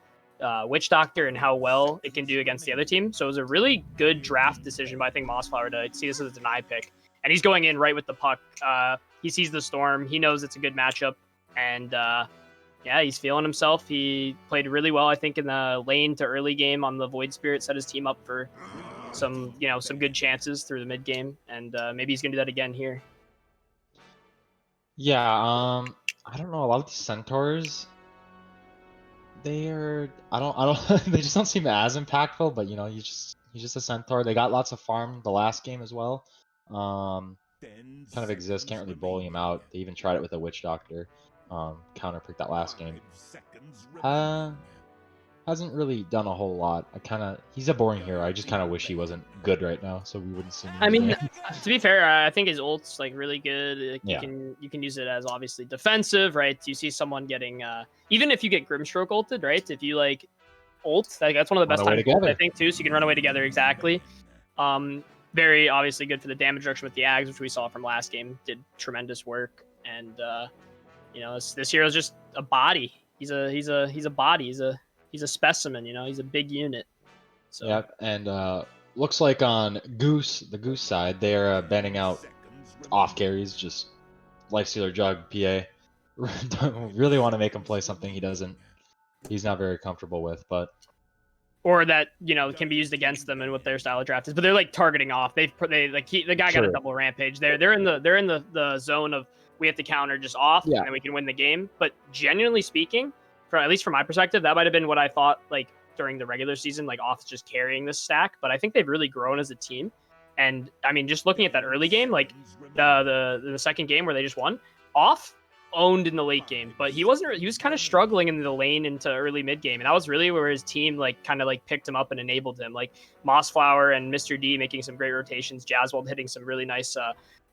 Witch Doctor and how well it can do against the other team. So it was a really good draft decision by, I think, Mossflower to see this as a deny pick. And he's going in right with the puck. He sees the Storm. He knows it's a good matchup. And yeah, he's feeling himself. He played really well, I think, in the lane to early game on the Void Spirit, set his team up for some good chances through the mid game. And maybe he's going to do that again here. Yeah, I don't know. A lot of these centaurs, they just don't seem as impactful. But he's just a centaur. They got lots of farm the last game as well. Kind of exists. Can't really bully him out. They even tried it with a Witch Doctor. Counter pick that last game. Hasn't really done a whole lot. He's a boring hero. I just kind of wish he wasn't good right now, so we wouldn't see him. I mean, to be fair, I think his ult's like really good. Yeah. You can use it as obviously defensive, right? You see someone getting even if you get Grimstroke ulted, right? If you like ult, that's one of the best times to ult, I think, too. So you can run away together, exactly. Very obviously good for the damage reduction with the Ags, which we saw from last game. Did tremendous work, and this hero is just a body. He's a body. He's a specimen, he's a big unit. So. Yep, and looks like on the Goose side, they're banning out off carries, just Lifestealer Jug, PA. Don't really want to make him play something he's not very comfortable with, but. Or that, can be used against them and what their style of draft is. But they're like targeting off. The guy got a double rampage. They're in the zone of we have to counter just off, and then we can win the game. But genuinely speaking, at least from my perspective, that might have been what I thought like during the regular season, like off just carrying this stack. But I think they've really grown as a team. And I mean, just looking at that early game, like the second game where they just won, off owned in the late game, but he was kind of struggling in the lane into early mid game, and that was really where his team like kind of like picked him up and enabled him. Like Mossflower and Mr. D making some great rotations, Jazzwold hitting some really nice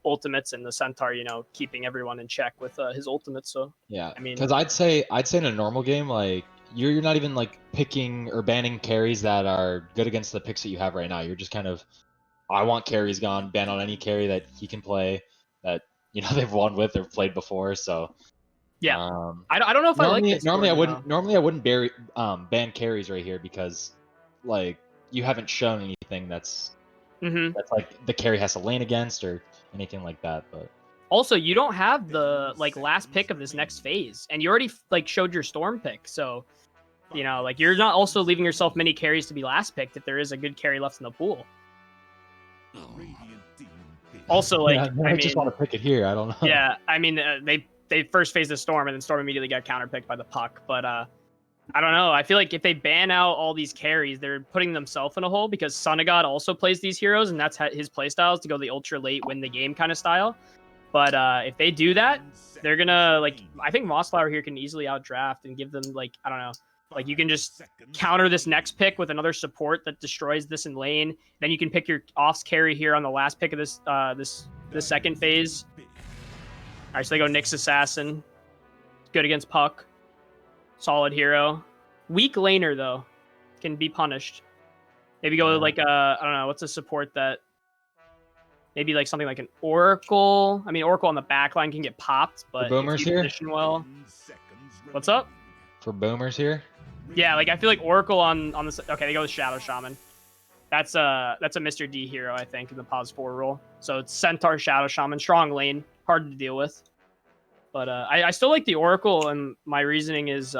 ultimates, and the Centaur, keeping everyone in check with his ultimates. So yeah, I mean, because I'd say in a normal game, like you're not even like picking or banning carries that are good against the picks that you have right now. You're just kind of, I want carries gone, ban on any carry that he can play that they've won with or played before. So yeah, I don't know if I like this. Normally I wouldn't ban carries right here, because like you haven't shown anything that's like the carry has to lane against or anything like that. But also, you don't have the like last pick of this next phase, and you already like showed your Storm pick, so like you're not also leaving yourself many carries to be last picked if there is a good carry left in the pool. Also, like, I just want to pick it here. I don't know. Yeah, I mean, they first phased the Storm, and then Storm immediately got counterpicked by the puck. But I don't know. I feel like if they ban out all these carries, they're putting themselves in a hole, because Son of God also plays these heroes, and that's his playstyle is to go the ultra late, win the game kind of style. But if they do that, they're gonna like. I think Mossflower here can easily outdraft and give them like, I don't know. Like, you can just counter this next pick with another support that destroys this in lane. Then you can pick your offs carry here on the last pick of this this second phase. All right, so they go Nyx Assassin. Good against puck. Solid hero. Weak laner, though. Can be punished. Maybe go with like I don't know, what's a support that... Maybe like something like an Oracle. I mean, Oracle on the back line can get popped, but Boomers if you here? position well... What's up? For Boomers here? Yeah, like I feel like Oracle on this. Okay, they go with Shadow Shaman. That's a Mr. D hero, I think, in the pause 4 role. So it's Centaur, Shadow Shaman, strong lane, hard to deal with. But I still like the Oracle, and my reasoning is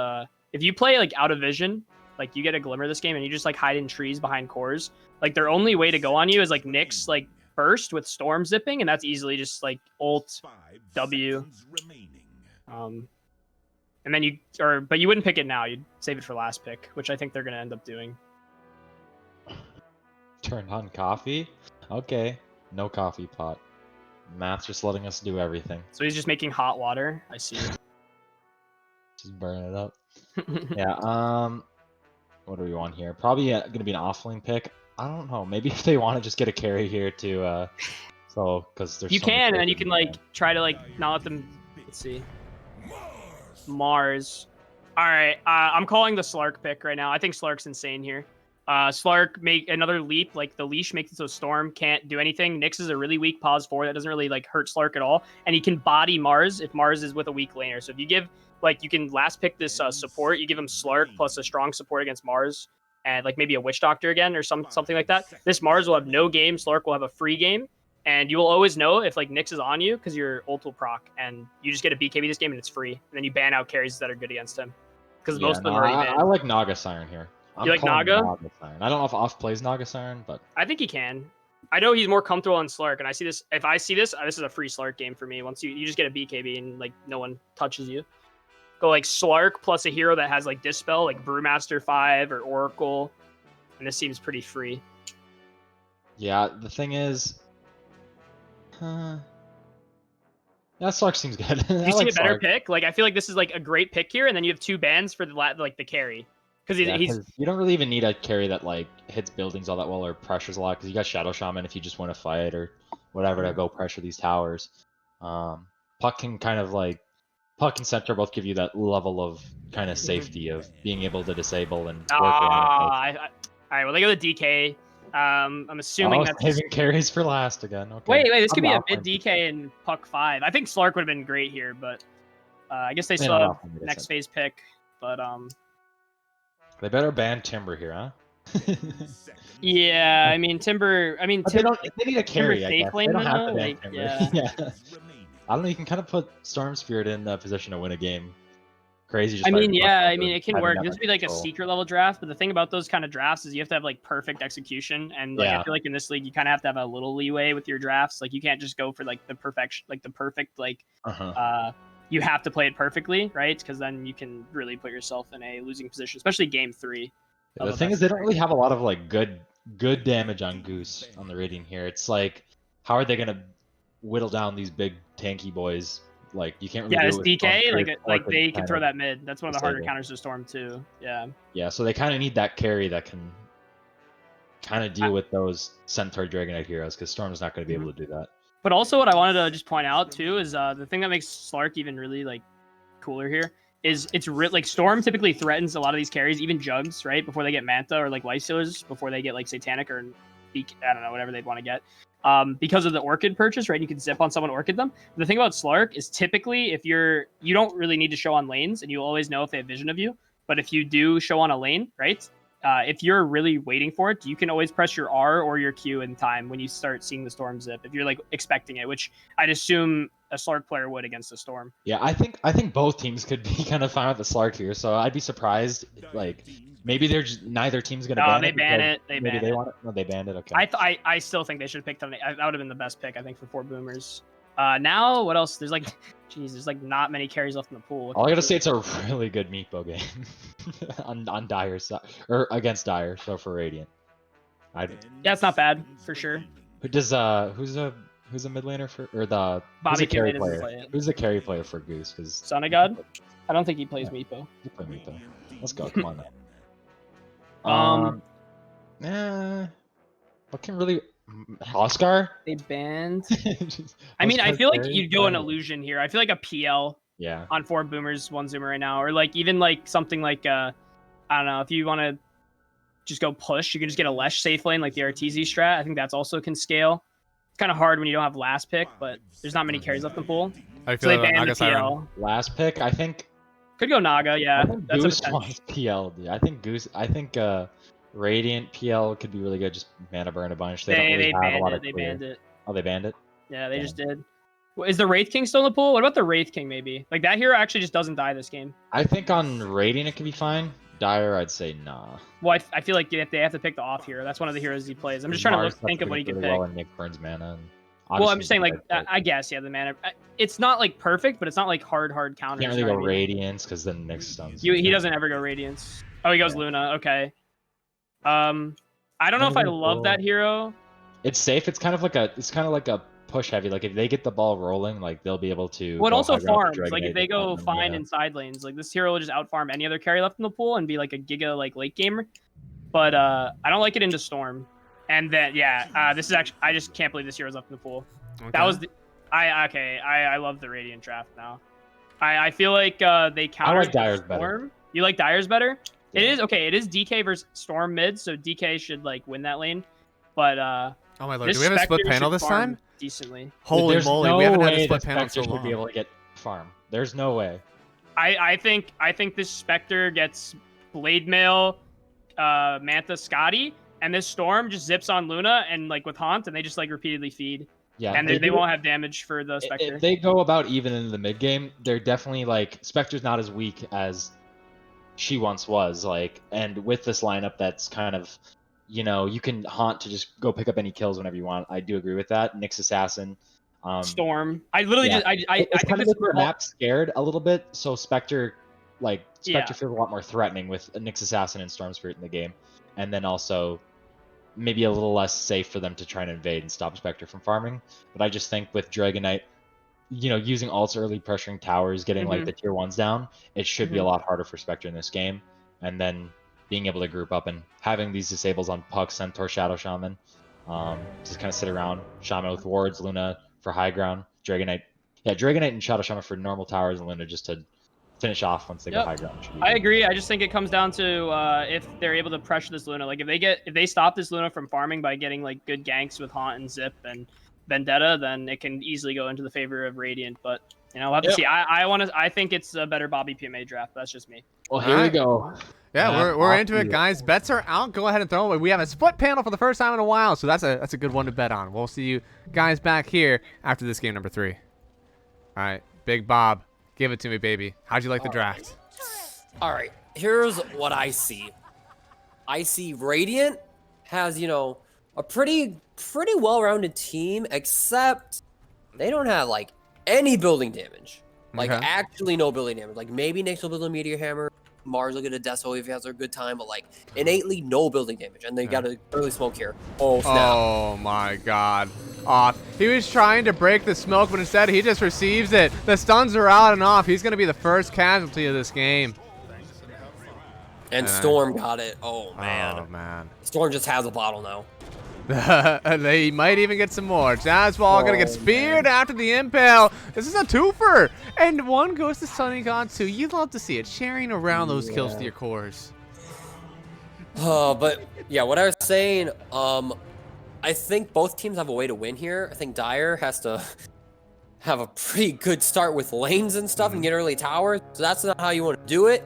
if you play like out of vision, like you get a Glimmer this game, and you just like hide in trees behind cores, like their only way to go on you is like Nyx like burst with Storm zipping, and that's easily just like ult W. And then but you wouldn't pick it now. You'd save it for last pick, which I think they're going to end up doing. Turn on coffee? Okay. No coffee pot. Math's just letting us do everything. So he's just making hot water. I see. Just burn it up. Yeah, what do we want here? Probably going to be an offlane pick. I don't know. Maybe if they want to just get a carry here to... because there's you so can, much and you can like try to like not let them... Let's see. Mars. All right, I'm calling the Slark pick right now. I think Slark's insane here. Slark make another leap, like the leash makes it so Storm can't do anything. Nyx is a really weak pause 4 that doesn't really like hurt Slark at all, and he can body Mars if Mars is with a weak laner. So if you give like you can last pick this support, you give him Slark plus a strong support against Mars, and like maybe a Witch Doctor again or something like that. This Mars will have no game. Slark will have a free game, and you will always know if like Nyx is on you because your ult will proc, and you just get a BKB this game and it's free, and then you ban out carries that are good against him because most of them are already banned. I like Naga Siren here. You like Naga? Siren. I don't know if Off plays Naga Siren, but I think he can. I know he's more comfortable on Slark, and I see this. If I see this, this is a free Slark game for me. Once you just get a BKB and like no one touches you. Go like Slark plus a hero that has like Dispel, like Brewmaster 5 or Oracle, and this seems pretty free. Yeah, the thing is, yeah, Slark seems good. You see a better pick? Like I feel like this is like a great pick here, and then you have 2 bans for the carry. Because you don't really even need a carry that like hits buildings all that well or pressures a lot, because you got Shadow Shaman if you just want to fight or whatever to go pressure these towers. Puck and Center both give you that level of kind of safety of being able to disable and work around. All right, well they go to DK. I'm assuming that's saving carries for last again. Okay. Wait, this could be a mid DK and Puck 5. I think Slark would have been great here, but I guess they still have next phase pick. But they better ban Timber here, huh? Yeah, I mean Timber. I mean they need a carry. I guess. They don't have to ban like, Timber. Yeah. I don't know. You can kind of put Storm Spirit in a position to win a game. Crazy. I mean, it can work. This would be like a secret level draft, but the thing about those kind of drafts is you have to have like perfect execution, and like I feel like in this league you kind of have to have a little leeway with your drafts. Like you can't just go for like the perfection, like the perfect you have to play it perfectly, right? Because then you can really put yourself in a losing position, especially game 3. The thing is, they don't really have a lot of like good damage on Goose on the Radiant here. It's like, how are they gonna whittle down these big tanky boys? Like you can't really. Yeah, this DK, like they can throw that mid. That's one of the harder counters to Storm too. Yeah. Yeah, so they kind of need that carry that can kind of deal with those Centaur Dragonite heroes, because Storm's not going to be able to do that. But also, what I wanted to just point out too is the thing that makes Slark even really like cooler here is it's like Storm typically threatens a lot of these carries, even Jugs, right, before they get Manta or like Lifestealers, before they get like Satanic or I don't know, whatever they'd want to get. Because of the Orchid purchase, right? You can zip on someone, Orchid them. The thing about Slark is typically if you don't really need to show on lanes, and you always know if they have vision of you. But if you do show on a lane, right? If you're really waiting for it, you can always press your R or your Q in time when you start seeing the Storm zip. If you're like expecting it, which I'd assume a Slark player would against a Storm. Yeah, I think both teams could be kind of fine with the Slark here. So I'd be surprised, like maybe they're just neither team's gonna ban it. They ban it. They ban it. Want it. No, they banned it. Okay. I still think they should have picked on it. That would have been the best pick, I think, for 4 boomers. Now what else? There's like, there's like not many carries left in the pool. All I gotta say, it's a really good Meatbo game on Dire's side or against Dire. So for Radiant, yeah, it's not bad for sure. Who's a mid laner for or the BobbyPMA player? Who's the carry player for Goose? Because Son of God, I don't think he plays Meatbo. You play Meatbo. Let's go. Come on now. What can really Oscar? They banned. I mean, I feel like you'd go an illusion here. I feel like a PL. Yeah. On 4 boomers, 1 zoomer right now, or like even like something like I don't know, if you want to just go push, you can just get a Lesh safe lane like the RTZ strat. I think that's also can scale. It's kind of hard when you don't have last pick, but there's not many carries left in the pool. I feel like Naga Siren. Last pick, I think. Could go Naga, yeah. That's Goose wants PL. Dude. I think Radiant PL could be really good. Just mana burn a bunch. They don't really have a lot of clear. Banned it. Oh, they banned it? Yeah, they just did. Is the Wraith King still in the pool? What about the Wraith King, maybe? Like, that hero actually just doesn't die this game. I think on Radiant it could be fine. Dire, I'd say nah. Well, I feel like they have to pick the off hero. That's one of the heroes he plays. I'm just trying to think of what he can pick. Well, and Nick burns mana. Well, I'm just saying, like, I guess, yeah, the mana. It's not, like, perfect, but it's not, like, hard counters. Can't really go Radiance, because then Nick stuns. He doesn't ever go Radiance. Oh, he goes Luna. Okay. I don't know if I love that hero. It's safe. It's kind of like a push heavy. Like if they get the ball rolling, like they'll be able to. Well, it also farms. Like if they go fine in side lanes, like this hero will just out farm any other carry left in the pool and be like a giga like late gamer. But I don't like it into Storm. And then this is actually I just can't believe this hero's left in the pool. Okay. That was I love the Radiant draft now. I feel like they counter I like Dire's Storm. better. You like Dyer's better? Yeah. It is okay. It is DK versus Storm mid, so DK should like win that lane. But oh my lord, do we have a split panel this time? Decently. Holy moly, no we haven't had a way split that panel in Spectre so should long. be able to get farm. There's no way. I think this Spectre gets Blade Mail, Mantha, Scotty, and this Storm just zips on Luna and like with Haunt, and they just like repeatedly feed. Yeah, and they won't have damage for the Spectre. If they go about even in the mid game, they're definitely like Spectre's not as weak as she once was. Like, and with this lineup, that's kind of, you know, you can Haunt to just go pick up any kills whenever you want. I do agree with that. Nyx Assassin. Storm. I literally just I it's think kind of this like the map scared a little bit, so Spectre feels a lot more threatening with Nyx Assassin and Storm Spirit in the game, and then also maybe a little less safe for them to try and invade and stop Spectre from farming. But I just think with Dragon Knight, you know, using ults early, pressuring towers, getting like the tier 1s down, it should be a lot harder for Spectre in this game, and then being able to group up and having these disables on Puck, Centaur, Shadow Shaman, just kind of sit around, Shaman with wards, Luna for high ground, Dragon Knight and Shadow Shaman for normal towers, and Luna just to finish off once they go high ground. I agree. I just think it comes down to if they're able to pressure this Luna. Like if they stop this Luna from farming by getting like good ganks with Haunt and Zip and Vendetta, then it can easily go into the favor of Radiant. But you know, we'll have to see. I think it's a better BobbyPMA draft. That's just me. Well, here we go. Yeah, we're into it, guys. Bets are out. Go ahead and throw them. We have a split panel for the first time in a while, so that's a good one to bet on. We'll see you guys back here after this game number 3. All right, Big Bob, give it to me, baby. How'd you like the draft? All right, here's what I see. I see Radiant has, you know, a pretty well-rounded team, except they don't have like any building damage. Like actually no building damage. Like maybe Nyx will build a Meteor Hammer, Mars will get a Deso if he has a good time, but like innately no building damage. And they got an early smoke here. Oh snap. Oh my god. Off. He was trying to break the smoke, but instead he just receives it. The stuns are out and off. He's going to be the first casualty of this game. And Storm got it. Oh man. Oh man. Storm just has a bottle now. They might even get some more. Jazzball gonna get speared after the impale. This is a twofer, and one goes to Sunny God too. You'd love to see it, sharing around those kills to your cores. But yeah, what I was saying, I think both teams have a way to win here. I think Dyer has to have a pretty good start with lanes and stuff and get early towers. So that's not how you want to do it.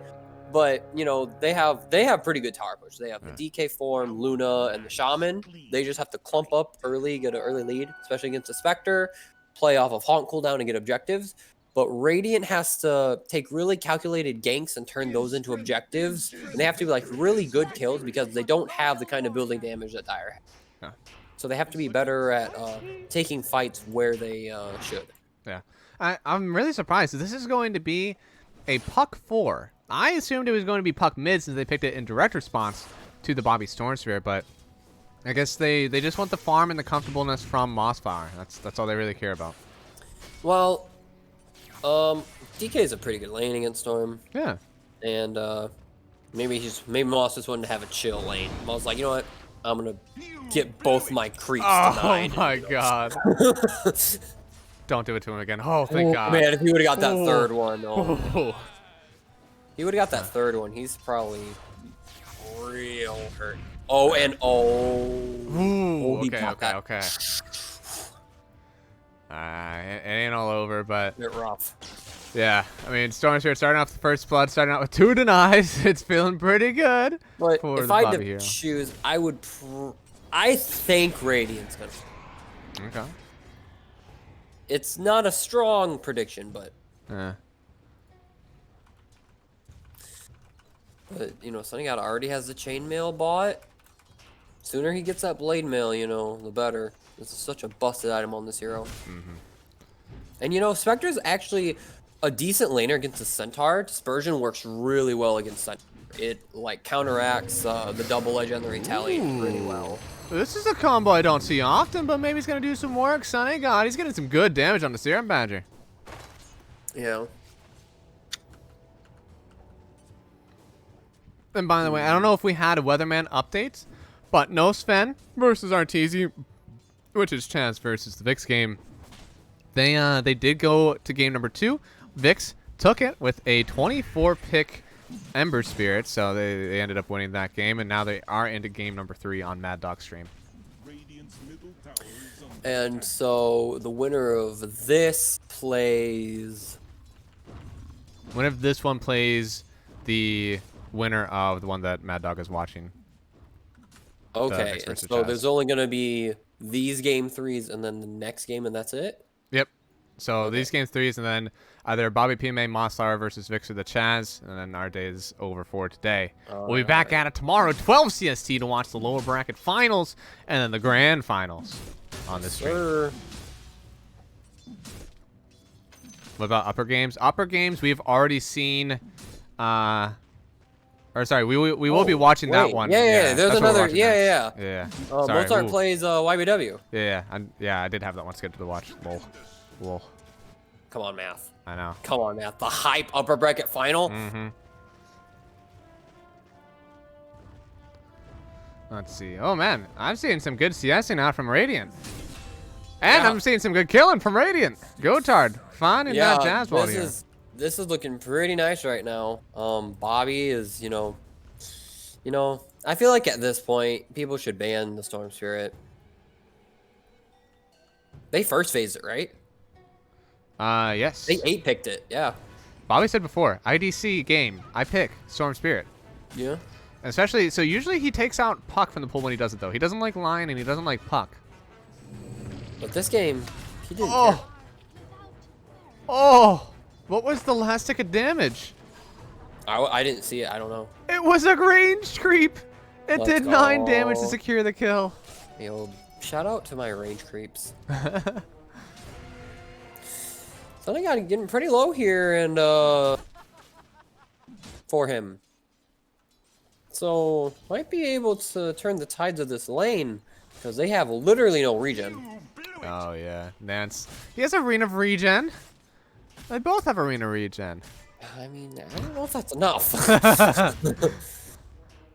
But you know, they have pretty good tower push. They have the DK form, Luna, and the Shaman. They just have to clump up early, get an early lead, especially against the Spectre, play off of Haunt cooldown and get objectives. But Radiant has to take really calculated ganks and turn those into objectives. And they have to be like really good kills because they don't have the kind of building damage that Dyer has. So they have to be better at taking fights where they should. Yeah, I'm really surprised. This is going to be a Puck 4. I assumed it was going to be Puck mid since they picked it in direct response to the Bobby Stormsphere, but I guess they just want the farm and the comfortableness from Mossflower. That's all they really care about. Well, DK is a pretty good lane against Storm. Yeah. And maybe Moss just wanted to have a chill lane. Moss was like, you know what? I'm gonna get both my creeps tonight. Oh my god. Don't do it to him again. Oh, thank God. Man, if he would have got that third one, he would have got that third one. He's probably real hurt. Oh, and okay. It ain't all over, but bit rough. Yeah, I mean, Stormsphere starting off the first blood, starting out with 2 denies. It's feeling pretty good. But for if the I Bobby had to hero. choose, I think Radiant's gonna. Okay. It's not a strong prediction, but you know, Sunny God already has the chainmail bought. Sooner he gets that blade mail, you know, the better. This is such a busted item on this hero. And you know, Spectre's actually a decent laner against the Centaur. Dispersion works really well against Centaur. It like counteracts the double edge and the retaliate pretty well. This is a combo I don't see often, but maybe he's gonna do some work. Sunny God, he's getting some good damage on the Serum Badger. Yeah. And by the way, I don't know if we had a Weatherman update, but no Sven versus Arteezy, which is Chaz versus the Vix game. They did go to game number 2. Vix took it with a 24 pick Ember Spirit, so they ended up winning that game, and now they are into game number 3 on Mad Dog stream. And so the winner of this plays. What if this one plays the winner of the one that Mad Dog is watching? Okay, Mixed and versus so Jazz. there's only going to be these game 3s and then the next game, and that's it? Yep. So Okay. these game 3s, and then either BobbyPMA, Mossflower versus Victor the Chaz, and then our day is over for today. We'll be back at it tomorrow, 12 CST, to watch the lower bracket finals and then the grand finals on this stream. Sure. What about upper games? Upper games, we've already seen. Or sorry, we will be watching that one. Yeah. There's that's what we're another. watching next. Yeah. Sorry, Mozart ooh. plays YBW. Yeah, I did have that one scheduled to watch. Lol. Come on, math. I know. Come on, math. The hype upper bracket final. Mm-hmm. Let's see. Oh man, I'm seeing some good CSing out from Radiant. And Yeah. I'm seeing some good killing from Radiant. Gotard, fun in that jazz ball here. This is looking pretty nice right now. Bobby is, I feel like at this point people should ban the Storm Spirit. They first phased it, right? Yes. They 8-picked it. Yeah. Bobby said before, IDC game, I pick Storm Spirit. Yeah. Especially, so usually he takes out Puck from the pool when he does it though. He doesn't like Lion and he doesn't like Puck. But this game, he didn't care. Oh! What was the last tick of damage? I didn't see it. I don't know. It was a range creep! It Let's did 9 damage to go. secure the kill. Shout out to my range creeps. So I got getting pretty low here, and for him. So might be able to turn the tides of this lane because they have literally no regen. Oh yeah, Nance. He has a Arena of Regen. They both have Arena Regen. I mean, I don't know if that's enough.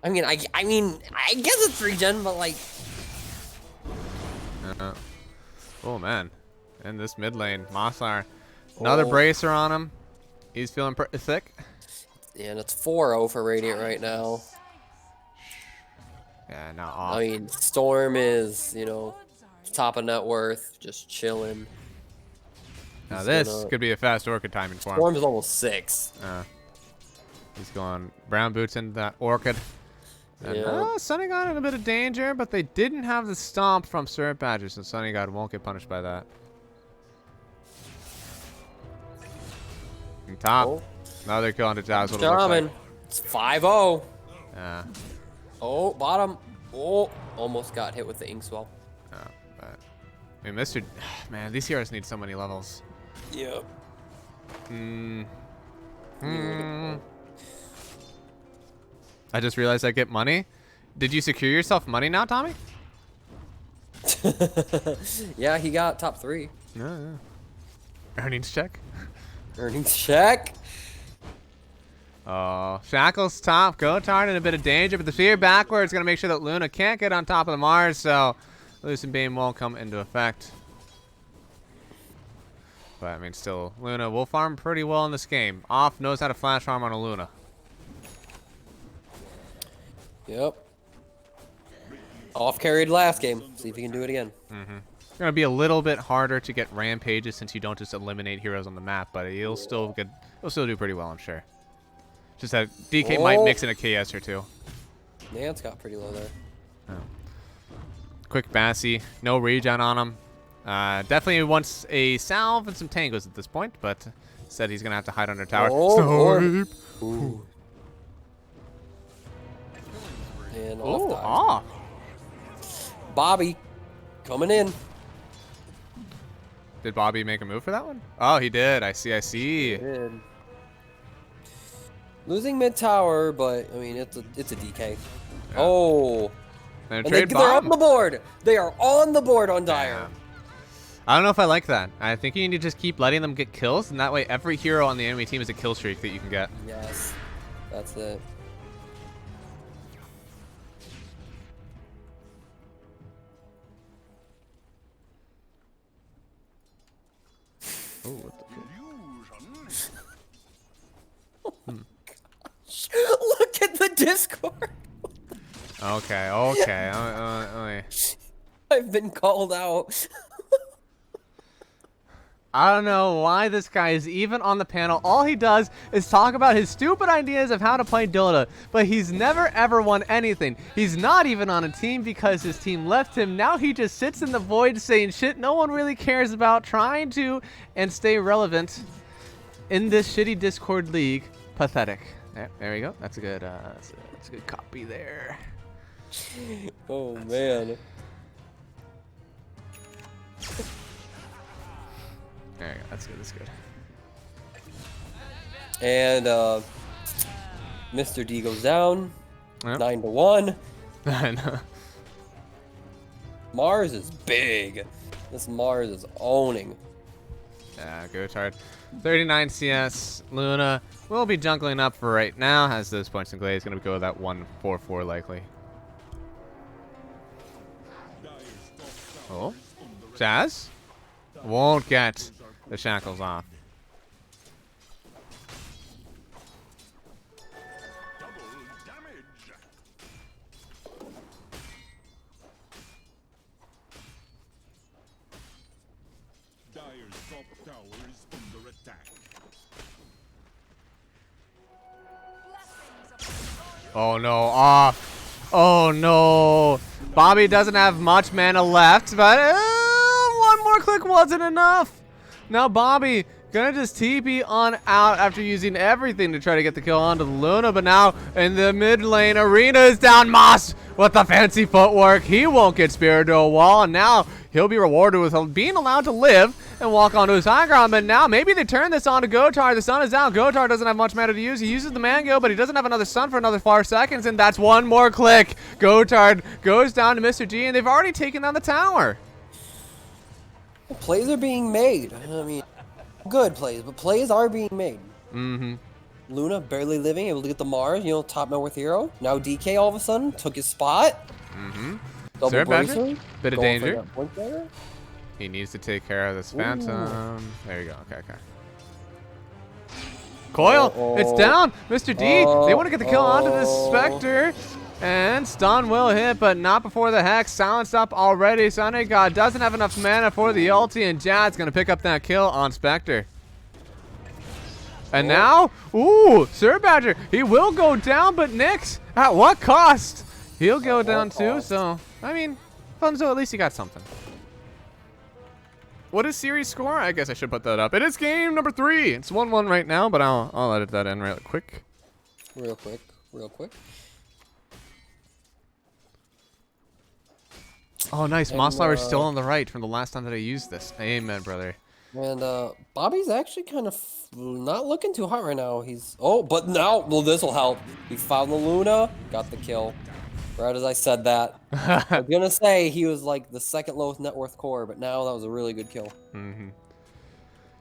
I mean, I guess it's regen, but like. Oh man, in this mid lane, Mossflower, another bracer on him. He's feeling pretty thick. Yeah, and it's 4-0 for Radiant right now. Yeah, now off. I mean, Storm is, top of net worth, just chilling. Now He's this gonna- could be a fast Orchid timing for him. Storm is almost 6. He's going brown boots into that Orchid. And, Yeah. Sunny God in a bit of danger, but they didn't have the stomp from Syrup Badger, so Sunny God won't get punished by that. And top. Oh. Another kill onto Jazz. What it looks Shaman. like. It's 5-0. Yeah. Oh, bottom. Oh, almost got hit with the Inkswell. But, I mean, Mr. Man, these heroes need so many levels. Yep. I just realized I get money. Did you secure yourself money now, Tommy? Yeah, he got top 3. No. Earnings check. Earnings check. Oh, Shackles top. Gotard in a bit of danger, but the fear backwards going to make sure that Luna can't get on top of the Mars, so Lucid Beam won't come into effect. But, I mean, still, Luna will farm pretty well in this game. Off knows how to flash farm on a Luna. Yep. Off carried last game. See if he can do it again. It's going to be a little bit harder to get rampages since you don't just eliminate heroes on the map, but he'll still do pretty well, I'm sure. Just that DK might mix in a KS or two. Nance got pretty low there. Quick Bassy, no regen on him. Definitely wants a salve and some tangos at this point, but said he's going to have to hide under tower. Oh, Snipe. Ooh. And Ooh, off dive. off. Bobby coming in. Did Bobby make a move for that one? Oh, he did. I see. Did. Losing mid tower, but I mean it's a DK. Oh, And and trade they're on bomb. the board. They are on the board on Dire. Yeah. I don't know if I like that. I think you need to just keep letting them get kills, and that way every hero on the enemy team is a kill streak that you can get. Yes, that's it. Ooh, what the fuck? Look at the Discord. Okay, okay. I've been called out. I don't know why this guy is even on the panel. All he does is talk about his stupid ideas of how to play Dota, but he's never ever won anything. He's not even on a team because his team left him. Now he just sits in the void saying shit no one really cares about, trying to and stay relevant in this shitty Discord league. Pathetic. There we go. That's a good copy there. Oh man. There you go. That's good. That's good. And Mr. D goes down. Yep. 9-1. I know. Mars is big. This Mars is owning. Yeah, Gotard. 39 CS. Luna will be jungling up for right now. Has those points in Glade. He's going to go with that 1-4-4 likely. Oh. Jazz? Won't get the shackles off. Oh no, off. Oh no. Bobby doesn't have much mana left, but one more click wasn't enough. Now Bobby gonna just TP on out after using everything to try to get the kill onto the Luna, but now in the mid lane, Arena is down. Moss with the fancy footwork. He won't get speared to a wall, and now he'll be rewarded with being allowed to live and walk onto his high ground. But now maybe they turn this on to Gotard. The sun is out. Gotard doesn't have much mana to use. He uses the Mango, but he doesn't have another sun for another 4 seconds, and that's one more click. Gotard goes down to Mr. G, and they've already taken down the tower. Plays are being made. I mean, good plays, but plays are being made. Mm-hmm. Luna barely living, able to get the Mars, you know, top net worth hero. Now DK all of a sudden took his spot. Mm-hmm. Double Sir bracer. Badger, bit of Going for danger. that point there. He needs to take care of this Phantom. There you go. Okay, okay. Coil, it's down. Mr. D, they want to get the kill onto this Spectre. And stun will hit, but not before the Hex. Silenced up already. Sunday God doesn't have enough mana for the ulti, and Jad's going to pick up that kill on Spectre. And now, ooh, Sir Badger, he will go down, but Nyx, at what cost? He'll go down too, so, I mean, Funzo, at least he got something. What is series score? I guess I should put that up. It is game number 3. It's 1-1 right now, but I'll edit that in real quick. Real quick, real quick. Oh, nice. Mossflower is still on the right from the last time that I used this. Amen, brother. And Bobby's actually kind of not looking too hot right now. He's but now, well, this will help. He found the Luna, got the kill. Right as I said that, I was gonna say he was like the second lowest net worth core, but now that was a really good kill. Mm-hmm.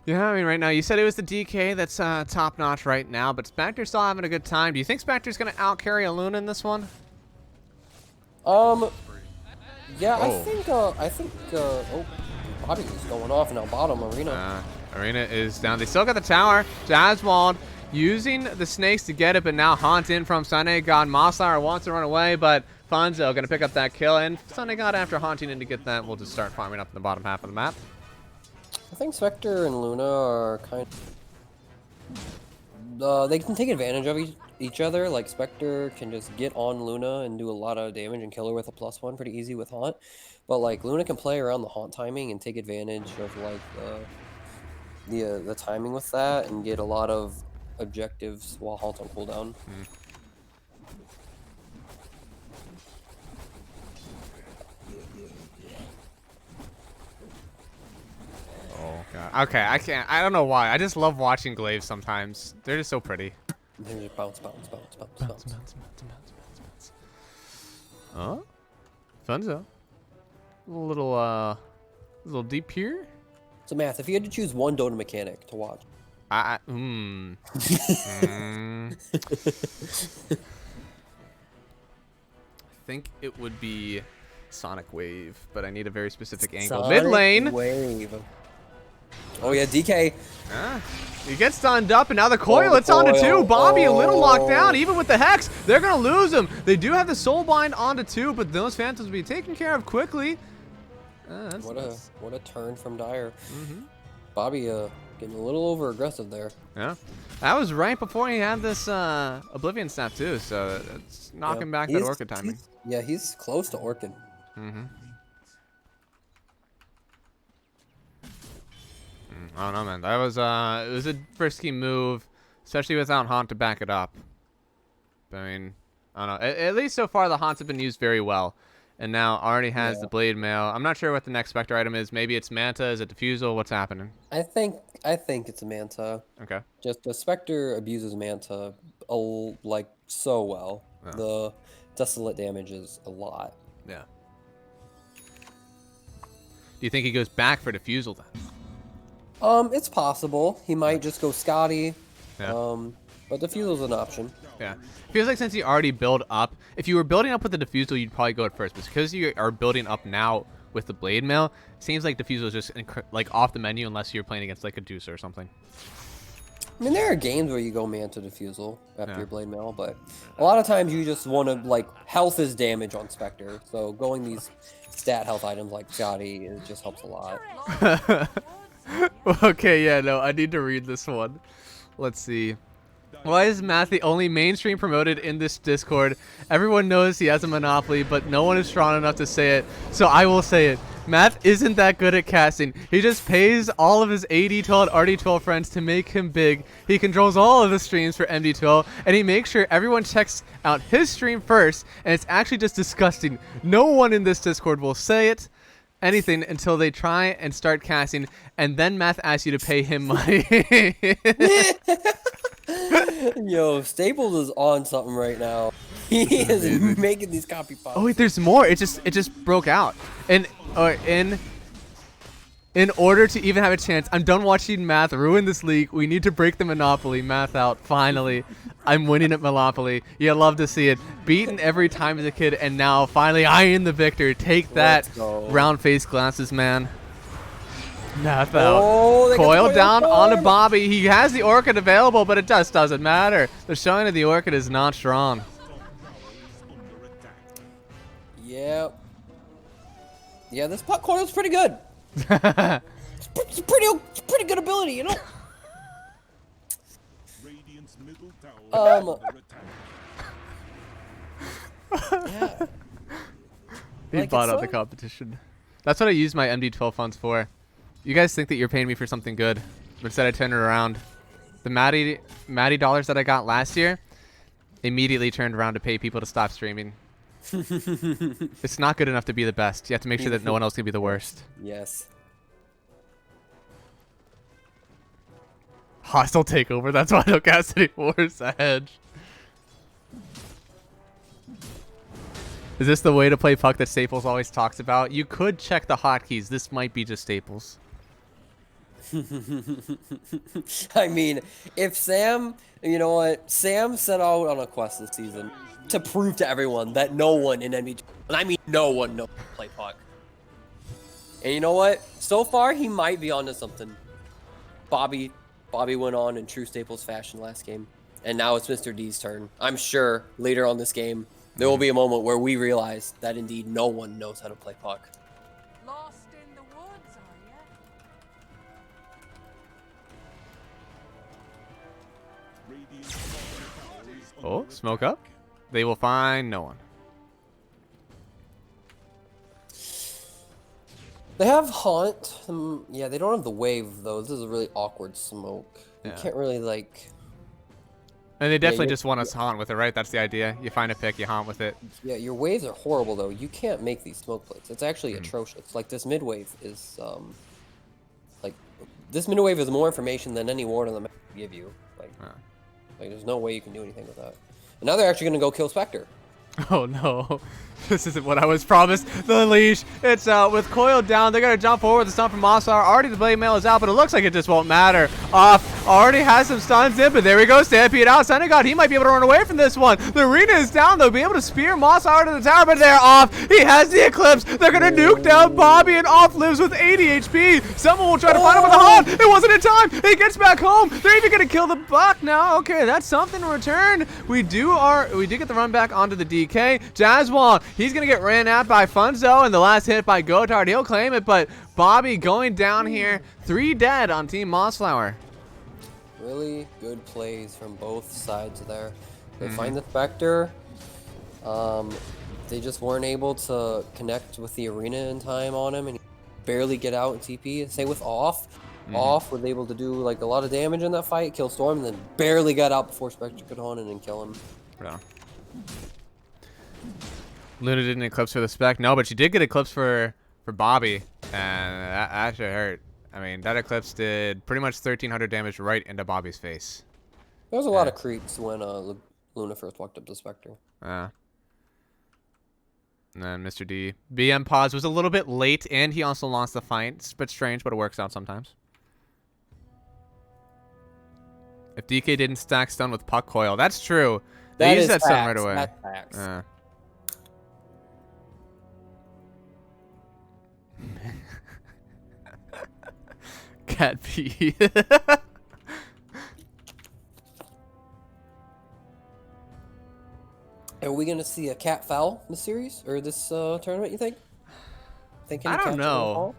Yeah, I mean, right now you said it was the DK that's top notch right now, but Spectre's still having a good time. Do you think Spectre's gonna out carry a Luna in this one? Yeah, I think Bobby is going off now. Bottom Arena. Arena is down. They still got the tower. Jazzwald using the snakes to get it, but now Haunt in from Sunday God. Mossflower wants to run away, but Funzo going to pick up that kill. And Sunday God, after haunting in to get that, will just start farming up in the bottom half of the map. I think Spectre and Luna are kind of... they can take advantage of each other. Like, Spectre can just get on Luna and do a lot of damage and kill her with a +1 pretty easy with Haunt. But, like, Luna can play around the Haunt timing and take advantage of, like, the timing with that and get a lot of objectives while Haunt's on cooldown. Oh, God. Okay, I don't know why. I just love watching Glaives sometimes. They're just so pretty. And then just bounce. Oh? Funzo. A little deep here. So, Math, if you had to choose one Dota mechanic to watch. I think it would be Sonic Wave, but I need a very specific angle. Mid lane. Wave. Oh yeah, DK. Yeah. He gets stunned up, and now the coil, it's onto 2. Bobby a little locked down, even with the Hex. They're going to lose him. They do have the Soul Bind onto 2, but those Phantoms will be taken care of quickly. What a turn from Dyer. Bobby getting a little over aggressive there. Yeah. That was right before he had this Oblivion Snap, too, so it's knocking back that Orchid timing. Yeah, he's close to Orchid. I don't know, man. That was it was a frisky move, especially without Haunt to back it up. I mean, I don't know. At least so far, the Haunts have been used very well, and now already has the Blade Mail. I'm not sure what the next Spectre item is. Maybe it's Manta. Is it Diffusal? What's happening? I think it's a Manta. Okay. Just the Spectre abuses Manta like so well. Oh. The Desolate damage is a lot. Yeah. Do you think he goes back for Diffusal then? It's possible. He might just go Scotty. Yeah. But Diffusal's an option. Yeah. Feels like since you already build up, if you were building up with the Diffusal, you'd probably go at first. But because you are building up now with the Blade Mail, it seems like Diffusal is just like off the menu unless you're playing against like a Deucer or something. I mean, there are games where you go Manta Diffusal after your Blade Mail, but a lot of times you just want to, like, health is damage on Spectre. So going these stat health items like Scotty, it just helps a lot. Okay, yeah, no, I need to read this one. Let's see. Why is Math the only mainstream promoted in this Discord? Everyone knows he has a monopoly, but no one is strong enough to say it, so I will say it. Math isn't that good at casting. He just pays all of his AD2L and RD2L friends to make him big. He controls all of the streams for MD2L, and he makes sure everyone checks out his stream first, and it's actually just disgusting. No one in this Discord will say it. Anything until they try and start casting, and then Math asks you to pay him money. Yo, Staples is on something right now. He is making these copy pops. Oh wait, there's more. It just broke out. And in order to even have a chance, I'm done watching Math ruin this league. We need to break the monopoly. Math out. Finally, I'm winning at Monopoly. You love to see it. Beaten every time as a kid, and now finally I am the victor. Take that, round face glasses, man. Math out. Oh, Coil down onto Bobby. He has the Orchid available, but it just doesn't matter. The showing of the Orchid is not strong. Yep. Yeah, this puck coil's pretty good. It's pretty good ability, you know. Yeah. He bought out the competition. That's what I use my MD2L funds for. You guys think that you're paying me for something good, but instead I turn it around. The Maddie dollars that I got last year immediately turned around to pay people to stop streaming. It's not good enough to be the best. You have to make sure that no one else can be the worst. Yes. Hostile takeover. That's why I don't cast anymore. It's a hedge. Is this the way to play puck that Staples always talks about? You could check the hotkeys. This might be just Staples. I mean, if Sam, you know what? Sam set out on a quest this season to prove to everyone that no one in MD2L, and I mean no one, knows how to play puck. And you know what? So far, he might be onto something. Bobby went on in true Staples fashion last game, and now it's Mr. D's turn. I'm sure later on this game, there will be a moment where we realize that indeed no one knows how to play puck. Lost in the woods, are ya? Oh, smoke up. They will find no one. They have Haunt. Yeah, they don't have the wave, though. This is a really awkward smoke. You can't really, like... And they definitely just want us haunt with it, right? That's the idea. You find a pick, you haunt with it. Yeah, your waves are horrible, though. You can't make these smoke plates. It's actually atrocious. Like, this mid-wave is, like, this mid-wave is more information than any ward on the map can give you. Like, there's no way you can do anything with that. And now they're actually going to go kill Spectre. Oh, no. This isn't what I was promised. The leash, it's out with Coil down. They're going to jump forward with the stun from Mossflower. Already the Blade Mail is out, but it looks like it just won't matter. Off already has some stuns in, but there we go. Stampede out. Senegod, he might be able to run away from this one. The arena is down. They'll be able to spear Mossflower to the tower, but they're off. He has the Eclipse. They're going to nuke down Bobby, and off lives with 80 HP. Someone will try to find him with a haunt. It wasn't in time. He gets back home. They're even going to kill the Buck now. Okay, that's something in return. We do get the run back onto the DK. Jazzwall, he's going to get ran at by Funzo, and the last hit by Gotard. He'll claim it, but Bobby going down here. 3 dead on Team Mossflower. Really good plays from both sides there. They find the Spectre. They just weren't able to connect with the arena in time on him, and he barely get out in TP. Same with Off. Off was able to do like a lot of damage in that fight, kill Storm, and then barely got out before Spectre could hone in and kill him. Yeah. Luna didn't eclipse for the Spec. No, but she did get eclipse for Bobby, and that actually hurt. I mean, that eclipse did pretty much 1,300 damage right into Bobby's face. There was a lot of creeps when Luna first walked up to Spectre. And then Mr. D. BM pause was a little bit late, and he also lost the fight. It's a bit strange, but it works out sometimes. If DK didn't stack stun with Puck Coil, that's true. They used that stun right away. That's facts. Cat pee. Are we gonna see a cat foul in the series or this tournament? You think? I don't know.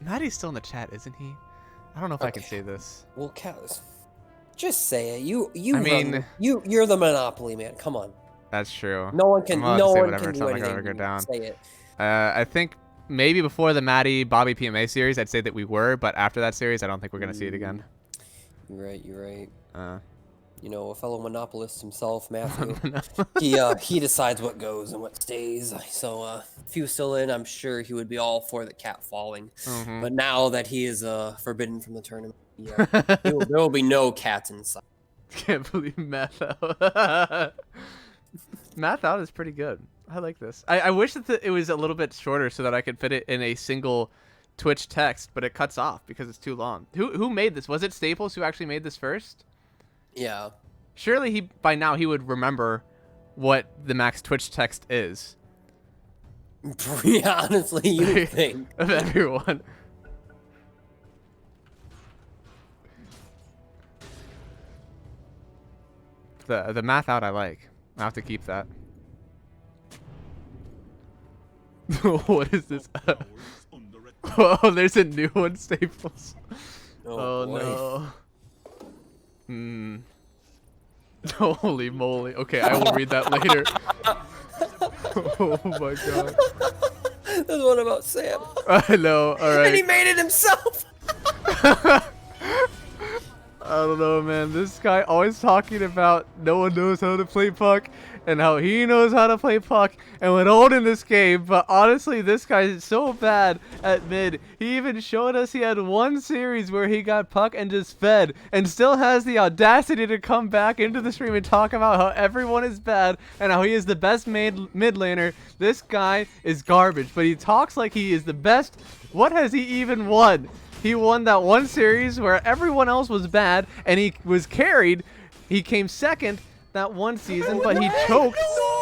Maddie's still in the chat, isn't he? I don't know if I can say this. Well, cat, just say it. You're the monopoly man. Come on. That's true. No one can. No one can do Like anything. down. Say it. I think maybe before the Maddie BobbyPMA series, I'd say that we were, but after that series, I don't think we're gonna see it again. You're right. You're right. You know, a fellow monopolist himself, Matthew. He decides what goes and what stays. So if he was still in, I'm sure he would be all for the cat falling. Mm-hmm. But now that he is forbidden from the tournament, there will be no cats inside. Can't believe Math Out. Math Out is pretty good. I like this. I wish that it was a little bit shorter so that I could fit it in a single Twitch text, but it cuts off because it's too long. Who made this? Was it Staples who actually made this first? Yeah. Surely by now he would remember what the max Twitch text is. Yeah, honestly, you would think. Of everyone. The Math Out I like. I have to keep that. What is this? Oh, there's a new one, Staples. Oh no. Holy moly. Okay, I will read that later. Oh my god. There's one about Sam. I know, alright. And he made it himself. I don't know, man. This guy always talking about no one knows how to play puck and how he knows how to play puck and went old in this game. But honestly, this guy is so bad at mid. He even showed us he had one series where he got puck and just fed and still has the audacity to come back into the stream and talk about how everyone is bad and how he is the best mid laner. This guy is garbage, but he talks like he is the best. What has he even won? He won that one series where everyone else was bad, and he was carried. He came second that one season, but he choked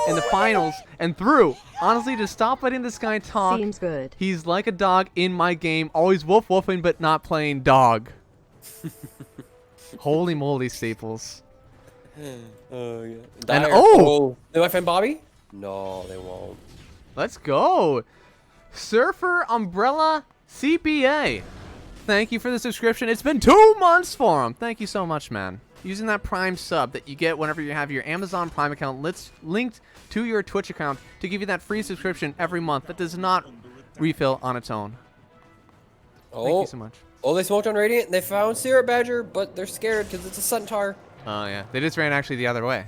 in the finals and threw. Honestly, just stop letting this guy talk. Seems good. He's like a dog in my game, always woof woofing, but not playing dog. Holy moly, Staples. Oh, yeah. And They might find Bobby? No, they won't. Let's go. Surfer Umbrella CPA. Thank you for the subscription. It's been 2 months for him. Thank you so much, man. Using that Prime sub that you get whenever you have your Amazon Prime account linked to your Twitch account to give you that free subscription every month that does not refill on its own. Thank you so much. Oh, they smoked on Radiant. They found Syrup Badger, but they're scared because it's a Centaur. Oh, yeah. They just ran actually the other way.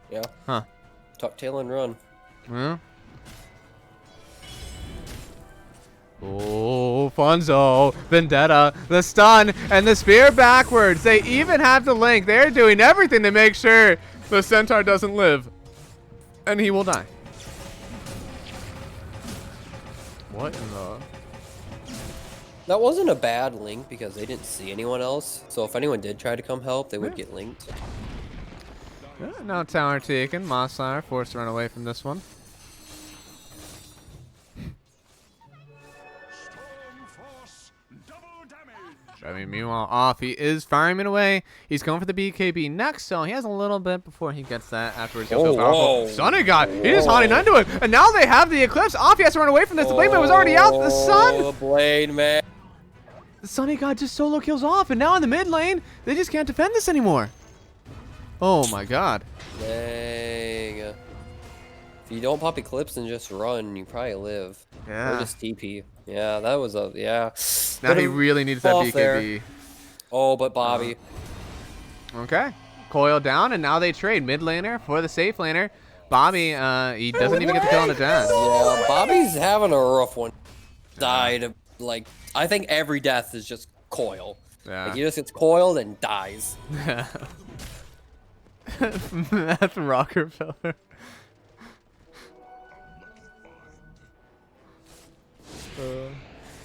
Yeah. Huh. Tuck tail and run. Yeah. Oh, Funzo, Vendetta, the stun, and the spear backwards. They even have the link. They're doing everything to make sure the Centaur doesn't live. And he will die. What in the... That wasn't a bad link because they didn't see anyone else. So if anyone did try to come help, they would get linked. Now tower taken. Mossflower forced to run away from this one. I mean, meanwhile, off. He is firing it away. He's going for the BKB next, so he has a little bit before he gets that. Afterwards, he'll feel powerful. Sunny God, he is haunting onto it. And now they have the Eclipse. Off, he has to run away from this. The Blade Man was already out. The Sun. The Blade Man. The Sunny God just solo kills off. And now in the mid lane, they just can't defend this anymore. Oh, my God. Dang. If you don't pop Eclipse and just run, you probably live. Yeah. Or just TP. Yeah, that was a, yeah. Now he really needs that BKB. There. Oh, but Bobby. Okay. Coil down, and now they trade mid laner for the safe laner. Bobby, he doesn't even get the kill on the dash. Yeah, Bobby's having a rough one. Died, like, I think every death is just coil. Yeah. Like, he just gets coiled and dies. That's Rockefeller.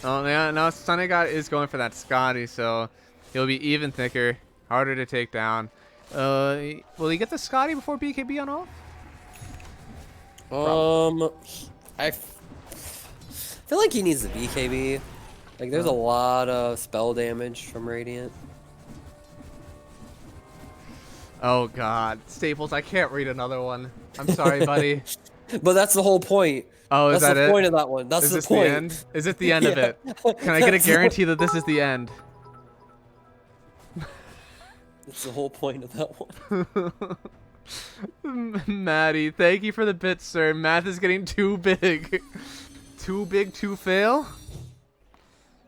Oh, yeah, now Sunny God is going for that Scotty, so he'll be even thicker, harder to take down. Will he get the Scotty before BKB on off? I feel like he needs the BKB. Like, there's a lot of spell damage from Radiant. Oh, God. Staples, I can't read another one. I'm sorry, buddy. But that's the whole point. Oh, is That's that the it? point of that one. That's Is the this point. the end? Is it the end of Yeah. it? Can I get a That's the- guarantee that this is the end? That's the whole point of that one. Maddie, thank you for the bits, sir. Math is getting too big. Too big to fail?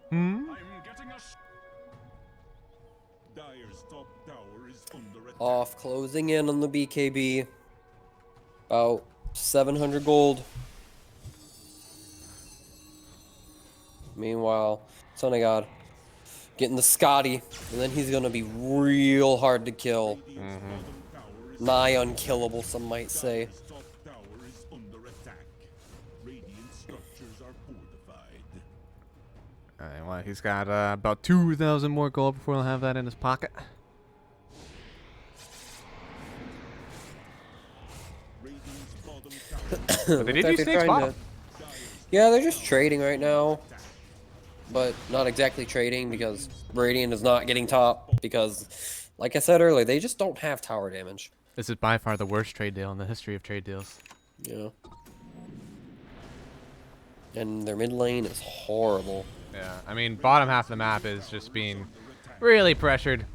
Hmm? Off, closing in on the BKB. About 700 gold. Meanwhile, Sunny God getting the Scotty, and then he's gonna be real hard to kill. Nigh unkillable, some might say. Alright, well, he's got about 2,000 more gold before he'll have that in his pocket. But they did Looks do like they're Snake's trying bottom. Yeah, they're just trading right now. But not exactly trading because Radiant is not getting top because, like I said earlier, they just don't have tower damage. This is by far the worst trade deal in the history of trade deals. Yeah. And their mid lane is horrible. Yeah, I mean, bottom half of the map is just being really pressured.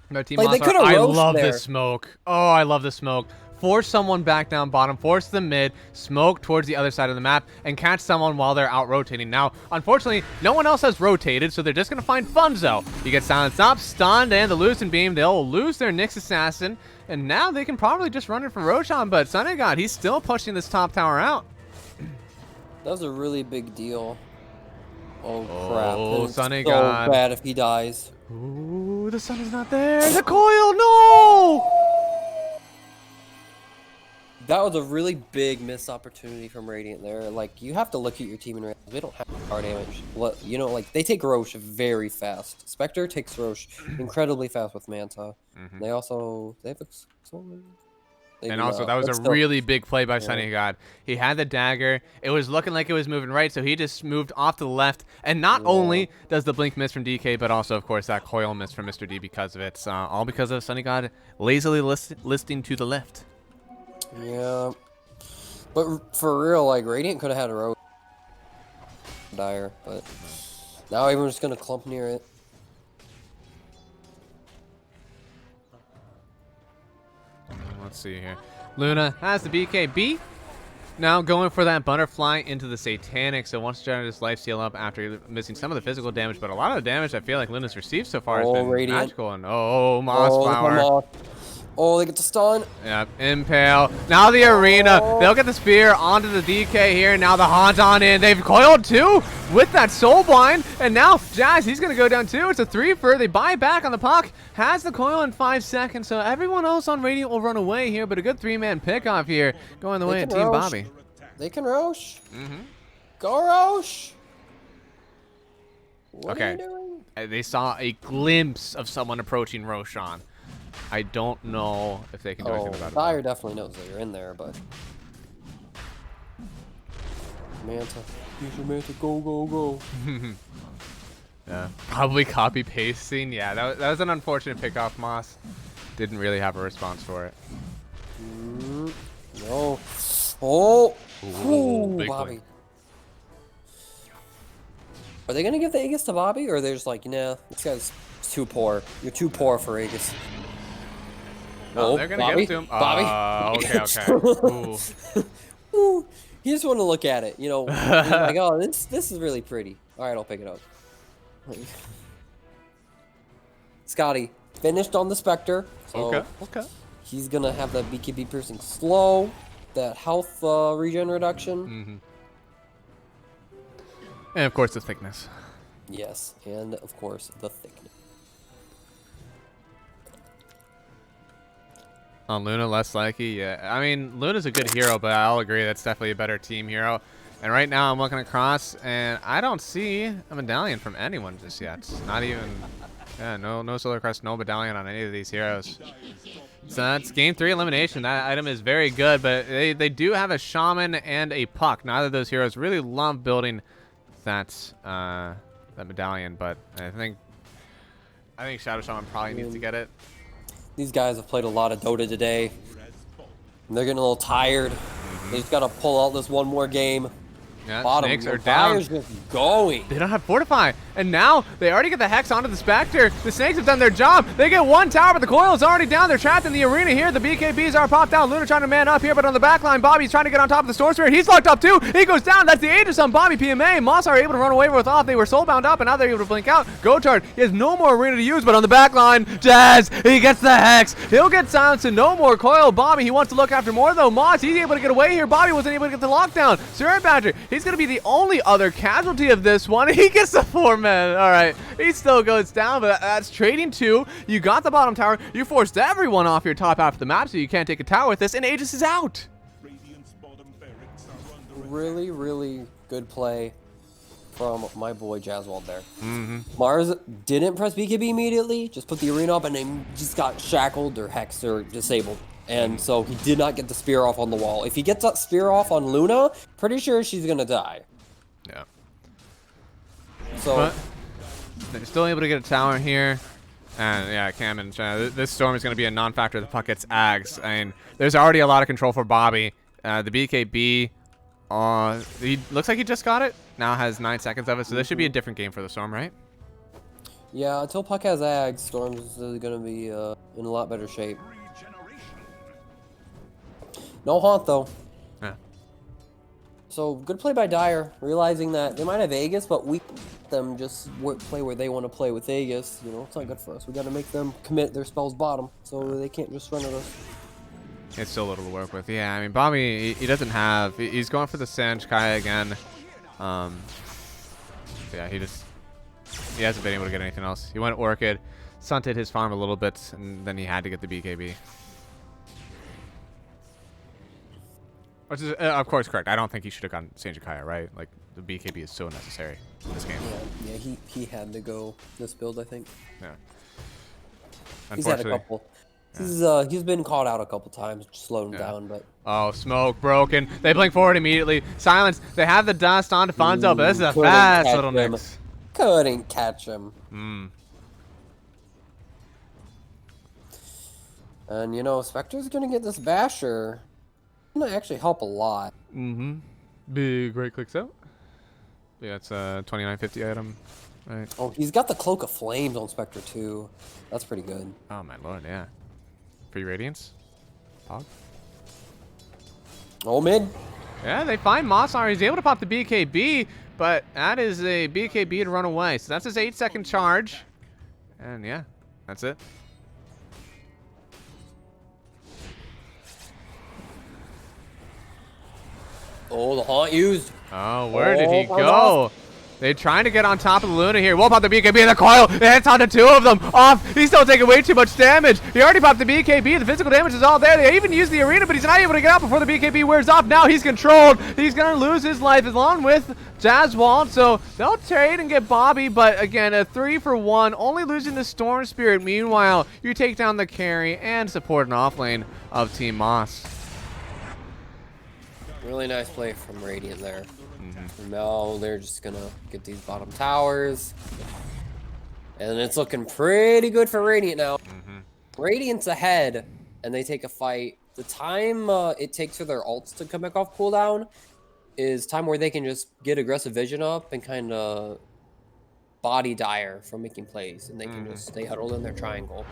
No team Like, they Monster. coulda I roached love there. this smoke. Oh, I love the smoke. Force someone back down bottom, force them mid, smoke towards the other side of the map, and catch someone while they're out rotating. Now, unfortunately, no one else has rotated, so they're just going to find Funzo. He gets silenced up, stunned, and the Lucent Beam. They'll lose their Nyx Assassin, and now they can probably just run it for Roshan, but Sunny God, he's still pushing this top tower out. That was a really big deal. Oh, crap. Oh, It's Sunny so God. bad if he dies. Ooh, the sun is not there. The coil, no! That was a really big missed opportunity from Radiant there. Like, you have to look at your team and realize they don't have power damage. You know, like, they take Roche very fast. Spectre takes Roche incredibly fast with Manta. They also, they have And also, that was a really big play by Sunny God. He had the dagger. It was looking like it was moving right, so he just moved off to the left. And not only does the blink miss from DK, but also, of course, that coil miss from Mr. D because of it. All because of Sunny God lazily listing to the left. Yeah. But for real, like, Radiant could have had a road dire, but now everyone's just going to clump near it. Let's see here. Luna has the BKB. Now going for that butterfly into the Satanic, so wants to try to just life steal up after missing some of the physical damage, but a lot of the damage I feel like Luna's received so far has been Radiant. magical. And Mossflower. Oh, they get the stun. Yep, Impale. Now the arena. They'll get the spear onto the DK here. Now the haunt on in. They've coiled too with that soul blind. And now Jazz, he's going to go down too. It's a 3-for. They buy back on the puck. Has the coil in 5 seconds. So everyone else on Radiant will run away here. But a good 3-man pickoff here going the way of Team Roche. Bobby. They can Roche. Go Roche. What are you doing? They saw a glimpse of someone approaching Roshan. I don't know if they can do anything about it. Dyer definitely knows that you're in there, but Manta, use your Manta, go, go, go. Yeah, probably copy pasting. Yeah, that was an unfortunate pick off. Moss didn't really have a response for it. No. Oh, Big Bobby. blink. Are they gonna give the Aegis to Bobby, or are they just like, nah, this guy's too poor. You're too poor for Aegis. Oh, they're gonna Bobby? give it to him. Bobby. Okay. Ooh. Ooh, you just want to look at it, you know, like, oh, this is really pretty. All right, I'll pick it up. Scotty finished on the Spectre. So Okay. he's gonna have that BKB piercing slow, that health regen reduction. And of course the thickness. Yes, and of course the thickness. On Luna, less likely. Yeah, I mean Luna's a good hero, but I'll agree that's definitely a better team hero. And right now I'm looking across, and I don't see a medallion from anyone just yet. Not even, yeah, no Solar Crest, no medallion on any of these heroes. So that's game 3 elimination. That item is very good, but they do have a Shaman and a Puck. Neither of those heroes really love building that medallion, but I think Shadow Shaman probably needs to get it. These guys have played a lot of Dota today. And they're getting a little tired. They just gotta pull out this one more game. Yeah, Bottom, snakes are Fire's down. just going. They don't have Fortify, and now they already get the Hex onto the Spectre. The Snakes have done their job. They get one tower, but the coil is already down. They're trapped in the arena here. The BKBs are popped out. Luna trying to man up here, but on the back line, Bobby's trying to get on top of the Storm Spirit. He's locked up too. He goes down. That's the Aegis on BobbyPMA. Moss are able to run away with off. They were soulbound up, and now they're able to blink out. Gochard, he has no more arena to use, but on the back line, Jazz, he gets the Hex. He'll get silenced and no more coil. Bobby, he wants to look after more though. Moss, he's able to get away here. Bobby wasn't able to get the lockdown. Spirit Badger, he's going to be the only other casualty of this one. He gets the 4-man. All right, he still goes down, but that's trading 2. You got the bottom tower. You forced everyone off your top half of the map, so you can't take a tower with this, and Aegis is out. Really, really good play from my boy Jazzwald there. Mars didn't press BKB immediately, just put the arena up, and then just got shackled or hexed or disabled. And so he did not get the spear off on the wall. If he gets that spear off on Luna, pretty sure she's gonna die. Yeah. So But they're still able to get a tower here. And yeah, Cam and this storm is going to be a non-factor. The puck gets Ags. I mean, there's already a lot of control for Bobby. The BKB, he looks like he just got it. Now has 9 seconds of it, so this should be a different game for the storm, right? yeah, until Puck has Ags, Storm's gonna be in a lot better shape. No haunt though. Yeah. So good play by Dyer, realizing that they might have Aegis, but we let them just play where they want to play with Aegis. You know, it's not good for us. We got to make them commit their spells bottom, so they can't just run at us. It's still a little to work with. Yeah, I mean, Bobby, he doesn't have... He's going for the Sanj Kaya again. Yeah, he hasn't been able to get anything else. He went Orchid, stunted his farm a little bit, and then he had to get the BKB. Which is, of course, correct. I don't think he should have gotten Sanj Kaya, right? Like, the BKB is so necessary in this game. Yeah, he had to go this build, I think. Yeah. He's had a Unfortunately. couple. He's been caught out a couple times, just slowed him down, but Oh, smoke broken. They blink forward immediately. Silence. They have the dust on Defonso, but this is a fast little mix. Couldn't catch him. And you know, Spectre's gonna get this Basher. Gonna actually help a lot. Big right clicks out. Yeah, it's a 2950 item. Right. Oh, he's got the Cloak of Flames on Spectre too. That's pretty good. Oh my lord, yeah. Free Radiance. Pog. Oh, mid. Yeah, they find Mossflower. He's able to pop the BKB, but that is a BKB to run away. So that's his 8-second charge. And yeah, that's it. Oh, the haunt used. Oh, where did he Oh, go? They're trying to get on top of the Luna here. Will pop the BKB in the coil. It hits onto 2 of them. Off. He's still taking way too much damage. He already popped the BKB. The physical damage is all there. They even used the arena, but he's not able to get out before the BKB wears off. Now he's controlled. He's going to lose his life along with Jazzwald. So they'll trade and get Bobby, but again, a 3-for-1. Only losing the Storm Spirit. Meanwhile, you take down the carry and support an off lane of Team Moss. Really nice play from Radiant there. Now they're just gonna get these bottom towers. And it's looking pretty good for Radiant now. Radiant's ahead, and they take a fight. The time it takes for their ults to come back off cooldown is time where they can just get aggressive vision up and kind of body Dire from making plays, and they can just stay huddled in their triangle.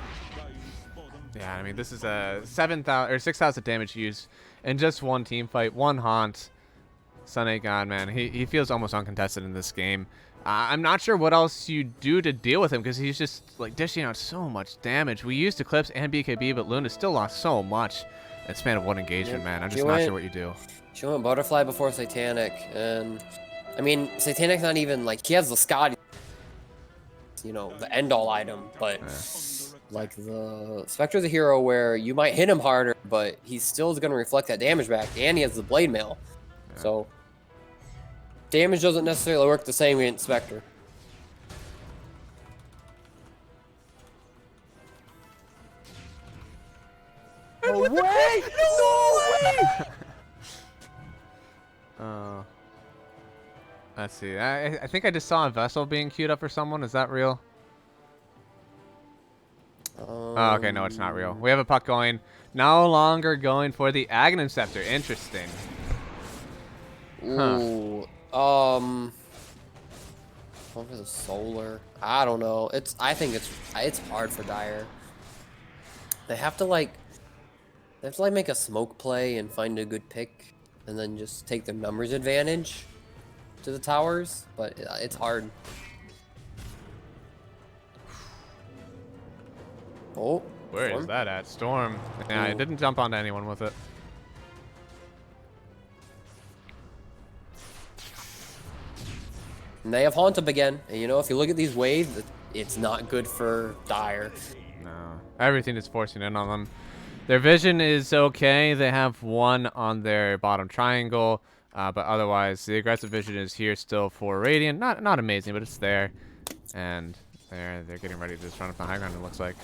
Yeah, I mean, this is a 7,000 or 6,000 damage used in just one team fight, one haunt. Sunny God, man, he feels almost uncontested in this game. I'm not sure what else you do to deal with him because he's just like dishing out so much damage. We used Eclipse and BKB, but Luna still lost so much in span of one engagement, man. I'm just not sure what you do. She went Butterfly before Satanic, and I mean, Satanic's not even like, he has the Scotty, you know, the end-all item, but like the Spectre's a hero where you might hit him harder, but he still is going to reflect that damage back, and he has the Blade Mail. So damage doesn't necessarily work the same against Spectre. No way! No way! Let's see. I think I just saw a vessel being queued up for someone. Is that real? Oh, okay, no, it's not real. We have a puck going. No longer going for the Aghanim Scepter. Interesting. Ooh. Going for the solar. I don't know. I think it's hard for Dire. They have to like make a smoke play and find a good pick, and then just take the numbers advantage to the towers. But it's hard. Oh, where Storm? is that at? Storm. Yeah, I didn't jump onto anyone with it. And they have Haunt up again. And you know, if you look at these waves, it's not good for Dire. No. Everything is forcing in on them. Their vision is okay. They have 1 on their bottom triangle. But otherwise, the aggressive vision is here still for Radiant. Not amazing, but it's there. And they're getting ready to just run up the high ground, it looks like.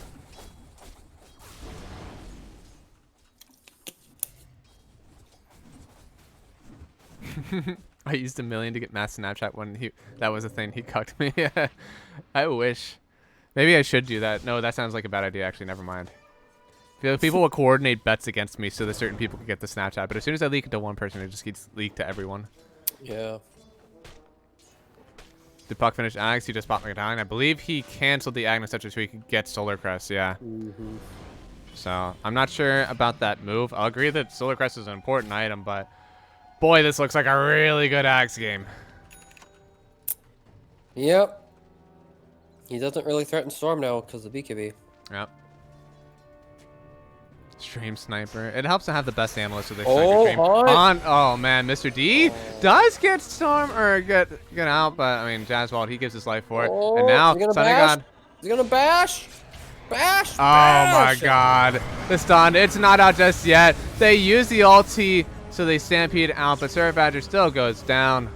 I used $1 million to get mass Snapchat when that was a thing. He cucked me. I wish. Maybe I should do that. No, that sounds like a bad idea. Actually, never mind. People will coordinate bets against me so that certain people can get the Snapchat. But as soon as I leak it to one person, it just gets leaked to everyone. Yeah. Did Puck finish Ags? He just popped McDonald. I believe he canceled the Agnes Scepter so he could get Solar Crest. Yeah. So I'm not sure about that move. I'll agree that Solar Crest is an important item, but boy, this looks like a really good Axe game. Yep. He doesn't really threaten Storm now because of BKB. Yep. Stream Sniper. It helps to have the best analyst so they Oh, stream. Oh man, Mr. D does get Storm or get out, but I mean Jazzwald, he gives his life for it. And now Sunny God. He's gonna bash. Bash. Oh my God. The stun. It's not out just yet. They use the ulti, so they stampede out, but Seraph Badger still goes down.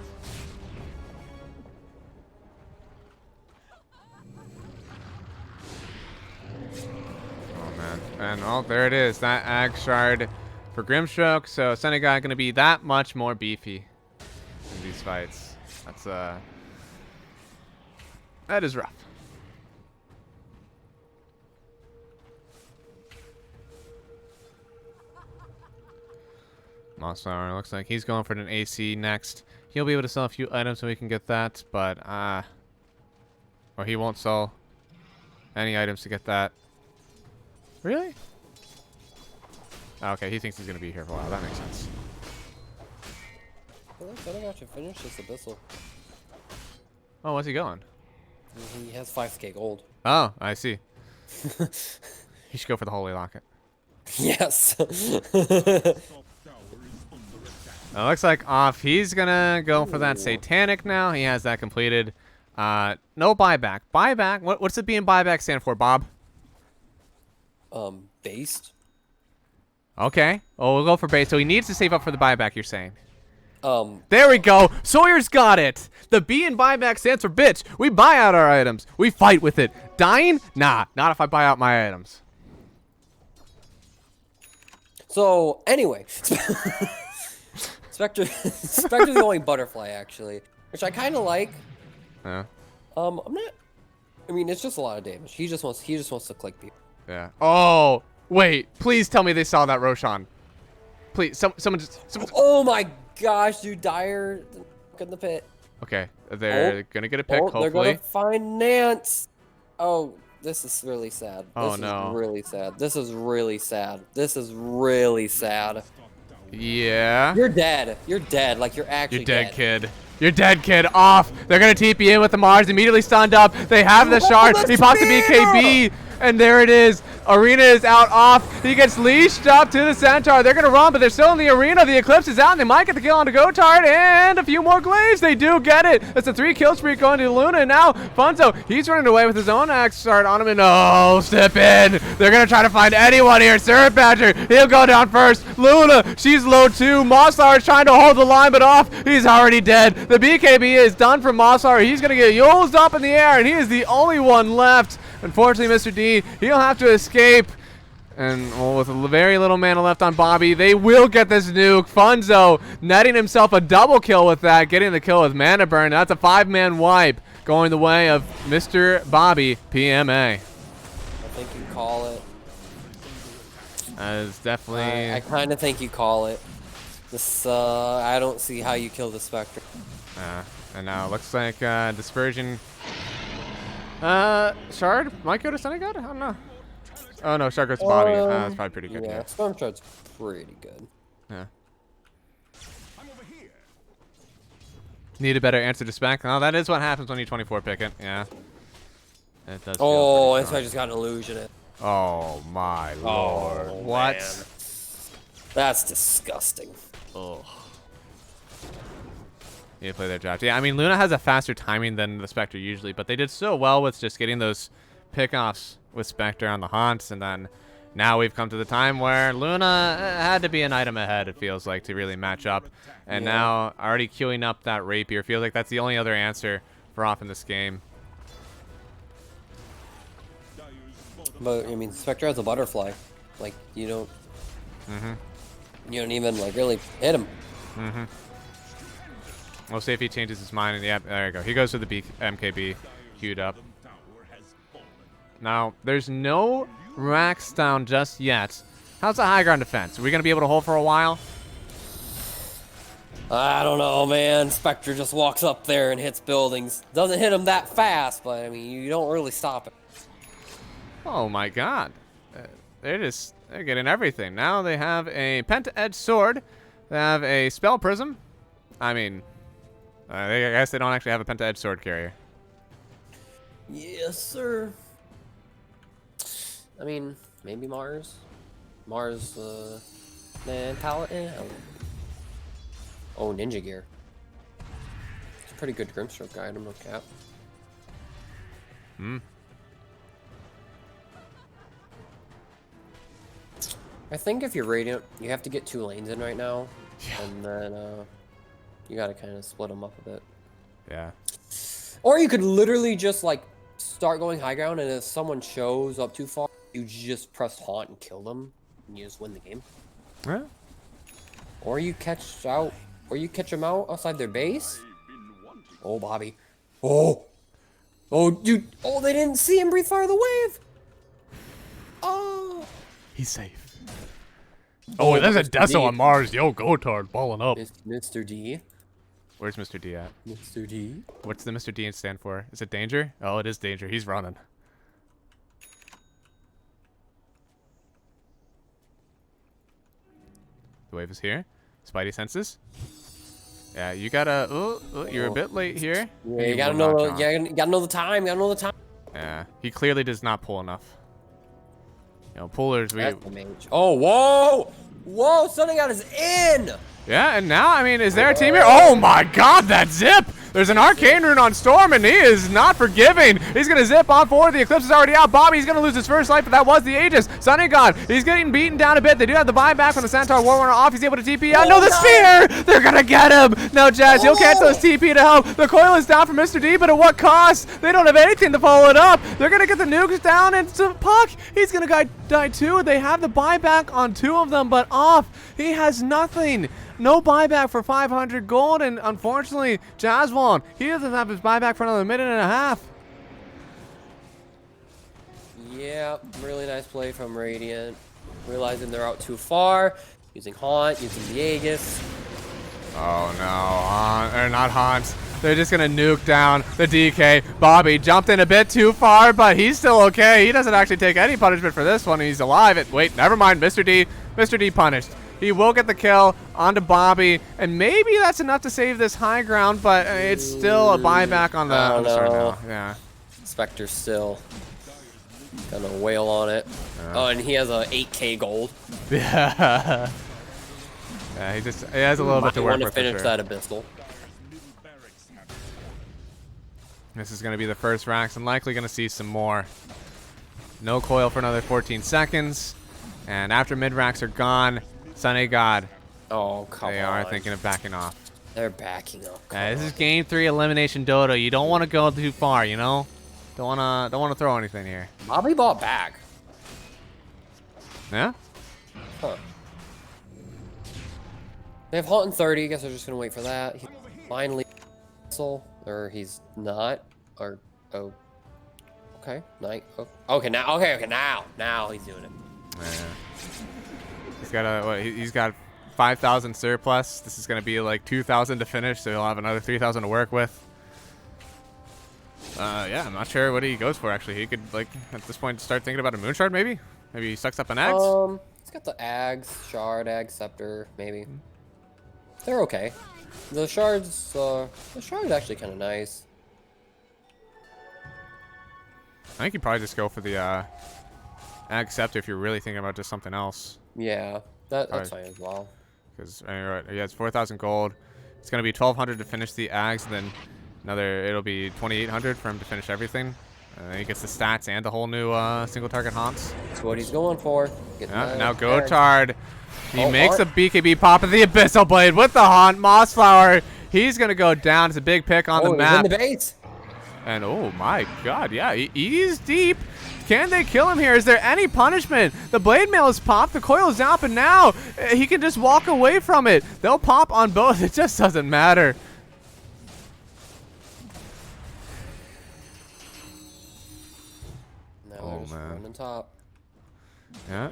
And oh, there it is. That Ag Shard for Grimstroke. So Sunny God going to be that much more beefy in these fights. That is rough. Mossflower looks like he's going for an AC next. He'll be able to sell a few items so he can get that, but or he won't sell any items to get that. Really? Okay, he thinks he's gonna be here for a while. That makes sense. I think I should finish this Abyssal. Oh, what's he going? He has 5k gold. Oh, I see. He should go for the Holy Locket. Yes. It looks like off. He's gonna go for that satanic now. He has that completed. No buyback. Buyback. What's the B in buyback stand for, Bob? Based. Okay. Oh, we'll go for base. So he needs to save up for the buyback, you're saying. There we go. Sawyer's got it. The B in buyback stands for bitch. We buy out our items. We fight with it. Dying? Nah, not if I buy out my items. So anyway, Spectre's the only butterfly actually, which I kind of like. Yeah. I'm not. I mean, it's just a lot of damage. He just wants to click people. Yeah. Oh, wait. Please tell me they saw that Roshan. Please, someone just. Oh my gosh, dude! Dire in the pit. Okay, they're gonna get a pick. Hopefully. They're gonna find Nance. Oh, this is really sad. Oh, this no. is really sad. This is really sad. This is really sad. Yeah. You're dead. You're dead. Like you're actually You're dead, kid. You're dead, kid. Off. They're gonna TP in with the Mars. Immediately stunned up. They have the shard. He pops the BKB. And there it is. Arena is out off. He gets leashed up to the Centaur. They're going to run, but they're still in the arena. The Eclipse is out, and they might get the kill on the Gotard. And a few more glaives. They do get it. That's a 3-kill streak going to Luna. And now, Funzo, he's running away with his own axe start on him. And oh, step in. They're going to try to find anyone here. Syrup Badger, he'll go down first. Luna, she's low too. Mossflower is trying to hold the line, but off. He's already dead. The BKB is done for Mossflower. He's going to get yoled up in the air, and he is the only one left. Unfortunately, Mr. D, he'll have to escape. And well, with very little mana left on Bobby, they will get this nuke. Funzo netting himself a double kill with that, getting the kill with Mana Burn. That's a 5-man wipe going the way of Mr. Bobby PMA. I think you call it. That is definitely... I kind of think you call it. This, I don't see how you kill the Spectre. And now it looks like Dispersion... Shard might go to Sunny God? I don't know. Oh no, Shard goes to Bobby. That's probably pretty good. Yeah, Storm Shard's pretty good. Yeah. Need a better answer to spec. Oh, that is what happens when you 24 pick it. Yeah. It does. Oh, and so I just got an illusion. Oh my lord. What? Man. That's disgusting. Oh. Need to play their draft. Yeah, I mean, Luna has a faster timing than the Spectre usually, but they did so well with just getting those pickoffs with Spectre on the haunts, and then now we've come to the time where Luna had to be an item ahead, it feels like, to really match up. And now already queuing up that Rapier. Feels like that's the only other answer for off in this game. But, I mean, Spectre has a butterfly. Like, you don't... You don't even, like, really hit him. We'll see if he changes his mind. And yeah, there you go. He goes to the MKB queued up. Now, there's no racks down just yet. How's the high ground defense? Are we going to be able to hold for a while? I don't know, man. Spectre just walks up there and hits buildings. Doesn't hit him that fast, but, I mean, you don't really stop it. Oh, my God. They're getting everything. Now they have a Penta-Edge Sword. They have a Spell Prism. I mean... I guess they don't actually have a Penta-Edge Sword carrier. Yes, sir. I mean, maybe Mars. Mars, man, palette. Oh, Ninja Gear. It's a pretty good Grimstroke item, no cap. I think if you're Radiant, you have to get 2 lanes in right now. Yeah. And then, you gotta kind of split them up a bit. Yeah. Or you could literally just, like, start going high ground, and if someone shows up too far, you just press taunt and kill them, and you just win the game. Yeah. Or you catch them out outside their base. Oh, Bobby. Oh. Oh, dude. Oh, they didn't see him breathe fire the wave. Oh. He's safe. Oh, there's a Deso on Mars. Yo, Gotard balling up. Mr. D. Where's Mr. D at? Mr. D. What's the Mr. D stand for? Is it danger? Oh, it is danger. He's running. The wave is here. Spidey senses. Yeah, you gotta. You're a bit late here. Yeah, you gotta know. You gotta know the time. You gotta know the time. Yeah, he clearly does not pull enough. You know, pullers. Oh, whoa, whoa! Sunny God is in. Yeah, and now, I mean, is there a team here? Oh my god, that zip! There's an arcane rune on Storm, and he is not forgiving. He's going to zip on forward. The Eclipse is already out. Bobby's going to lose his first life, but that was the Aegis. Sunny God, he's getting beaten down a bit. They do have the buyback from the Centaur Warrunner off. He's able to TP out. No, the Sphere! They're going to get him! Now, Jazz, he'll cancel his TP to help. The coil is down for Mr. D, but at what cost? They don't have anything to follow it up. They're going to get the nukes down, and Puck, he's going to die too. They have the buyback on 2 of them, but off. He has nothing. No buyback for 500 gold, and unfortunately, Jazzwon, he doesn't have his buyback for another minute and a half. Yeah, really nice play from Radiant. Realizing they're out too far, using Haunt, using the Aegis. Oh no, or not Hans. They're just gonna nuke down the DK. Bobby jumped in a bit too far, but he's still okay. He doesn't actually take any punishment for this one. He's alive. Wait, never mind. Mr. D punished. He will get the kill onto Bobby, and maybe that's enough to save this high ground, but it's still a buyback on the... Oh, no. No. Yeah. Spectre's still gonna wail on it. Oh, and he has a 8k gold. Yeah. Yeah, he has a little bit to work with. Finish that Abyssal. This is going to be the first Rax. I'm likely going to see some more. No coil for another 14 seconds. And after mid-Rax are gone, Sunny God, Oh, come on. they are thinking of backing off. They're backing up. This is game 3 elimination DotA. You don't want to go too far, you know? Don't want to throw anything here. Bobby bought back. Yeah? Huh. They have Haunt in 30. I guess they're just gonna wait for that. He finally, or he's not. Or oh, okay, night. Oh, okay, now. Okay, now he's doing it. Yeah. He's got he's got 5,000 surplus. This is gonna be like 2,000 to finish, so he'll have another 3,000 to work with. Yeah, I'm not sure what he goes for actually. He could like at this point start thinking about a Moonshard maybe. Maybe he sucks up an Axe. He's got the Ags, Shard, Ag, Scepter, maybe. They're okay. The Shard's actually kind of nice. I think you probably just go for the Ag Scepter if you're really thinking about just something else. Yeah, that's fine as well. Because he has 4,000 gold. It's gonna be 1,200 to finish the Ags, and then it'll be 2,800 for him to finish everything. And then he gets the stats and the whole new single target haunts. That's what he's going for. Now Gotard. He makes a BKB pop of the Abyssal Blade with the haunt. Mossflower. He's gonna go down. It's a big pick on the map. He's in the base. And oh my god, yeah, he's deep. Can they kill him here? Is there any punishment? The blade mail is popped, the coil is out, but now he can just walk away from it. They'll pop on both. It just doesn't matter. Oh man, on top. Yeah,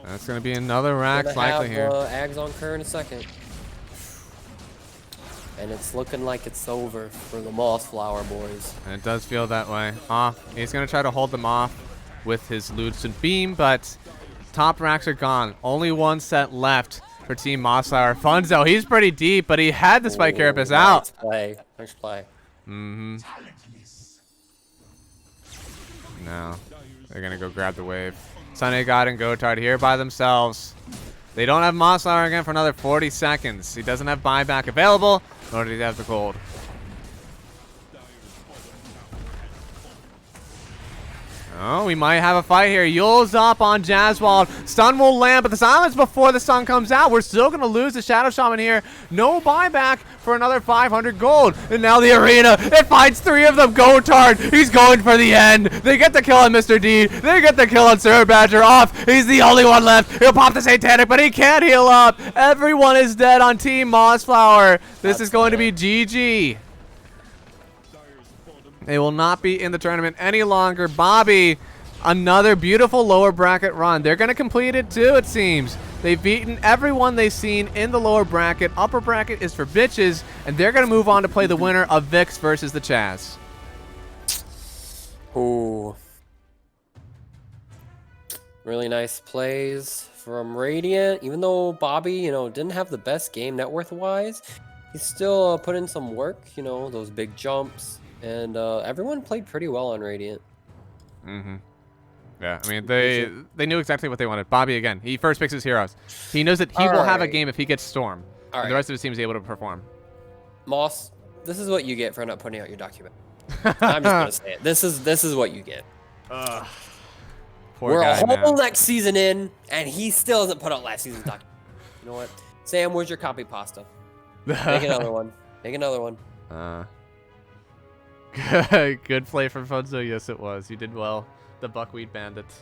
that's gonna be another Rax likely here. Ags on Kerr in a second. And it's looking like it's over for the Mossflower boys. And it does feel that way. Off. He's going to try to hold them off with his Lucent Beam, but top Rax are gone. Only one set left for Team Mossflower. Funzo, he's pretty deep, but he had the Spike Carapace out. Nice play. Mm-hmm. No. They're going to go grab the wave. Sunny God and Gotard here by themselves. They don't have Mossflower again for another 40 seconds. He doesn't have buyback available, nor does he have the gold. Oh, we might have a fight here. Yule's up on Jazzwald. Stun will land, but the silence before the stun comes out. We're still going to lose the Shadow Shaman here. No buyback for another 500 gold. And now the arena. It finds 3 of them. Gotard. He's going for the end. They get the kill on Mr. D. They get the kill on Sir Badger. Off. He's the only one left. He'll pop the Satanic, but he can't heal up. Everyone is dead on Team Mossflower. This is going to be GG. They will not be in the tournament any longer. Bobby, another beautiful lower bracket run. They're going to complete it too, it seems. They've beaten everyone they've seen in the lower bracket. Upper bracket is for bitches, and they're going to move on to play the winner of Vix versus the Chaz. Ooh. Really nice plays from Radiant. Even though Bobby, didn't have the best game net worth-wise, he still put in some work, those big jumps. And everyone played pretty well on Radiant. Mm-hmm. Yeah, I mean, they knew exactly what they wanted. Bobby, again, he first picks his heroes. He knows that he will have a game if he gets Storm. All And the right, rest of the team's able to perform. Moss. This is what you get for not putting out your document. I'm just gonna say it. This is what you get. Poor We're guy, a whole man. next season in, and he still hasn't put out last season's document. You know what? Sam, where's your copy pasta? Make another one. Make another one. Good play from Funzo. Yes, it was. You did well. The Buckwheat Bandits.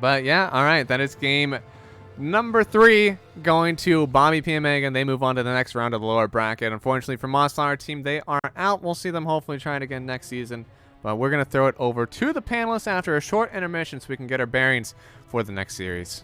But yeah, all right. That is game number 3 going to BobbyPMA, and they move on to the next round of the lower bracket. Unfortunately for Mossflower team, they are out. We'll see them hopefully try it again next season. But we're going to throw it over to the panelists after a short intermission so we can get our bearings for the next series.